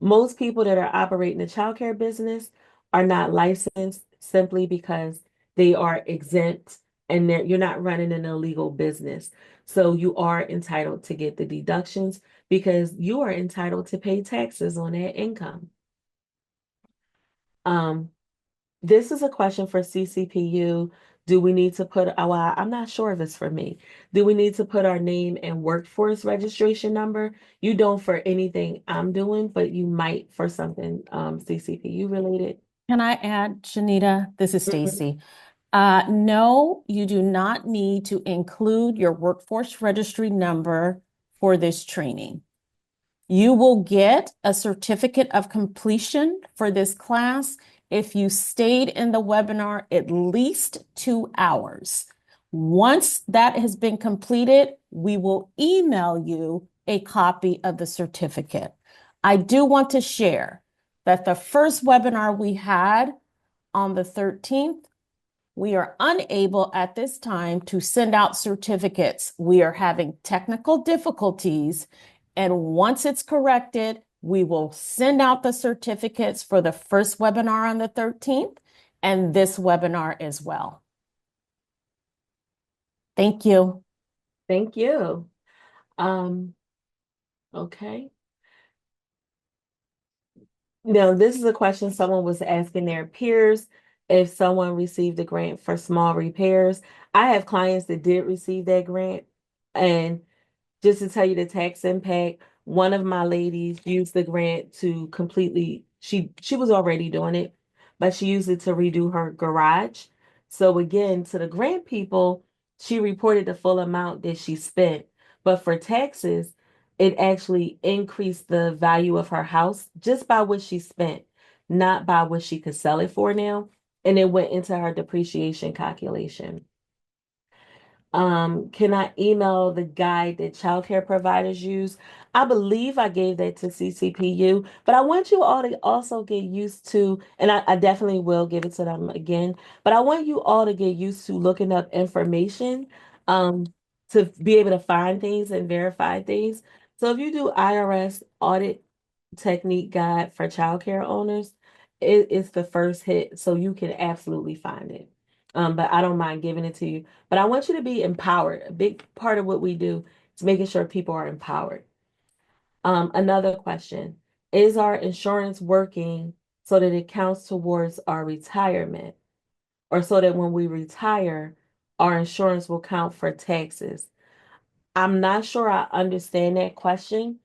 Speaker 1: Most people that are operating the childcare business are not licensed simply because they are exempt and you're not running an illegal business. So you are entitled to get the deductions because you are entitled to pay taxes on that income. Um, this is a question for CCPU. Do we need to put, well, I'm not sure if it's for me. Do we need to put our name and workforce registration number? You don't for anything I'm doing, but you might for something CCPU related.
Speaker 3: Can I add, Shanita? This is
Speaker 1: Mhm.
Speaker 3: Stacy. No, you do not need to include your workforce registry number for this training. You will get a certificate of completion for this class if you stayed in the webinar at least 2 hours. Once that has been completed, we will email you a copy of the certificate. I do want to share that the first webinar we had on the 13th, we are unable at this time to send out certificates. We are having technical difficulties, and once it's corrected, we will send out the certificates for the first webinar on the 13th and this webinar as well. Thank you.
Speaker 1: Thank you. Okay. Now, this is a question someone was asking their peers if someone received a grant for small repairs. I have clients that did receive that grant, and just to tell you the tax impact, one of my ladies used the grant to completely, she was already doing it, but she used it to redo her garage. So again, to the grant people, she reported the full amount that she spent. But for taxes, it actually increased the value of her house just by what she spent, not by what she could sell it for now. And it went into her depreciation calculation. Can I email the guide that childcare providers use? I believe I gave that to CCPU, but I want you all to also get used to, and I definitely will give it to them again, but I want you all to get used to looking up information um, to be able to find things and verify things. So if you do IRS audit technique guide for childcare owners, it's the first hit, so you can absolutely find it. But I don't mind giving it to you. But I want you to be empowered. A big part of what we do is making sure people are empowered. Another question, is our insurance working so that it counts towards our retirement, or so that when we retire, our insurance will count for taxes? I'm not sure I understand that question.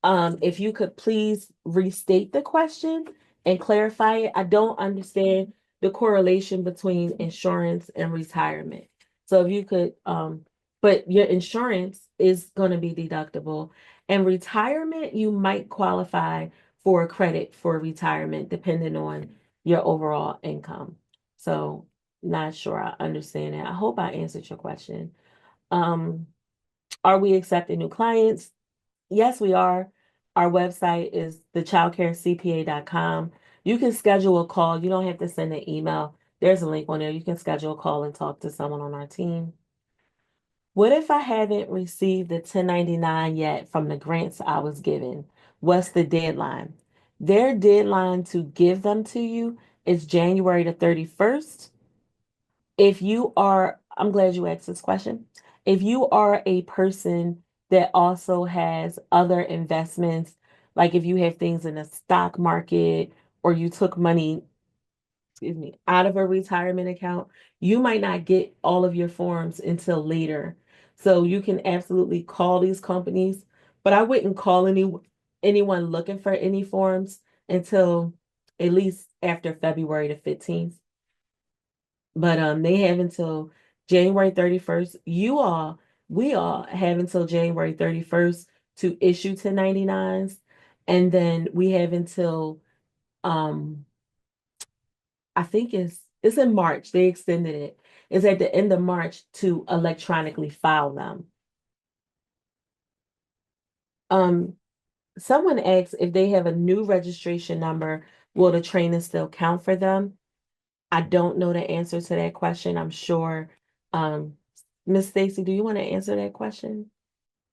Speaker 1: If you could please restate the question and clarify it. I don't understand the correlation between insurance and retirement. So if you could, but your insurance is going to be deductible, and retirement, you might qualify for a credit for retirement depending on your overall income. So not sure I understand that. I hope I answered your question. Um, are we accepting new clients? Yes, we are. Our website is thechildcarecpa.com. You can schedule a call. You don't have to send an email. There's a link on there. You can schedule a call and talk to someone on our team. What if I haven't received the 1099 yet from the grants I was given? What's the deadline? Their deadline to give them to you is January the 31st. I'm glad you asked this question. If you are a person that also has other investments, like if you have things in the stock market or you took money, excuse me, out of a retirement account, you might not get all of your forms until later. So you can absolutely call these companies, but I wouldn't call anyone looking for any forms until at least after February the 15th. But they have until January 31st. We all have until January 31st to issue 1099s. And then we have until um I think it's in March. They extended it. It's at the end of March to electronically file them. Um, Someone asked if they have a new registration number, will the training still count for them? I don't know the answer to that question. I'm sure. Um, Miss Stacy, do you want to answer that question?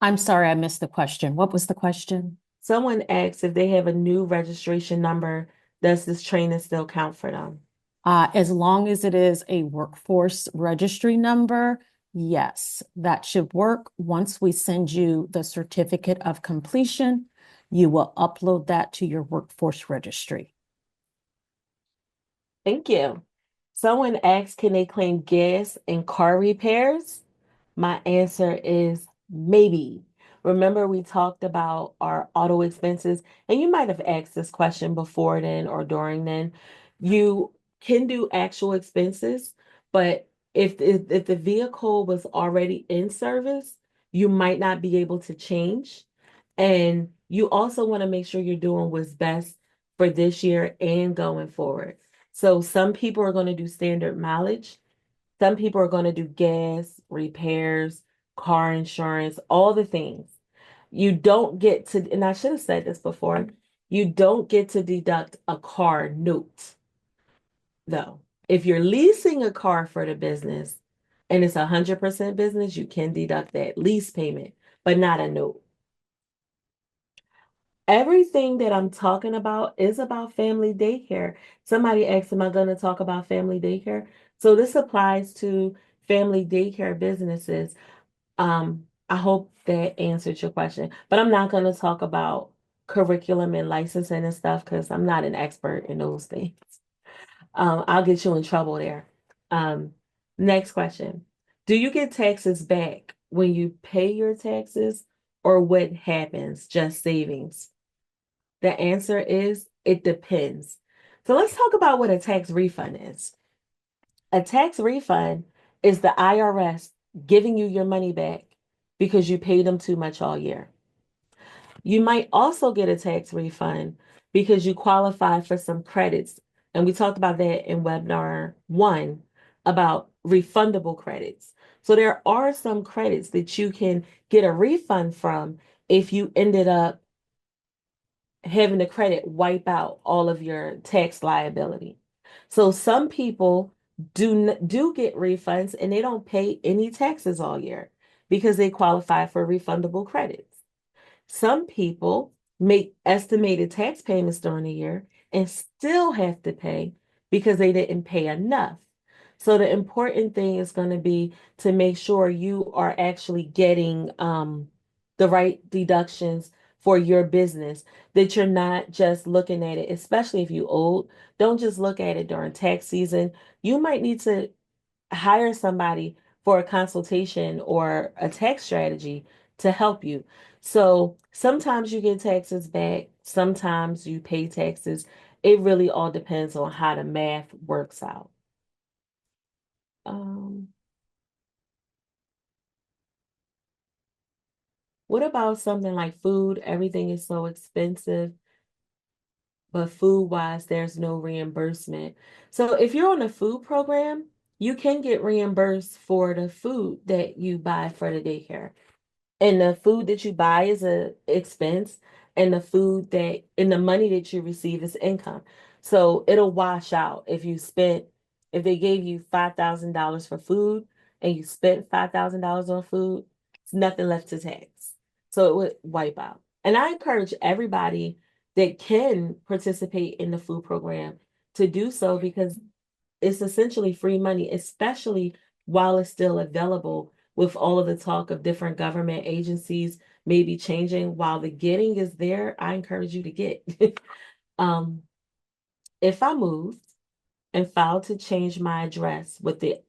Speaker 3: I'm sorry, I missed the question. What was the question?
Speaker 1: Someone asked if they have a new registration number, does this training still count for them?
Speaker 3: As long as it is a workforce registry number, yes, that should work. Once we send you the certificate of completion, you will upload that to your workforce registry.
Speaker 1: Thank you. Someone asked, can they claim gas and car repairs? My answer is maybe. Remember, we talked about our auto expenses, and you might have asked this question before then or during then. You can do actual expenses, but if the vehicle was already in service, you might not be able to change. And you also want to make sure you're doing what's best for this year and going forward. So some people are going to do standard mileage. Some people are going to do gas, repairs, car insurance, all the things. You don't get to, and I should have said this before, you don't get to deduct a car note, though. If you're leasing a car for the business and it's 100% business, you can deduct that lease payment, but not a note. Everything that I'm talking about is about family daycare. Somebody asked, am I going to talk about family daycare? So this applies to family daycare businesses. I hope that answered your question, but I'm not going to talk about curriculum and licensing and stuff because I'm not an expert in those things. I'll get you in trouble there. Um, Next question. Do you get taxes back when you pay your taxes, or what happens? Just savings? The answer is it depends. So let's talk about what a tax refund is. A tax refund is the IRS giving you your money back because you paid them too much all year. You might also get a tax refund because you qualify for some credits. And we talked about that in webinar 1 about refundable credits. So there are some credits that you can get a refund from if you ended up having the credit wipe out all of your tax liability. So some people do get refunds and they don't pay any taxes all year because they qualify for refundable credits. Some people make estimated tax payments during the year and still have to pay because they didn't pay enough. So the important thing is going to be to make sure you are actually getting the right deductions for your business, that you're not just looking at it, especially if you old, don't just look at it during tax season. You might need to hire somebody for a consultation or a tax strategy to help you. So sometimes you get taxes back, sometimes you pay taxes. It really all depends on how the math works out. Um, what about something like food? Everything is so expensive, but food-wise, there's no reimbursement. So if you're on a food program, you can get reimbursed for the food that you buy for the daycare. And the food that you buy is a expense, and the money that you receive is income. So it'll wash out if they gave you $5,000 for food and you spent $5,000 on food, it's nothing left to tax. So it would wipe out. And I encourage everybody that can participate in the food program to do so because it's essentially free money, especially while it's still available with all of the talk of different government agencies maybe changing, while the getting is there, I encourage you to get. um, if I moved and filed to change my address with the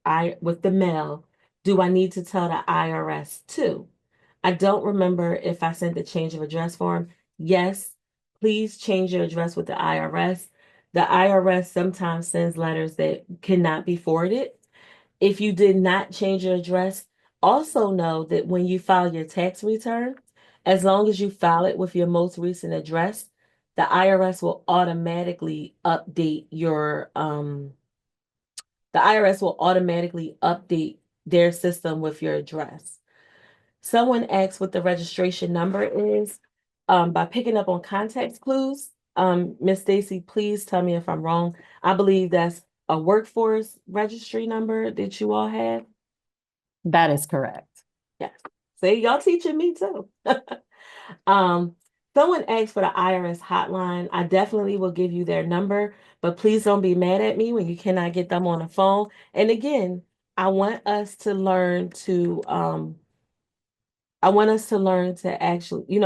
Speaker 1: mail, do I need to tell the IRS too? I don't remember if I sent the change of address form. Yes, please change your address with the IRS. The IRS sometimes sends letters that cannot be forwarded. If you did not change your address, also know that when you file your tax return, as long as you file it with your most recent address, the IRS will automatically update their system with your address. Someone asked what the registration number is. By picking up on context clues, Miss Stacy, please tell me if I'm wrong. I believe that's a workforce registry number that you all have.
Speaker 3: That is correct.
Speaker 1: Yes. See, y'all teaching me too. Um, Someone asked for the IRS hotline. I definitely will give you their number, but please don't be mad at me when you cannot get them on the phone. And again, I want us to learn to actually,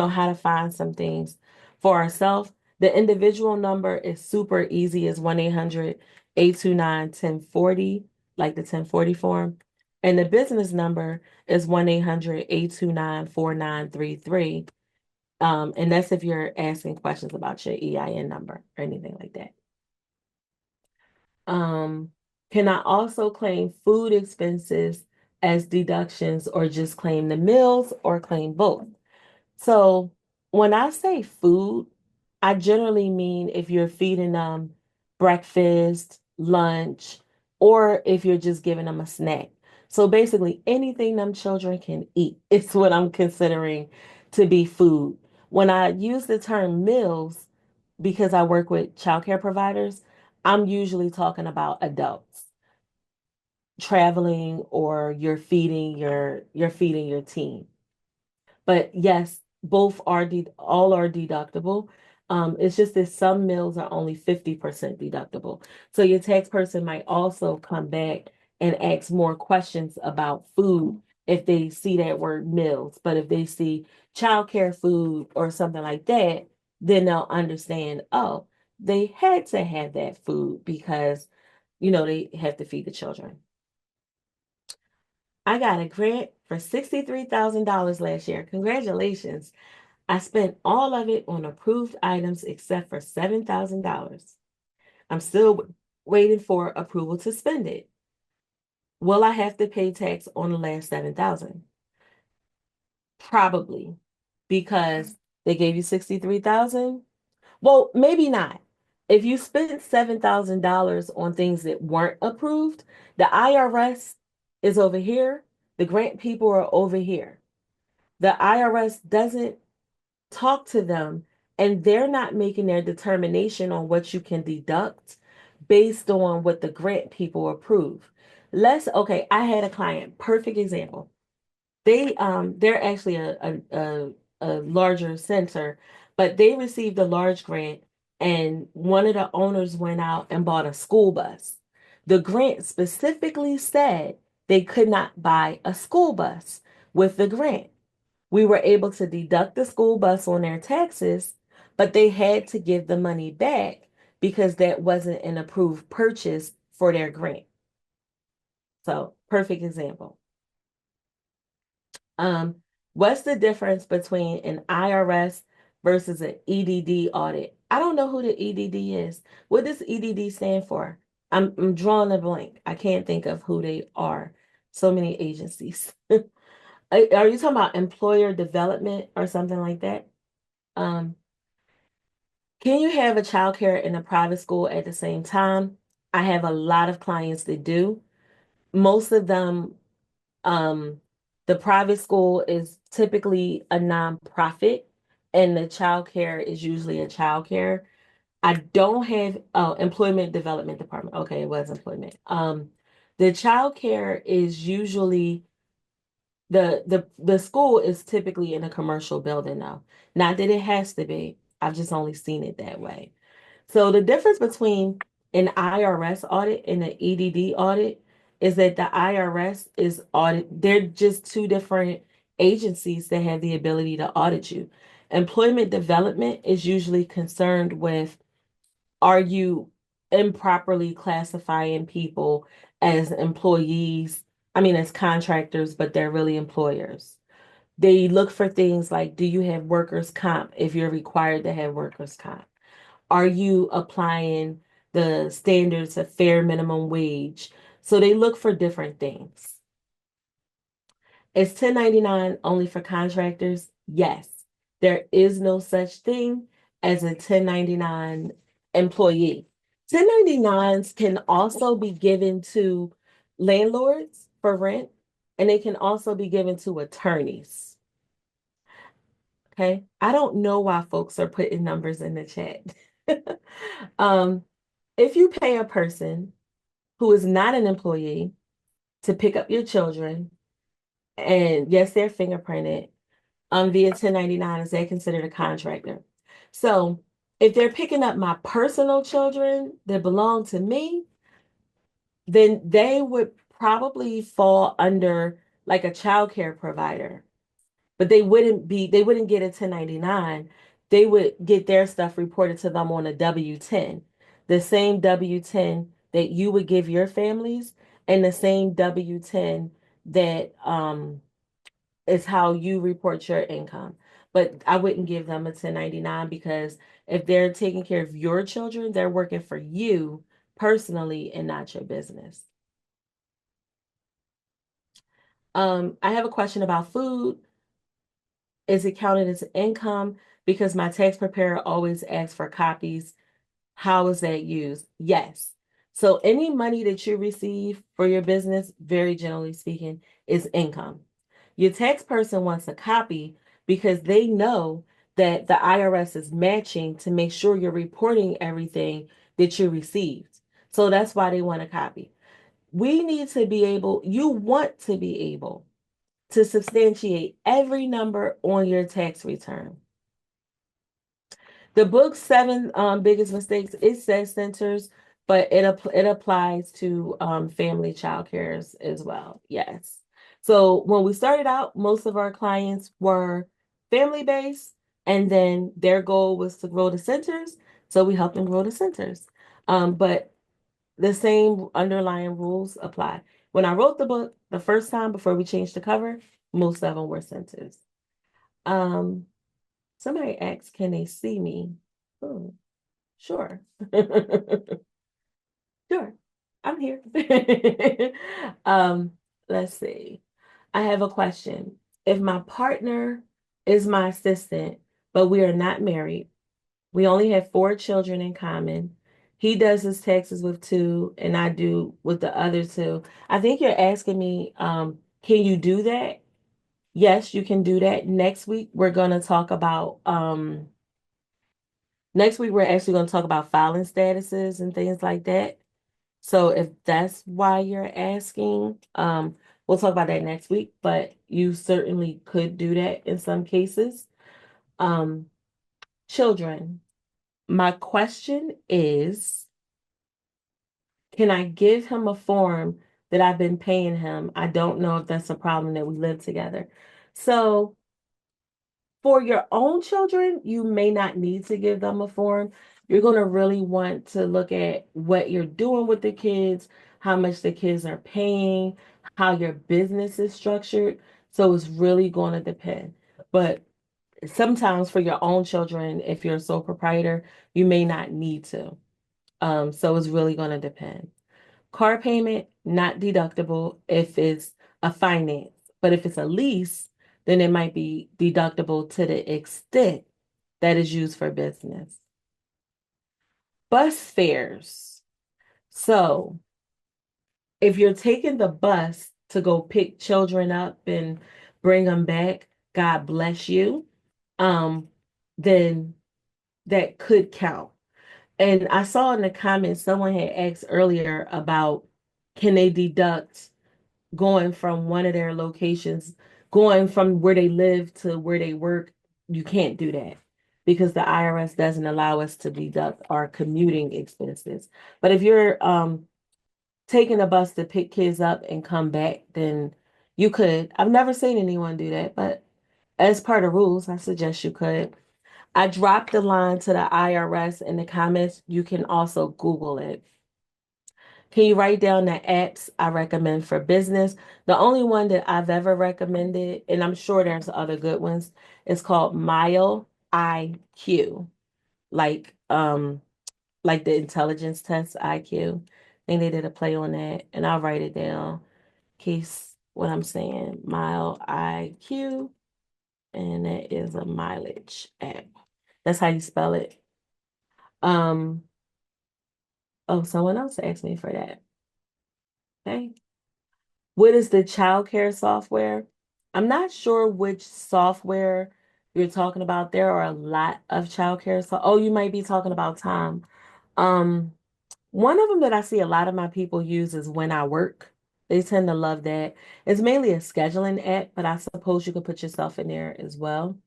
Speaker 1: how to find some things for ourselves. The individual number is super easy. It's 1-800-829-1040, like the 1040 form. And the business number is 1-800-829-4933. And that's if you're asking questions about your EIN number or anything like that. Can I also claim food expenses as deductions, or just claim the meals, or claim both? So when I say food, I generally mean if you're feeding them breakfast, lunch, or if you're just giving them a snack. So basically anything them children can eat is what I'm considering to be food. When I use the term meals, because I work with childcare providers, I'm usually talking about adults traveling, or you're feeding your team. But yes, all are deductible. It's just that some meals are only 50% deductible. So your tax person might also come back and ask more questions about food if they see that word meals. But if they see childcare food or something like that, then they'll understand, oh, they had to have that food because, they have to feed the children. I got a grant for $63,000 last year. Congratulations. I spent all of it on approved items except for $7,000. I'm still waiting for approval to spend it. Will I have to pay tax on the last 7,000? Probably, because they gave you 63,000. Well, maybe not. If you spent $7,000 on things that weren't approved, the IRS is over here, the grant people are over here. The IRS doesn't talk to them, and they're not making their determination on what you can deduct based on what the grant people approve. Okay, I had a client, perfect example. They're actually a larger center, but they received a large grant, and one of the owners went out and bought a school bus. The grant specifically said they could not buy a school bus with the grant. We were able to deduct the school bus on their taxes, but they had to give the money back because that wasn't an approved purchase for their grant. So, perfect example. What's the difference between an IRS versus an EDD audit? I don't know who the EDD is. What does EDD stand for? I'm drawing a blank. I can't think of who they are. So many agencies. Are you talking about employer development or something like that? Um, can you have a childcare in a private school at the same time? I have a lot of clients that do. Most of them, um, the private school is typically a nonprofit, and the childcare is usually a childcare. I don't have employment development department. Okay, it was employment. The childcare is usually the school is typically in a commercial building now. Not that it has to be. I've just only seen it that way. So the difference between an IRS audit and an EDD audit is that the IRS is they're just two different agencies that have the ability to audit you. Employment development is usually concerned with, are you improperly classifying people as employees? I mean, as contractors, but they're really employers. They look for things like, do you have workers' comp if you're required to have workers' comp? Are you applying the standards of fair minimum wage? So they look for different things. Is 1099 only for contractors? Yes. There is no such thing as a 1099 employee. 1099s can also be given to landlords for rent, and they can also be given to attorneys. Okay. I don't know why folks are putting numbers in the chat. um, if you pay a person who is not an employee to pick up your children, and yes, they're fingerprinted, via 1099, is they considered a contractor. So if they're picking up my personal children that belong to me, then they would probably fall under like a child care provider, but they wouldn't get a 1099. They would get their stuff reported to them on a W-10, the same W-10 that you would give your families, and the same W-10 that is how you report your income. But I wouldn't give them a 1099, because if they're taking care of your children, they're working for you personally and not your business. I have a question about food. Is it counted as income? Because my tax preparer always asks for copies. How is that used? Yes. So any money that you receive for your business, very generally speaking, is income. Your tax person wants a copy because they know that the IRS is matching to make sure you're reporting everything that you received. So that's why they want a copy. You want to be able to substantiate every number on your tax return. The book Seven Biggest Mistakes, it says centers, but it applies to family child cares as well. Yes. So when we started out, most of our clients were family based, and then their goal was to grow the centers. So we helped them grow the centers. But the same underlying rules apply. When I wrote the book the first time before we changed the cover, most of them were centers. Um, Somebody asked, can they see me? Oh, sure. Sure. I'm here. Um, let's see. I have a question. If my partner is my assistant, but we are not married, we only have 4 children in common. He does his taxes with 2, and I do with the other 2. I think you're asking me, can you do that? Yes, you can do that. Next week we're actually going to talk about filing statuses and things like that. So if that's why you're asking, we'll talk about that next week, but you certainly could do that in some cases. Um, Children, my question is, can I give him a form that I've been paying him? I don't know if that's a problem that we live together. So for your own children, you may not need to give them a form. You're going to really want to look at what you're doing with the kids, how much the kids are paying, how your business is structured. So it's really going to depend. But sometimes for your own children, if you're a sole proprietor, you may not need to. So it's really going to depend. Car payment, not deductible if it's a finance, but if it's a lease, then it might be deductible to the extent that is used for business. Bus fares. So if you're taking the bus to go pick children up and bring them back, God bless you, then that could count. And I saw in the comments someone had asked earlier about, can they deduct going from one of their locations, going from where they live to where they work? You can't do that because the IRS doesn't allow us to deduct our commuting expenses. But if you're taking a bus to pick kids up and come back, then you could. I've never seen anyone do that, but as per the rules, I suggest you could. I dropped the line to the IRS in the comments. You can also Google it. Can you write down the apps I recommend for business? The only one that I've ever recommended, and I'm sure there's other good ones, is called Mile IQ, like like the intelligence test IQ. I think they did a play on that, and I'll write it down. Case what I'm saying, Mile IQ, and that is a mileage app. That's how you spell it. Um, oh, someone else asked me for that. Okay. What is the childcare software? I'm not sure which software you're talking about. There are a lot of childcare. So, oh, you might be talking about time. Um, One of them that I see a lot of my people use is When I Work. They tend to love that. It's mainly a scheduling app, but I suppose you could put yourself in there as well.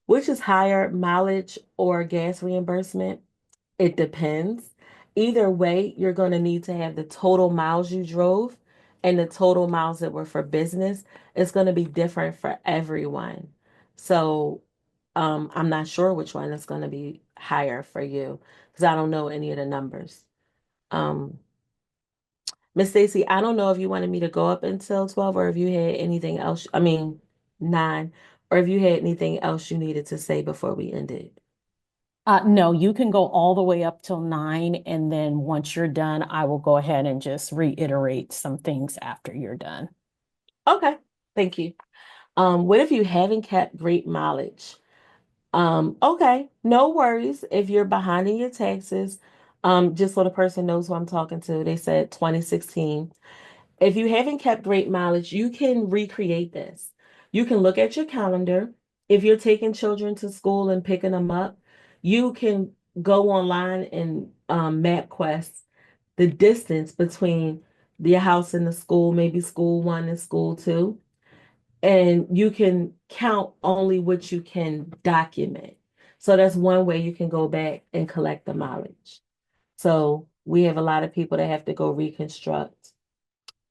Speaker 1: Which is higher, mileage or gas reimbursement? It depends. Either way, you're going to need to have the total miles you drove and the total miles that were for business. It's going to be different for everyone. So, I'm not sure which one is going to be higher for you because I don't know any of the numbers. Um, Miss Stacy, I don't know if you wanted me to go up until 12 or if you had anything else, I mean, 9, or if you had anything else you needed to say before we ended.
Speaker 3: No, you can go all the way up till 9, and then once you're done, I will go ahead and just reiterate some things after you're done.
Speaker 1: Okay, thank you. What if you haven't kept great mileage? Okay, no worries if you're behind in your taxes. Just so the person knows who I'm talking to, they said 2016. If you haven't kept great mileage, you can recreate this. You can look at your calendar. If you're taking children to school and picking them up, you can go online and MapQuest the distance between your house and the school, maybe school one and school two, and you can count only what you can document. So that's one way you can go back and collect the mileage. So we have a lot of people that have to go reconstruct.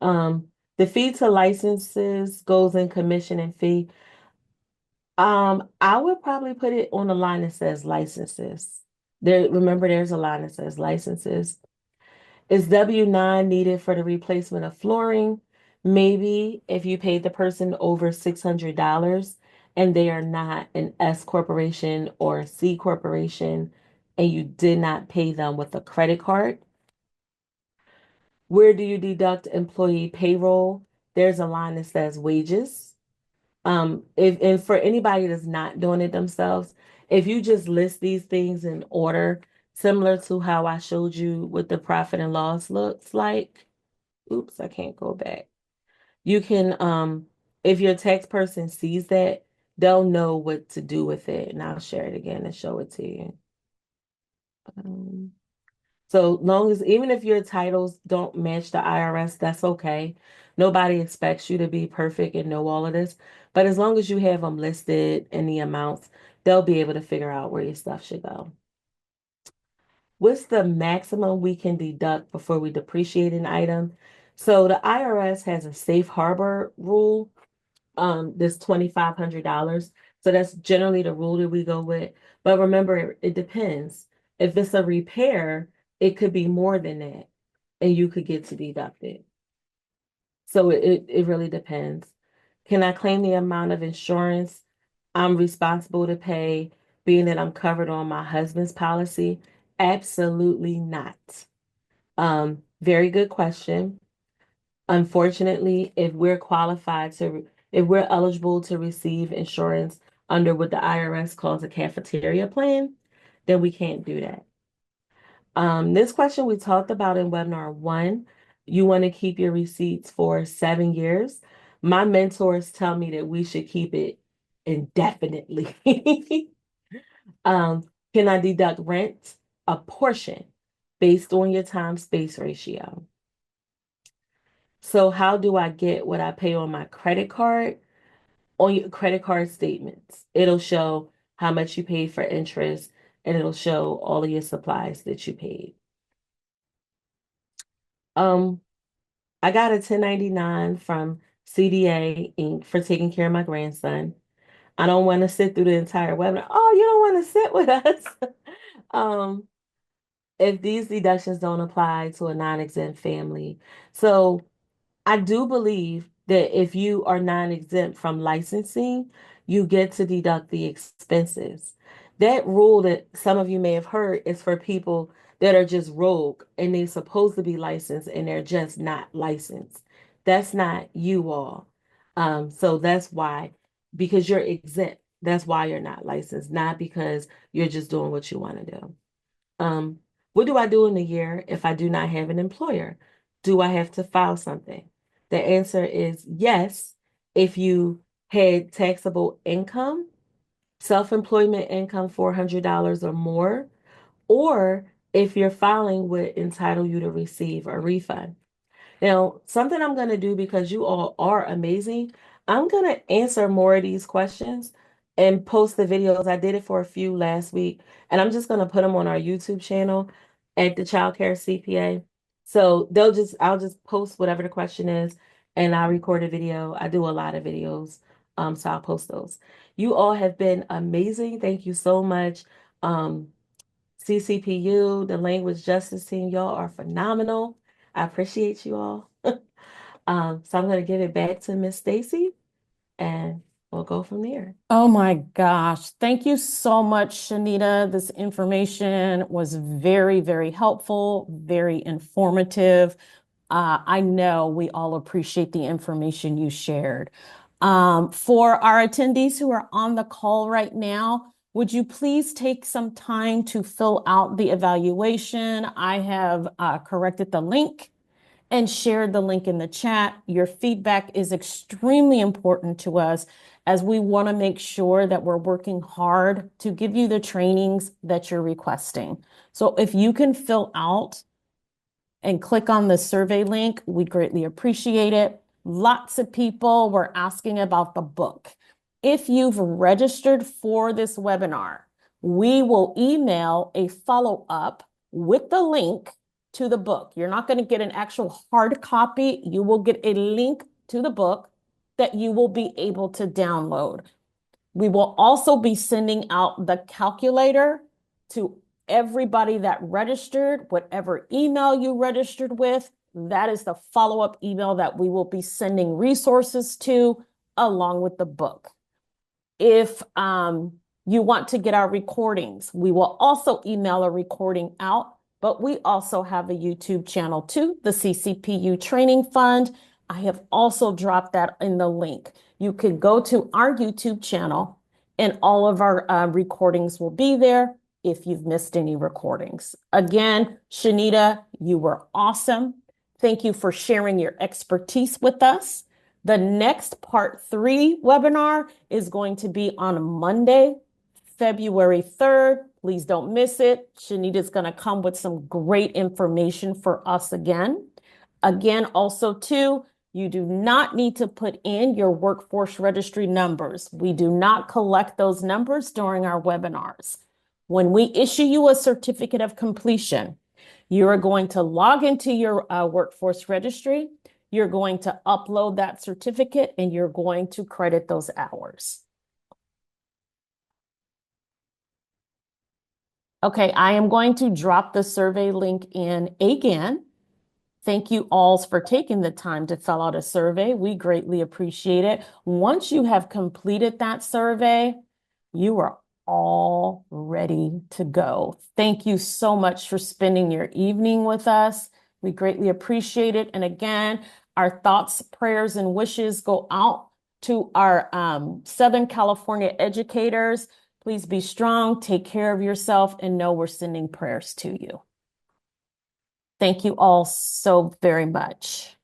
Speaker 1: Um, the fee to licenses goes in commission and fee. I would probably put it on the line that says licenses. There, remember, there's a line that says licenses. Is W-9 needed for the replacement of flooring? Maybe if you paid the person over $600 and they are not an S corporation or a C corporation and you did not pay them with a credit card. Where do you deduct employee payroll? There's a line that says wages. If and for anybody that's not doing it themselves, if you just list these things in order, similar to how I showed you what the profit and loss looks like. Oops, I can't go back. You can, if your tax person sees that, they'll know what to do with it. And I'll share it again and show it to you. Um, so long as even if your titles don't match the IRS, that's okay. Nobody expects you to be perfect and know all of this. But as long as you have them listed in the amounts, they'll be able to figure out where your stuff should go. What's the maximum we can deduct before we depreciate an item? So the IRS has a safe harbor rule, this $2,500. So that's generally the rule that we go with. But remember, it depends. If it's a repair, it could be more than that, and you could get to deduct it. So it really depends. Can I claim the amount of insurance I'm responsible to pay, being that I'm covered on my husband's policy? Absolutely not. Very good question. Unfortunately, if we're eligible to receive insurance under what the IRS calls a cafeteria plan, then we can't do that. This question we talked about in webinar 1. You want to keep your receipts for 7 years. My mentors tell me that we should keep it indefinitely. Can I deduct rent? A portion based on your time space ratio. So how do I get what I pay on my credit card? On your credit card statements, it'll show how much you paid for interest and it'll show all of your supplies that you paid. Um, I got a 1099 from CDA Inc. for taking care of my grandson. I don't want to sit through the entire webinar. Oh, you don't want to sit with us. Um, if these deductions don't apply to a non-exempt family. So I do believe that if you are non-exempt from licensing, you get to deduct the expenses. That rule that some of you may have heard is for people that are just rogue and they're supposed to be licensed and they're just not licensed. That's not you all. So that's why, because you're exempt, that's why you're not licensed, not because you're just doing what you want to do. Um, what do I do in a year if I do not have an employer? Do I have to file something? The answer is yes. If you had taxable income, self-employment income, $400 or more, or if you're filing would entitle you to receive a refund. Now, something I'm going to do because you all are amazing, I'm going to answer more of these questions and post the videos. I did it for a few last week, and I'm just going to put them on our YouTube channel at the Child Care CPA. So I'll just post whatever the question is, and I'll record a video. I do a lot of videos, so I'll post those. You all have been amazing. Thank you so much. CCPU, the language justice team, y'all are phenomenal. I appreciate you all. So I'm going to give it back to Miss Stacy and we'll go from there.
Speaker 3: Oh my gosh. Thank you so much, Shanita. This information was very, very helpful, very informative. I know we all appreciate the information you shared. For our attendees who are on the call right now, would you please take some time to fill out the evaluation? I have corrected the link and shared the link in the chat. Your feedback is extremely important to us as we want to make sure that we're working hard to give you the trainings that you're requesting. So if you can fill out and click on the survey link, we greatly appreciate it. Lots of people were asking about the book. If you've registered for this webinar, we will email a follow-up with the link to the book. You're not going to get an actual hard copy. You will get a link to the book that you will be able to download. We will also be sending out the calculator to everybody that registered, whatever email you registered with. That is the follow-up email that we will be sending resources to along with the book. If you want to get our recordings, we will also email a recording out, but we also have a YouTube channel too, the CCPU Training Fund. I have also dropped that in the link. You can go to our YouTube channel and all of our recordings will be there if you've missed any recordings. Again, Shanita, you were awesome. Thank you for sharing your expertise with us. The next part 3 webinar is going to be on Monday, February 3rd. Please don't miss it. Shanita's going to come with some great information for us again. Again, also too, you do not need to put in your workforce registry numbers. We do not collect those numbers during our webinars. When we issue you a certificate of completion, you are going to log into your workforce registry. You're going to upload that certificate and you're going to credit those hours. Okay, I am going to drop the survey link in again. Thank you all for taking the time to fill out a survey. We greatly appreciate it. Once you have completed that survey, you are all ready to go. Thank you so much for spending your evening with us. We greatly appreciate it. And again, our thoughts, prayers, and wishes go out to our Southern California educators. Please be strong, take care of yourself, and know we're sending prayers to you. Thank you all so very much.